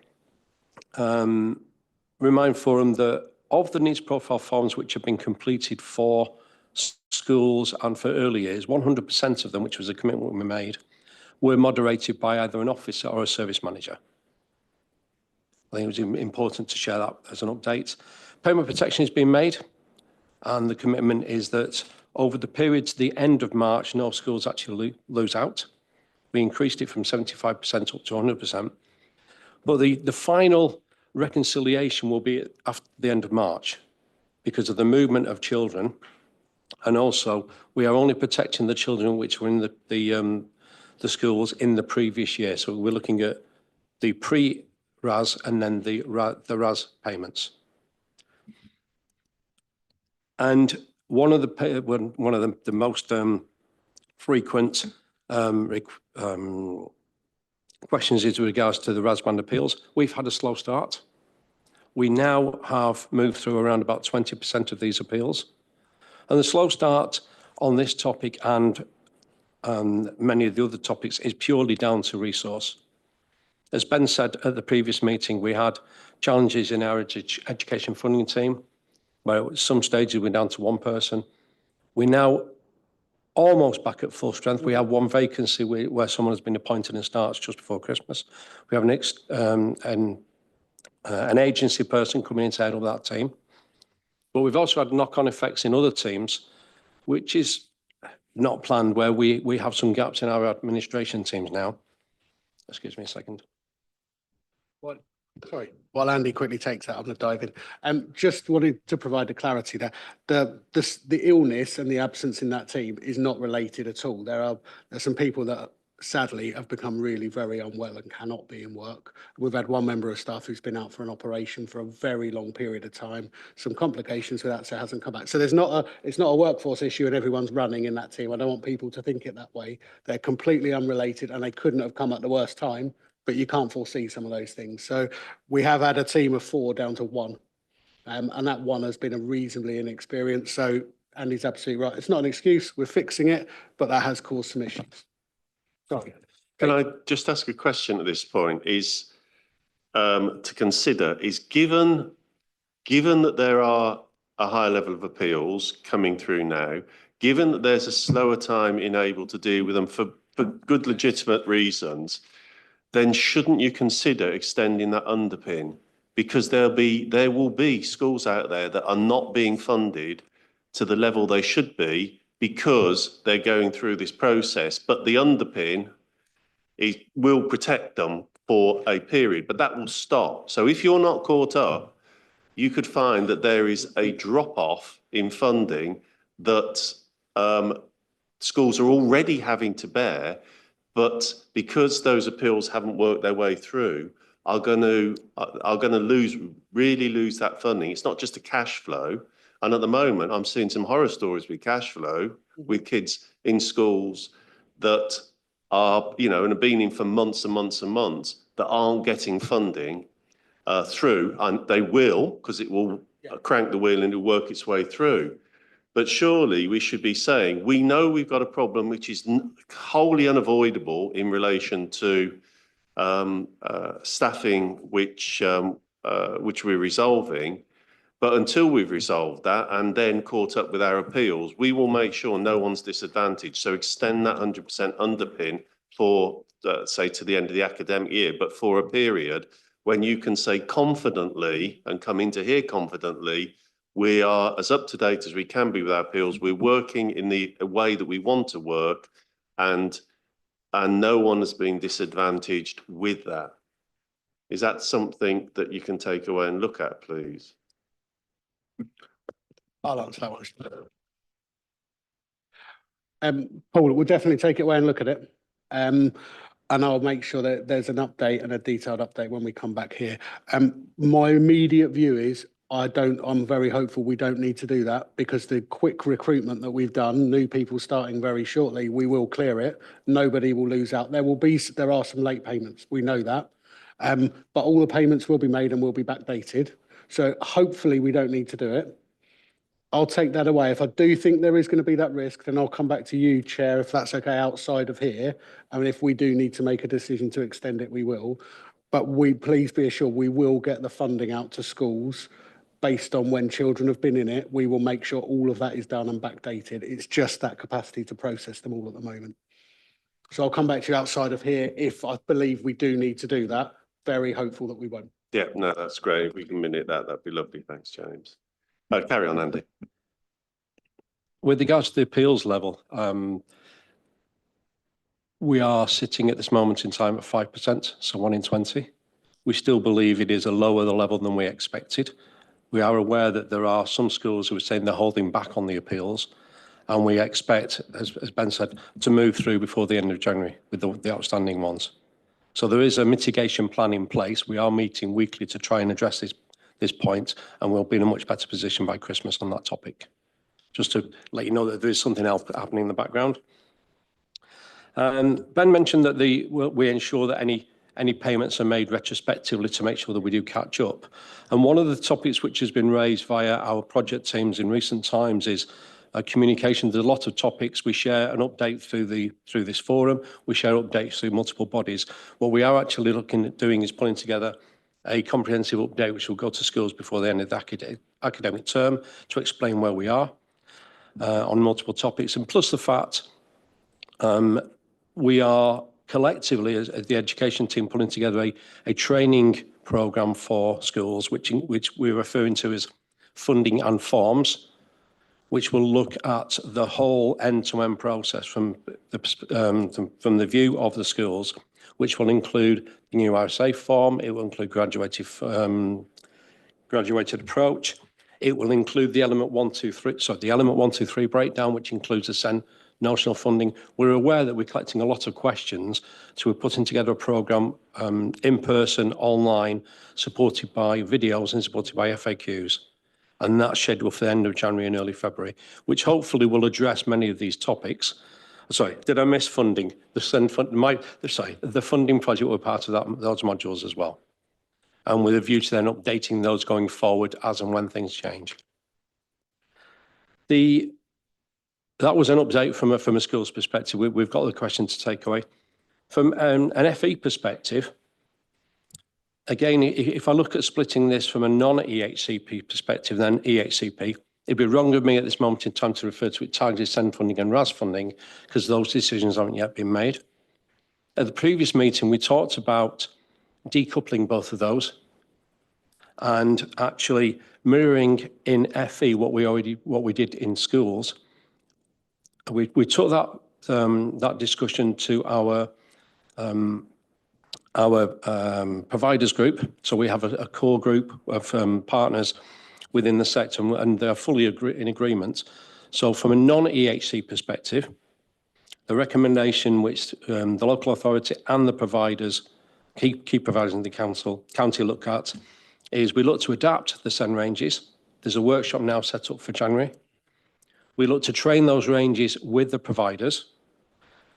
remind forum that of the needs profile forms which have been completed for schools and for early years, 100% of them, which was a commitment we made, were moderated by either an officer or a service manager. I think it was important to share that as an update. Payment protection has been made, and the commitment is that over the period to the end of March, no schools actually lose out. We increased it from 75% up to 100%. But the final reconciliation will be after the end of March because of the movement of children. And also, we are only protecting the children which were in the schools in the previous year. So we're looking at the pre-RAS and then the RAS payments. And one of the most frequent questions is with regards to the RAS band appeals. We've had a slow start. We now have moved through around about 20% of these appeals. And the slow start on this topic and many of the other topics is purely down to resource. As Ben said at the previous meeting, we had challenges in our education funding team, where at some stages we're down to one person. We're now almost back at full strength. We have one vacancy where someone has been appointed and starts just before Christmas. We have an agency person coming in to head up that team. But we've also had knock-on effects in other teams, which is not planned, where we have some gaps in our administration teams now. Excuse me a second. What? Sorry, while Andy quickly takes that, I'm going to dive in. Just wanted to provide the clarity there. The illness and the absence in that team is not related at all. There's some people that sadly have become really very unwell and cannot be in work. We've had one member of staff who's been out for an operation for a very long period of time. Some complications with that, so hasn't come back. So it's not a workforce issue and everyone's running in that team. I don't want people to think it that way. They're completely unrelated and they couldn't have come at the worst time, but you can't foresee some of those things. So we have had a team of 4 down to 1, and that one has been a reasonably inexperienced. So Andy's absolutely right. It's not an excuse. We're fixing it, but that has caused some issues. Sorry. Can I just ask a question at this point? Is to consider is given that there are a high level of appeals coming through now, given that there's a slower time in able to deal with them for good legitimate reasons, then shouldn't you consider extending that underpin? Because there will be schools out there that are not being funded to the level they should be because they're going through this process, but the underpin will protect them for a period, but that will stop. So if you're not caught up, you could find that there is a drop-off in funding that schools are already having to bear, but because those appeals haven't worked their way through, are going to really lose that funding. It's not just a cash flow. And at the moment, I'm seeing some horror stories with cash flow with kids in schools that are, and have been in for months and months and months that aren't getting funding through, and they will, because it will crank the wheel and it'll work its way through. But surely we should be saying, we know we've got a problem which is wholly unavoidable in relation to staffing, which we're resolving. But until we've resolved that and then caught up with our appeals, we will make sure no one's disadvantaged. So extend that 100% underpin for, say, to the end of the academic year, but for a period when you can say confidently and come into here confidently, we are as up to date as we can be with our appeals. We're working in the way that we want to work, and no one has been disadvantaged with that. Is that something that you can take away and look at, please? I'll answer that one. Paul, we'll definitely take it away and look at it. And I'll make sure that there's an update and a detailed update when we come back here. My immediate view is I'm very hopeful we don't need to do that, because the quick recruitment that we've done, new people starting very shortly, we will clear it. Nobody will lose out. There are some late payments. We know that. But all the payments will be made and will be backdated. So hopefully we don't need to do it. I'll take that away. If I do think there is going to be that risk, then I'll come back to you, Chair, if that's okay, outside of here. I mean, if we do need to make a decision to extend it, we will. But please be assured, we will get the funding out to schools based on when children have been in it. We will make sure all of that is done and backdated. It's just that capacity to process them all at the moment. So I'll come back to you outside of here if I believe we do need to do that. Very hopeful that we won't. Yeah, no, that's great. If we can minute that, that'd be lovely. Thanks, James. Carry on, Andy. With regards to the appeals level, we are sitting at this moment in time at 5%, so 1 in 20. We still believe it is a lower level than we expected. We are aware that there are some schools who are saying they're holding back on the appeals, and we expect, as Ben said, to move through before the end of January with the outstanding ones. So there is a mitigation plan in place. We are meeting weekly to try and address this point, and we'll be in a much better position by Christmas on that topic. Just to let you know that there is something else happening in the background. Ben mentioned that we ensure that any payments are made retrospectively to make sure that we do catch up. And one of the topics which has been raised via our project teams in recent times is communication. There's a lot of topics. We share an update through this forum. We share updates through multiple bodies. What we are actually looking at doing is putting together a comprehensive update which will go to schools before the end of the academic term to explain where we are on multiple topics. And plus the fact we are collectively, as the education team, putting together a training programme for schools, which we're referring to as funding and forms, which will look at the whole end-to-end process from the view of the schools, which will include the new RSA form. It will include graduated approach. It will include the element 1, 2, 3. So the element 1, 2, 3 breakdown, which includes the SEN notional funding. We're aware that we're collecting a lot of questions, so we're putting together a programme in person, online, supported by videos and supported by FAQs. And that's scheduled for the end of January and early February, which hopefully will address many of these topics. Sorry, did I miss funding? The funding project were part of those modules as well. And with a view to then updating those going forward as and when things change. That was an update from a school's perspective. We've got the question to take away. From an FE perspective, again, if I look at splitting this from a non-EHCP perspective, then EHCP, it'd be wrong of me at this moment in time to refer to it targeted SEND funding and RAS funding, because those decisions haven't yet been made. At the previous meeting, we talked about decoupling both of those and actually mirroring in FE what we did in schools. We took that discussion to our providers group. So we have a core group of partners within the sector, and they're fully in agreement. So from a non-EHC perspective, the recommendation which the local authority and the providers, key providers in the county look at, is we look to adapt the SEND ranges. There's a workshop now set up for January. We look to train those ranges with the providers,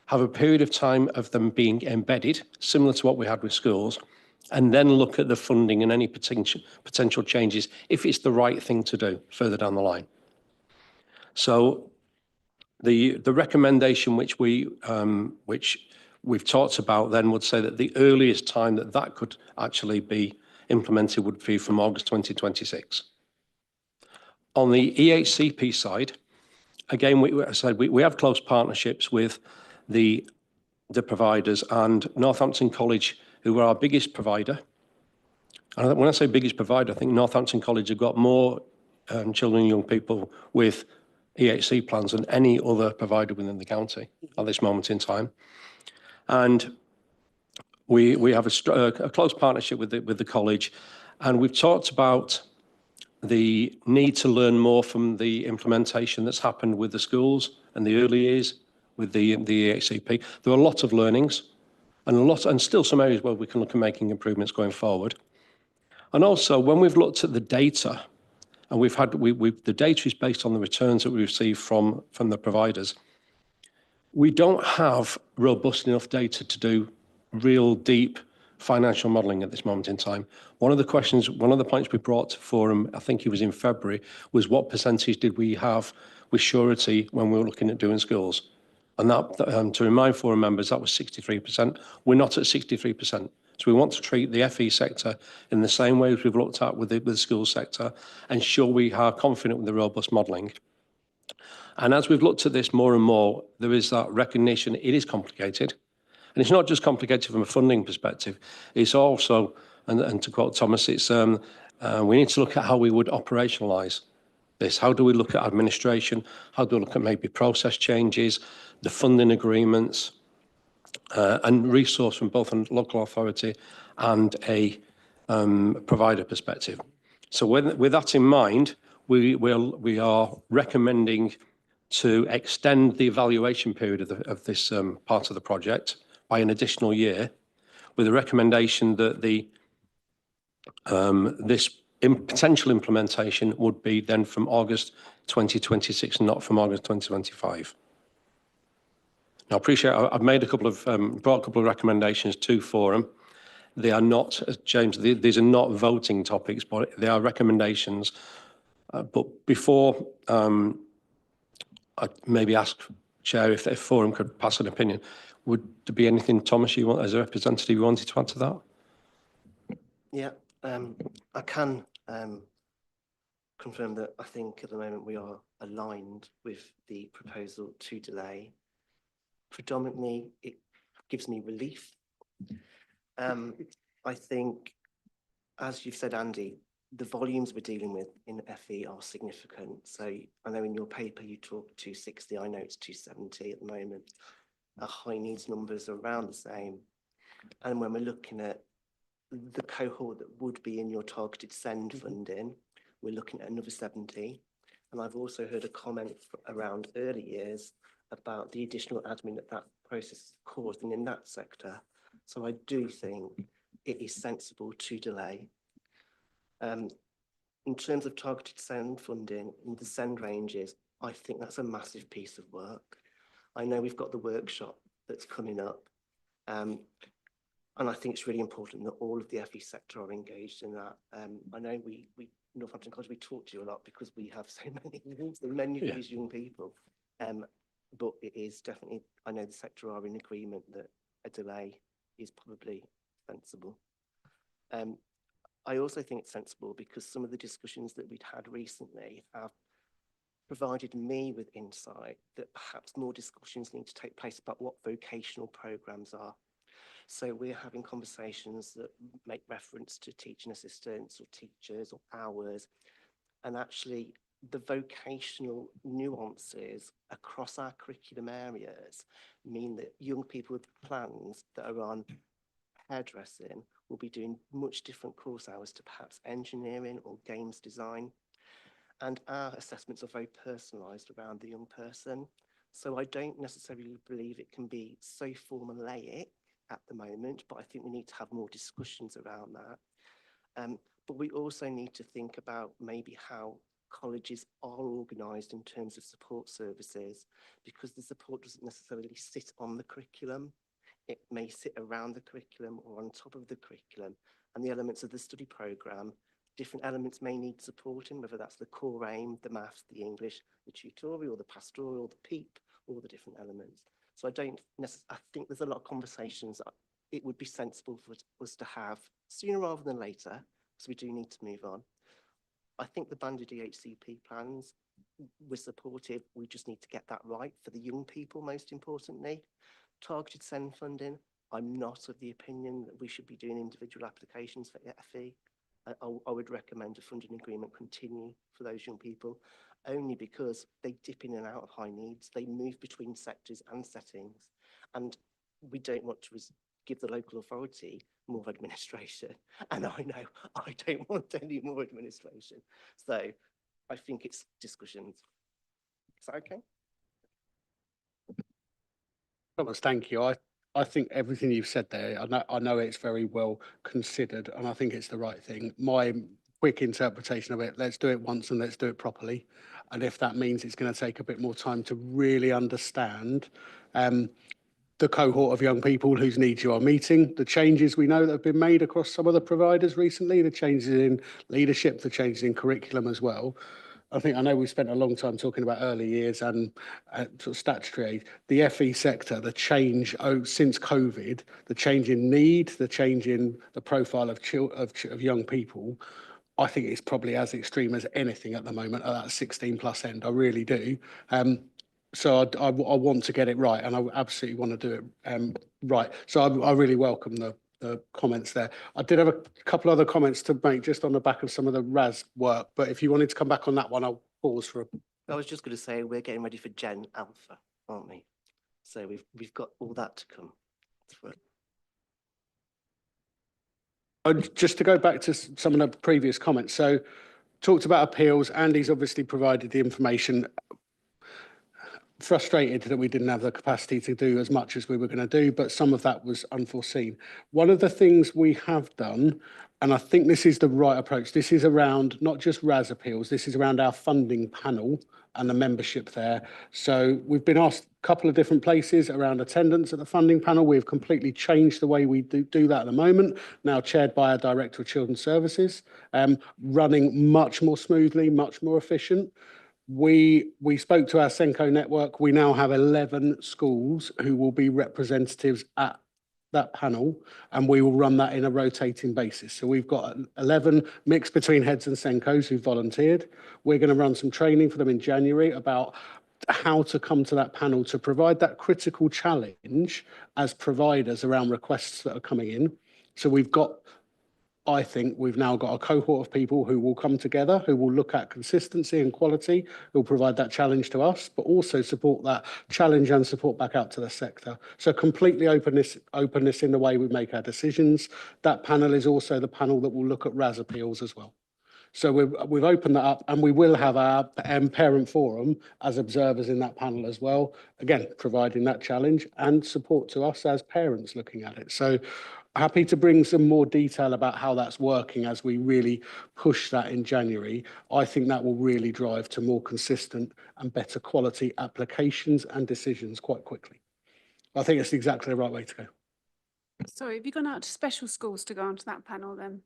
have a period of time of them being embedded, similar to what we had with schools, and then look at the funding and any potential changes if it's the right thing to do further down the line. So the recommendation which we've talked about then would say that the earliest time that could actually be implemented would be from August 2026. On the EHCP side, again, we have close partnerships with the providers, and Northampton College, who are our biggest provider. And when I say biggest provider, I think Northampton College have got more children and young people with EHC plans than any other provider within the county at this moment in time. And we have a close partnership with the college, and we've talked about the need to learn more from the implementation that's happened with the schools and the early years with the EHCP. There are a lot of learnings and still some areas where we can look at making improvements going forward. And also, when we've looked at the data, and the data is based on the returns that we receive from the providers, we don't have robust enough data to do real deep financial modelling at this moment in time. One of the points we brought to forum, I think it was in February, was what percentage did we have with surety when we were looking at doing schools? And that, to remind forum members, that was 63%. We're not at 63%. So we want to treat the FE sector in the same way as we've looked at with the school sector, and ensure we are confident with the robust modelling. And as we've looked at this more and more, there is that recognition it is complicated. And it's not just complicated from a funding perspective. It's also, and to quote Thomas, it's we need to look at how we would operationalise this. How do we look at administration? How do we look at maybe process changes, the funding agreements, and resource from both a local authority and a provider perspective. So with that in mind, we are recommending to extend the evaluation period of this part of the project by an additional year, with a recommendation that this potential implementation would be then from August 2026 and not from August 2025. Now, I appreciate I've made brought a couple of recommendations to forum. They are not, James, these are not voting topics, but they are recommendations. But before I maybe ask Chair if forum could pass an opinion, would there be anything, Thomas, you want as a representative you wanted to add to that? Yeah, I can confirm that I think at the moment we are aligned with the proposal to delay. Predominantly, it gives me relief. I think, as you've said, Andy, the volumes we're dealing with in FE are significant. So I know in your paper you talk 260, I know it's 270 at the moment. Our high needs numbers are around the same. And when we're looking at the cohort that would be in your targeted SEND funding, we're looking at another 70. And I've also heard a comment around early years about the additional admin that process is causing in that sector. So I do think it is sensible to delay. In terms of targeted SEND funding and the SEND ranges, I think that's a massive piece of work. I know we've got the workshop that's coming up. And I think it's really important that all of the FE sector are engaged in that. I know we Northampton College, we talk to you a lot because we have so many of these young people. But it is definitely, I know the sector are in agreement that a delay is probably sensible. I also think it's sensible because some of the discussions that we'd had recently have provided me with insight that perhaps more discussions need to take place about what vocational programs are. So we're having conversations that make reference to teaching assistants or teachers or hours, and actually the vocational nuances across our curriculum areas mean that young people with plans that are on hairdressing will be doing much different course hours to perhaps engineering or games design. And our assessments are very personalised around the young person. So I don't necessarily believe it can be so formulaic at the moment, but I think we need to have more discussions around that. But we also need to think about maybe how colleges are organised in terms of support services, because the support doesn't necessarily sit on the curriculum. It may sit around the curriculum or on top of the curriculum, and the elements of the study programme, different elements may need supporting, whether that's the core aim, the maths, the English, the tutorial, the pastoral, the PEEP, all the different elements. So I think there's a lot of conversations that it would be sensible for us to have sooner rather than later, because we do need to move on. I think the banded EHCP plans, we're supportive. We just need to get that right for the young people, most importantly. Targeted SEND funding, I'm not of the opinion that we should be doing individual applications for FE. I would recommend a funding agreement continue for those young people, only because they dip in and out of high needs. They move between sectors and settings, and we don't want to give the local authority more administration. And I know I don't want any more administration. So I think it's discussions. Is that okay? Thomas, thank you. I think everything you've said there, I know it's very well considered, and I think it's the right thing. My quick interpretation of it, let's do it once and let's do it properly. And if that means it's going to take a bit more time to really understand the cohort of young people whose needs you are meeting, the changes we know that have been made across some of the providers recently, the changes in leadership, the changes in curriculum as well. I know we spent a long time talking about early years and sort of statutory aid. The FE sector, the change since COVID, the change in need, the change in the profile of young people, I think it's probably as extreme as anything at the moment at that 16+ end. I really do. So I want to get it right, and I absolutely want to do it right. So I really welcome the comments there. I did have a couple other comments to make just on the back of some of the RAS work, but if you wanted to come back on that one, I'll pause for a... I was just going to say we're getting ready for Gen Alpha, aren't we? So we've got all that to come. Just to go back to some of the previous comments. So talked about appeals. Andy's obviously provided the information. Frustrated that we didn't have the capacity to do as much as we were going to do, but some of that was unforeseen. One of the things we have done, and I think this is the right approach, this is around not just RAS appeals, this is around our funding panel and the membership there. So we've been asked a couple of different places around attendance at the funding panel. We've completely changed the way we do that at the moment, now chaired by our Director of Children's Services, running much more smoothly, much more efficient. We spoke to our Senko network. We now have 11 schools who will be representatives at that panel, and we will run that in a rotating basis. So we've got 11 mixed between heads and Senkos who volunteered. We're going to run some training for them in January about how to come to that panel to provide that critical challenge as providers around requests that are coming in. So I think we've now got a cohort of people who will come together, who will look at consistency and quality, who will provide that challenge to us, but also support that challenge and support back out to the sector. So completely openness in the way we make our decisions. That panel is also the panel that will look at RAS appeals as well. So we've opened that up, and we will have our parent forum as observers in that panel as well. Again, providing that challenge and support to us as parents looking at it. So happy to bring some more detail about how that's working as we really push that in January. I think that will really drive to more consistent and better quality applications and decisions quite quickly. I think it's exactly the right way to go. So have you gone out to special schools to go onto that panel then?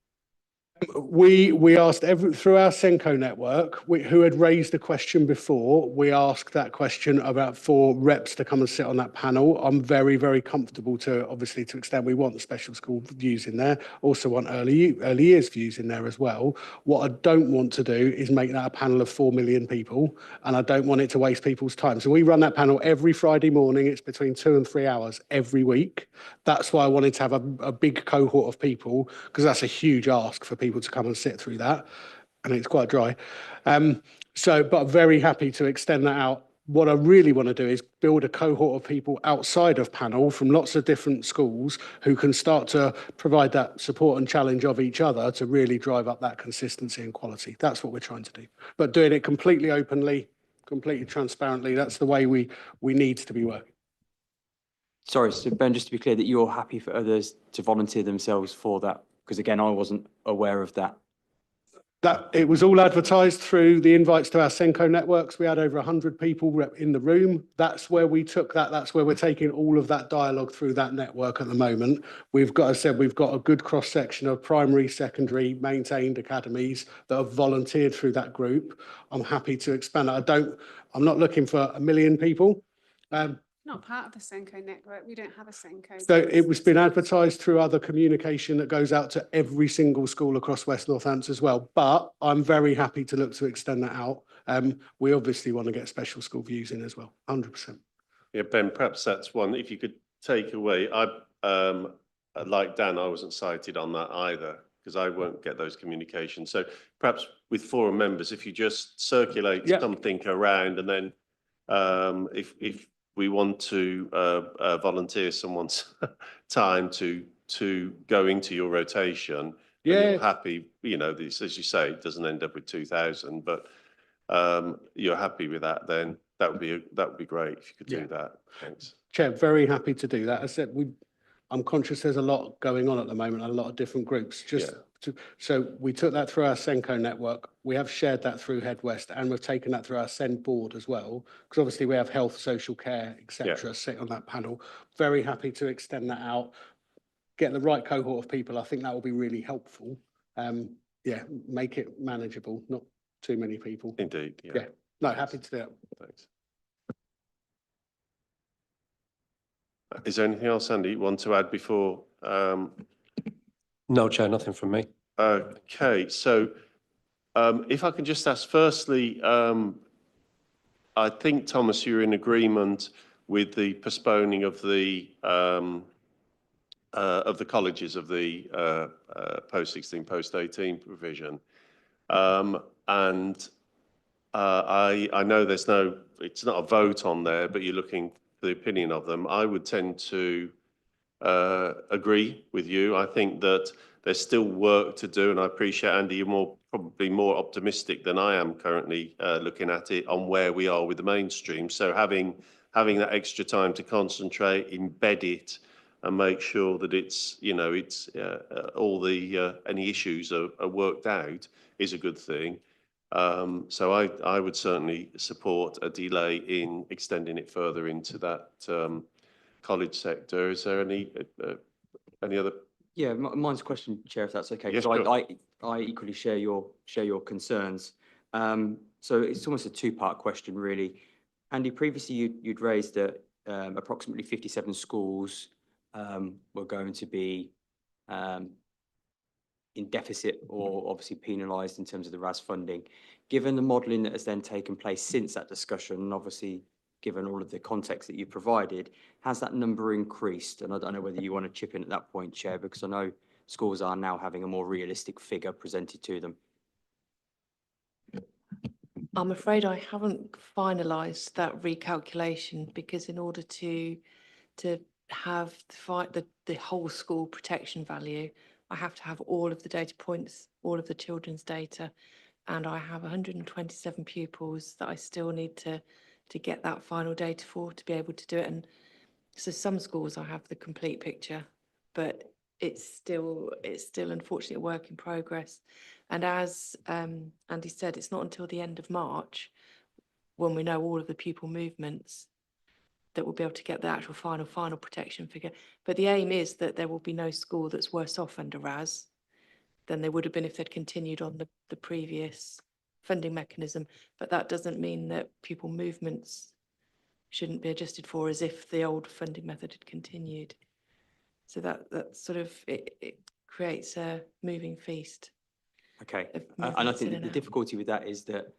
We asked through our Senko network, who had raised the question before, we asked that question about 4 reps to come and sit on that panel. I'm very, very comfortable to extend. We want the special school views in there, also want early years views in there as well. What I don't want to do is make that a panel of 4 million people, and I don't want it to waste people's time. So we run that panel every Friday morning. It's between 2 and 3 hours every week. That's why I wanted to have a big cohort of people, because that's a huge ask for people to come and sit through that, and it's quite dry. But I'm very happy to extend that out. What I really want to do is build a cohort of people outside of panel from lots of different schools who can start to provide that support and challenge of each other to really drive up that consistency and quality. That's what we're trying to do. But doing it completely openly, completely transparently, that's the way we need to be working. Sorry, so Ben, just to be clear, that you're happy for others to volunteer themselves for that? Because again, I wasn't aware of that. That it was all advertised through the invites to our Senko networks. We had over 100 people in the room. That's where we took that. That's where we're taking all of that dialogue through that network at the moment. We've got, as I said, we've got a good cross section of primary, secondary, maintained academies that have volunteered through that group. I'm happy to expand it. I'm not looking for 1 million people. Not part of the Senko network. We don't have a Senko. So it was been advertised through other communication that goes out to every single school across West Northampton as well. But I'm very happy to look to extend that out. We obviously want to get special school views in as well, 100%. Yeah, Ben, perhaps that's one, if you could take away, like Dan, I wasn't cited on that either, because I won't get those communications. So perhaps with forum members, if you just circulate something around, and then if we want to volunteer someone's time to go into your rotation. Yeah. You're happy, this, as you say, it doesn't end up with 2,000, but you're happy with that, then that would be great if you could do that. Thanks. Chair, very happy to do that. I said I'm conscious there's a lot going on at the moment, a lot of different groups. So we took that through our Senko network. We have shared that through Head West, and we've taken that through our Send board as well, because obviously we have health, social care, etc. sit on that panel. Very happy to extend that out, get the right cohort of people. I think that will be really helpful. Make it manageable, not too many people. Indeed. No, happy to do it. Thanks. Is there anything else, Andy, you want to add before? No, Chair, nothing from me. Okay, so if I can just ask, firstly, I think, Thomas, you're in agreement with the postponing of the colleges of the post-16, post-18 provision. And I know it's not a vote on there, but you're looking for the opinion of them. I would tend to agree with you. I think that there's still work to do, and I appreciate, Andy, you're probably more optimistic than I am currently looking at it on where we are with the mainstream. So having that extra time to concentrate, embed it, and make sure that it's all the any issues are worked out is a good thing. So I would certainly support a delay in extending it further into that college sector. Is there any other? Yeah, mine's a question, Chair, if that's okay. Yes, sure. I equally share your concerns. So it's almost a two-part question, really. Andy, previously you'd raised that approximately 57 schools were going to be in deficit or obviously penalised in terms of the RAS funding. Given the modelling that has then taken place since that discussion, and obviously given all of the context that you provided, has that number increased? And I don't know whether you want to chip in at that point, Chair, because I know schools are now having a more realistic figure presented to them. I'm afraid I haven't finalised that recalculation, because in order to have the whole school protection value, I have to have all of the data points, all of the children's data, and I have 127 pupils that I still need to get that final data for to be able to do it. And so some schools I have the complete picture, but it's still unfortunately a work in progress. And as Andy said, it's not until the end of March, when we know all of the pupil movements, that we'll be able to get the actual final protection figure. But the aim is that there will be no school that's worse off under RAS. than they would have been if they'd continued on the previous funding mechanism. But that doesn't mean that pupil movements shouldn't be adjusted for as if the old funding method had continued. So that sort of, it creates a moving feast. Okay, of and I movements in think the out. difficulty with that is that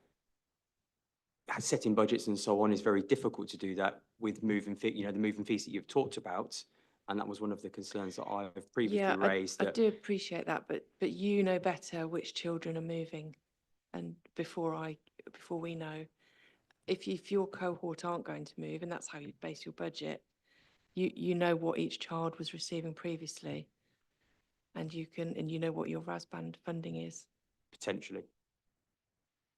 setting budgets and so on is very difficult to do that with moving fee, the moving fees that you've talked about. And that was one of the concerns that I've previously raised. I do appreciate that, but you know better which children are moving, and before we know, if your cohort aren't going to move, and that's how you base your budget, you know what each child was receiving previously, and you know what your RAS band funding is. Potentially.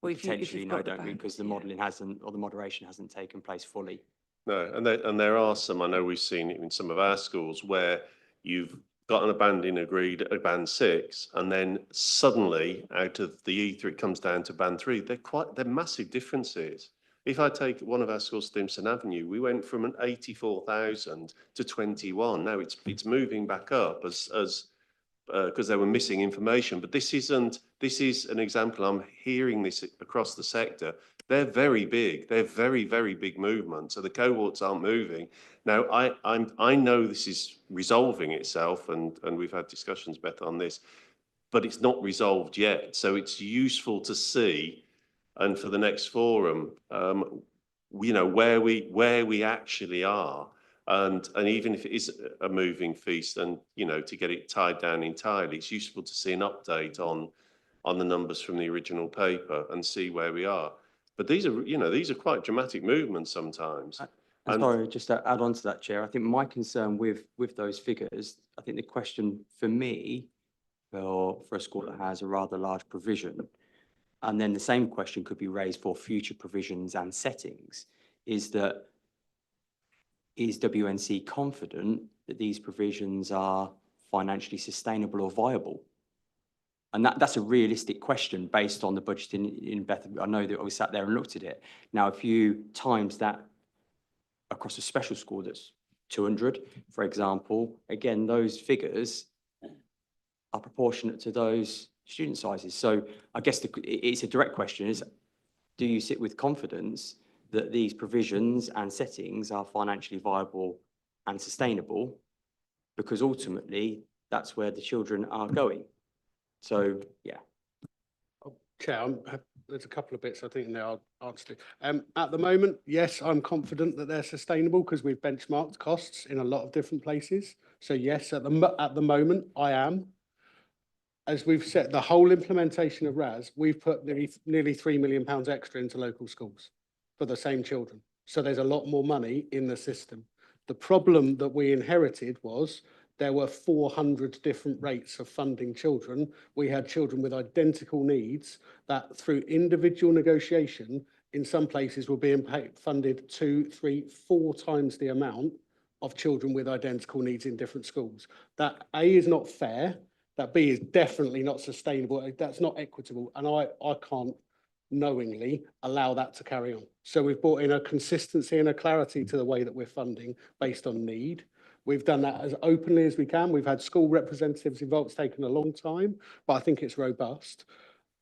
Well, if Potentially, you've no, got the don't we? band, Because the modelling hasn't, or the moderation hasn't taken place fully. No, and there are some, I know we've seen it in some of our schools, where you've got a banding agreed at band 6, and then suddenly out of the E3 it comes down to band 3. They're massive differences. If I take one of our schools, Stimson Avenue, we went from an 84,000 to 21. Now it's moving back up as because they were missing information. But this is an example. I'm hearing this across the sector. They're very big. They're very, very big movements. So the cohorts aren't moving. Now, I know this is resolving itself, and we've had discussions, Beth, on this, but it's not resolved yet. So it's useful to see, and for the next forum, where we actually are. And even if it is a moving feast, and to get it tied down entirely, it's useful to see an update on the numbers from the original paper and see where we are. But these are quite dramatic movements sometimes. And sorry, just to add on to that, Chair, I think my concern with those figures, I think the question for me, for a school that has a rather large provision, and then the same question could be raised for future provisions and settings, is WNC confident that these provisions are financially sustainable or viable? And that's a realistic question based on the budget in Beth. I know that we sat there and looked at it. Now, if you times that across a special school that's 200, for example, again, those figures are proportionate to those student sizes. So I guess it's a direct question is, do you sit with confidence that these provisions and settings are financially viable and sustainable? Because ultimately, that's where the children are going. So, yeah. Chair, there's a couple of bits I think in there I'll answer to. At the moment, yes, I'm confident that they're sustainable because we've benchmarked costs in a lot of different places. So yes, at the moment, I am. As we've said, the whole implementation of RAS, we've put nearly £3 million extra into local schools for the same children. So there's a lot more money in the system. The problem that we inherited was there were 400 different rates of funding children. We had children with identical needs that through individual negotiation, in some places were being funded 2, 3, 4 times the amount of children with identical needs in different schools. That A is not fair, that B is definitely not sustainable, that's not equitable, and I can't knowingly allow that to carry on. So we've brought in a consistency and a clarity to the way that we're funding based on need. We've done that as openly as we can. We've had school representatives involved. It's taken a long time, but I think it's robust.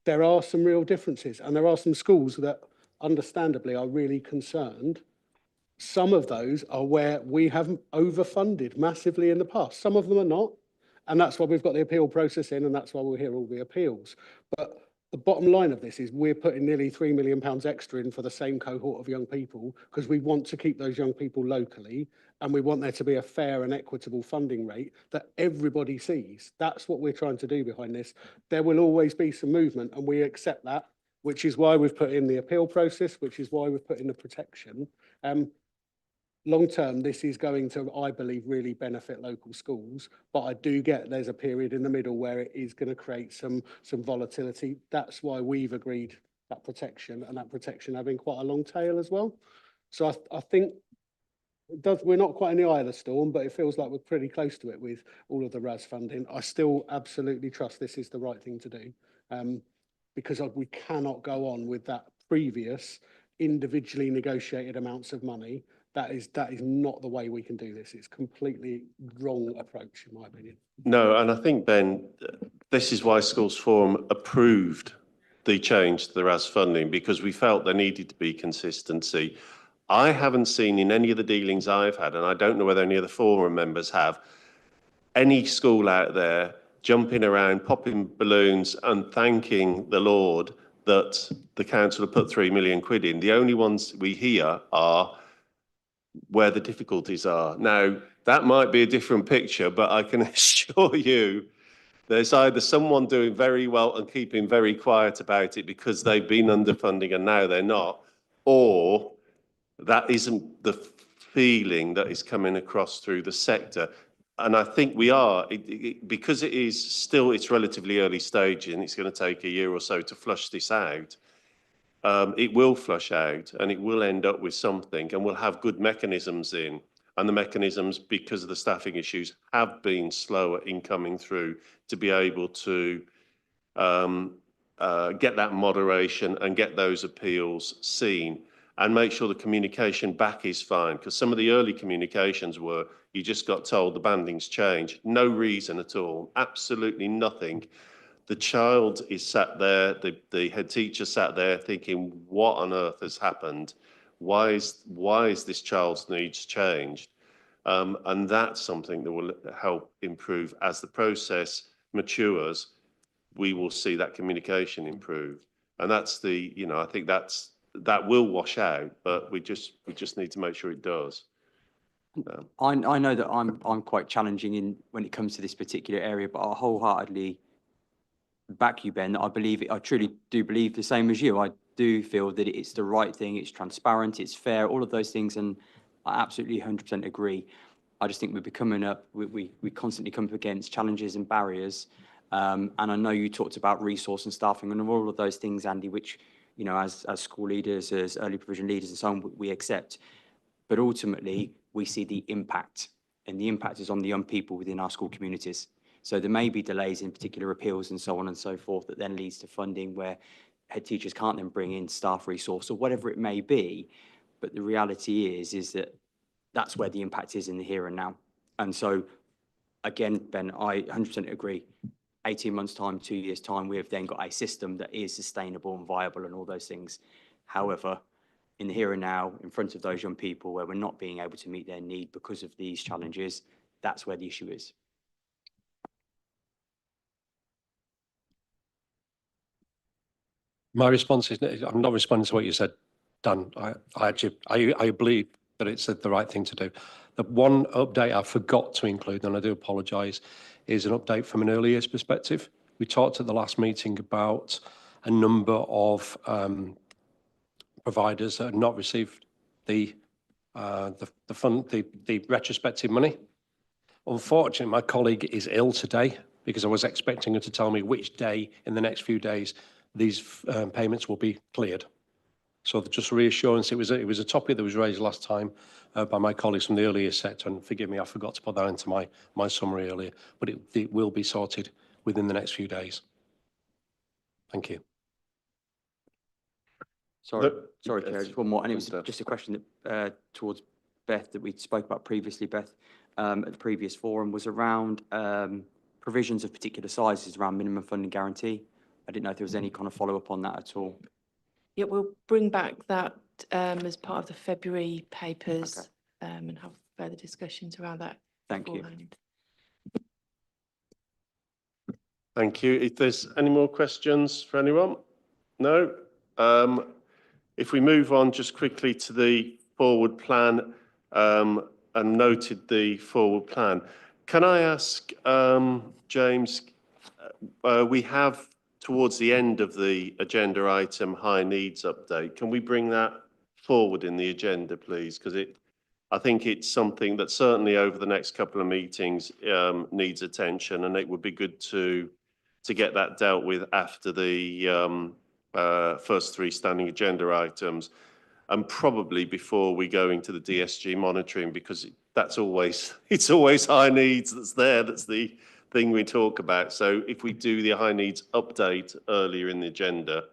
There are some real differences, and there are some schools that understandably are really concerned. Some of those are where we haven't overfunded massively in the past. Some of them are not, and that's why we've got the appeal process in, and that's why we'll hear all the appeals. But the bottom line of this is we're putting nearly £3 million extra in for the same cohort of young people because we want to keep those young people locally, and we want there to be a fair and equitable funding rate that everybody sees. That's what we're trying to do behind this. There will always be some movement, and we accept that, which is why we've put in the appeal process, which is why we've put in the protection. Long term, this is going to, I believe, really benefit local schools, but I do get there's a period in the middle where it is going to create some volatility. That's why we've agreed that protection, and that protection having quite a long tail as well. So I think we're not quite in the eye of the storm, but it feels like we're pretty close to it with all of the RAS funding. I still absolutely trust this is the right thing to do, because we cannot go on with that previous individually negotiated amounts of money. That is not the way we can do this. It's completely wrong approach, in my opinion. No, and I think, Ben, this is why Schools Forum approved the change to the RAS funding, because we felt there needed to be consistency. I haven't seen in any of the dealings I've had, and I don't know whether any of the forum members have, any school out there jumping around, popping balloons and thanking the Lord that the council have put 3 million quid in. The only ones we hear are where the difficulties are. Now, that might be a different picture, but I can assure you there's either someone doing very well and keeping very quiet about it because they've been underfunding and now they're not, or that isn't the feeling that is coming across through the sector. And I think we are, because it is still, it's relatively early stage and it's going to take a year or so to flush this out. It will flush out and it will end up with something, and we'll have good mechanisms in. And the mechanisms, because of the staffing issues, have been slower in coming through to be able to get that moderation and get those appeals seen and make sure the communication back is fine. Because some of the early communications were, you just got told the banding's changed. No reason at all, absolutely nothing. The child is sat there, the head teacher sat there thinking, what on earth has happened? Why is this child's needs changed? And that's something that will help improve as the process matures. We will see that communication improve, and that's the, I think that will wash out, but we just need to make sure it does. I know that I'm quite challenging in when it comes to this particular area, but I wholeheartedly back you, Ben. I truly do believe the same as you. I do feel that it's the right thing, it's transparent, it's fair, all of those things, and I absolutely 100% agree. I just think we're becoming we constantly come up against challenges and barriers. And I know you talked about resource and staffing and all of those things, Andy, which, as school leaders, as early provision leaders and so on, we accept. But ultimately, we see the impact, and the impact is on the young people within our school communities. So there may be delays in particular appeals and so on and so forth that then leads to funding where head teachers can't then bring in staff resource or whatever it may be. But the reality is that that's where the impact is in the here and now. And so, again, Ben, I 100% agree. 18 months' time, 2 years' time, we have then got a system that is sustainable and viable and all those things. However, in the here and now, in front of those young people where we're not being able to meet their need because of these challenges, that's where the issue is. My response is, I'm not responding to what you said, Dan. I believe that it's the right thing to do. The one update I forgot to include, and I do apologise, is an update from an early years perspective. We talked at the last meeting about a number of providers that had not received the retrospective money. Unfortunately, my colleague is ill today because I was expecting her to tell me which day in the next few days these payments will be cleared. So just reassurance, it was a topic that was raised last time by my colleagues from the earlier sector, and forgive me, I forgot to put that into my summary earlier, but it will be sorted within the next few days. Thank you. Sorry, Chair, just one more, and it was just a question that towards Beth that we spoke about previously, Beth, at the previous forum, was around provisions of particular sizes around minimum funding guarantee. I didn't know if there was any kind of follow-up on that at all. Yeah, we'll bring back that as part of the February papers, and have further discussions around that. Thank you. Thank you. If there's any more questions for anyone? No? If we move on just quickly to the forward plan, and noted the forward plan, can I ask, James, we have towards the end of the agenda item, high needs update. Can we bring that forward in the agenda, please? Because I think it's something that certainly over the next couple of meetings needs attention, and it would be good to get that dealt with after the first three standing agenda items, and probably before we go into the DSG monitoring, because it's always high needs that's there. That's the thing we talk about. So if we do the high needs update earlier in the agenda,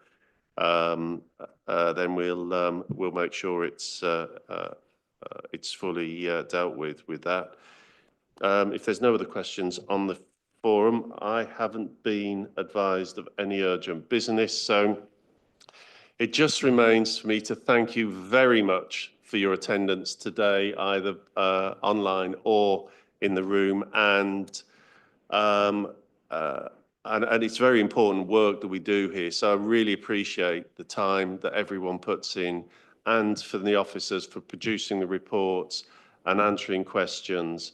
then we'll make sure it's fully dealt with that. If there's no other questions on the forum. I haven't been advised of any urgent business, so it just remains for me to thank you very much for your attendance today, either online or in the room, and it's very important work that we do here. So I really appreciate the time that everyone puts in, and for the officers for producing the reports and answering questions.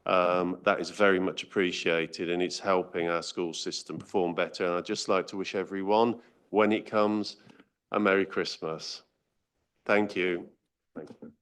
That is very much appreciated, and it's helping our school system perform better. And I'd just like to wish everyone, when it comes, a Merry Christmas. Thank you. Thank you.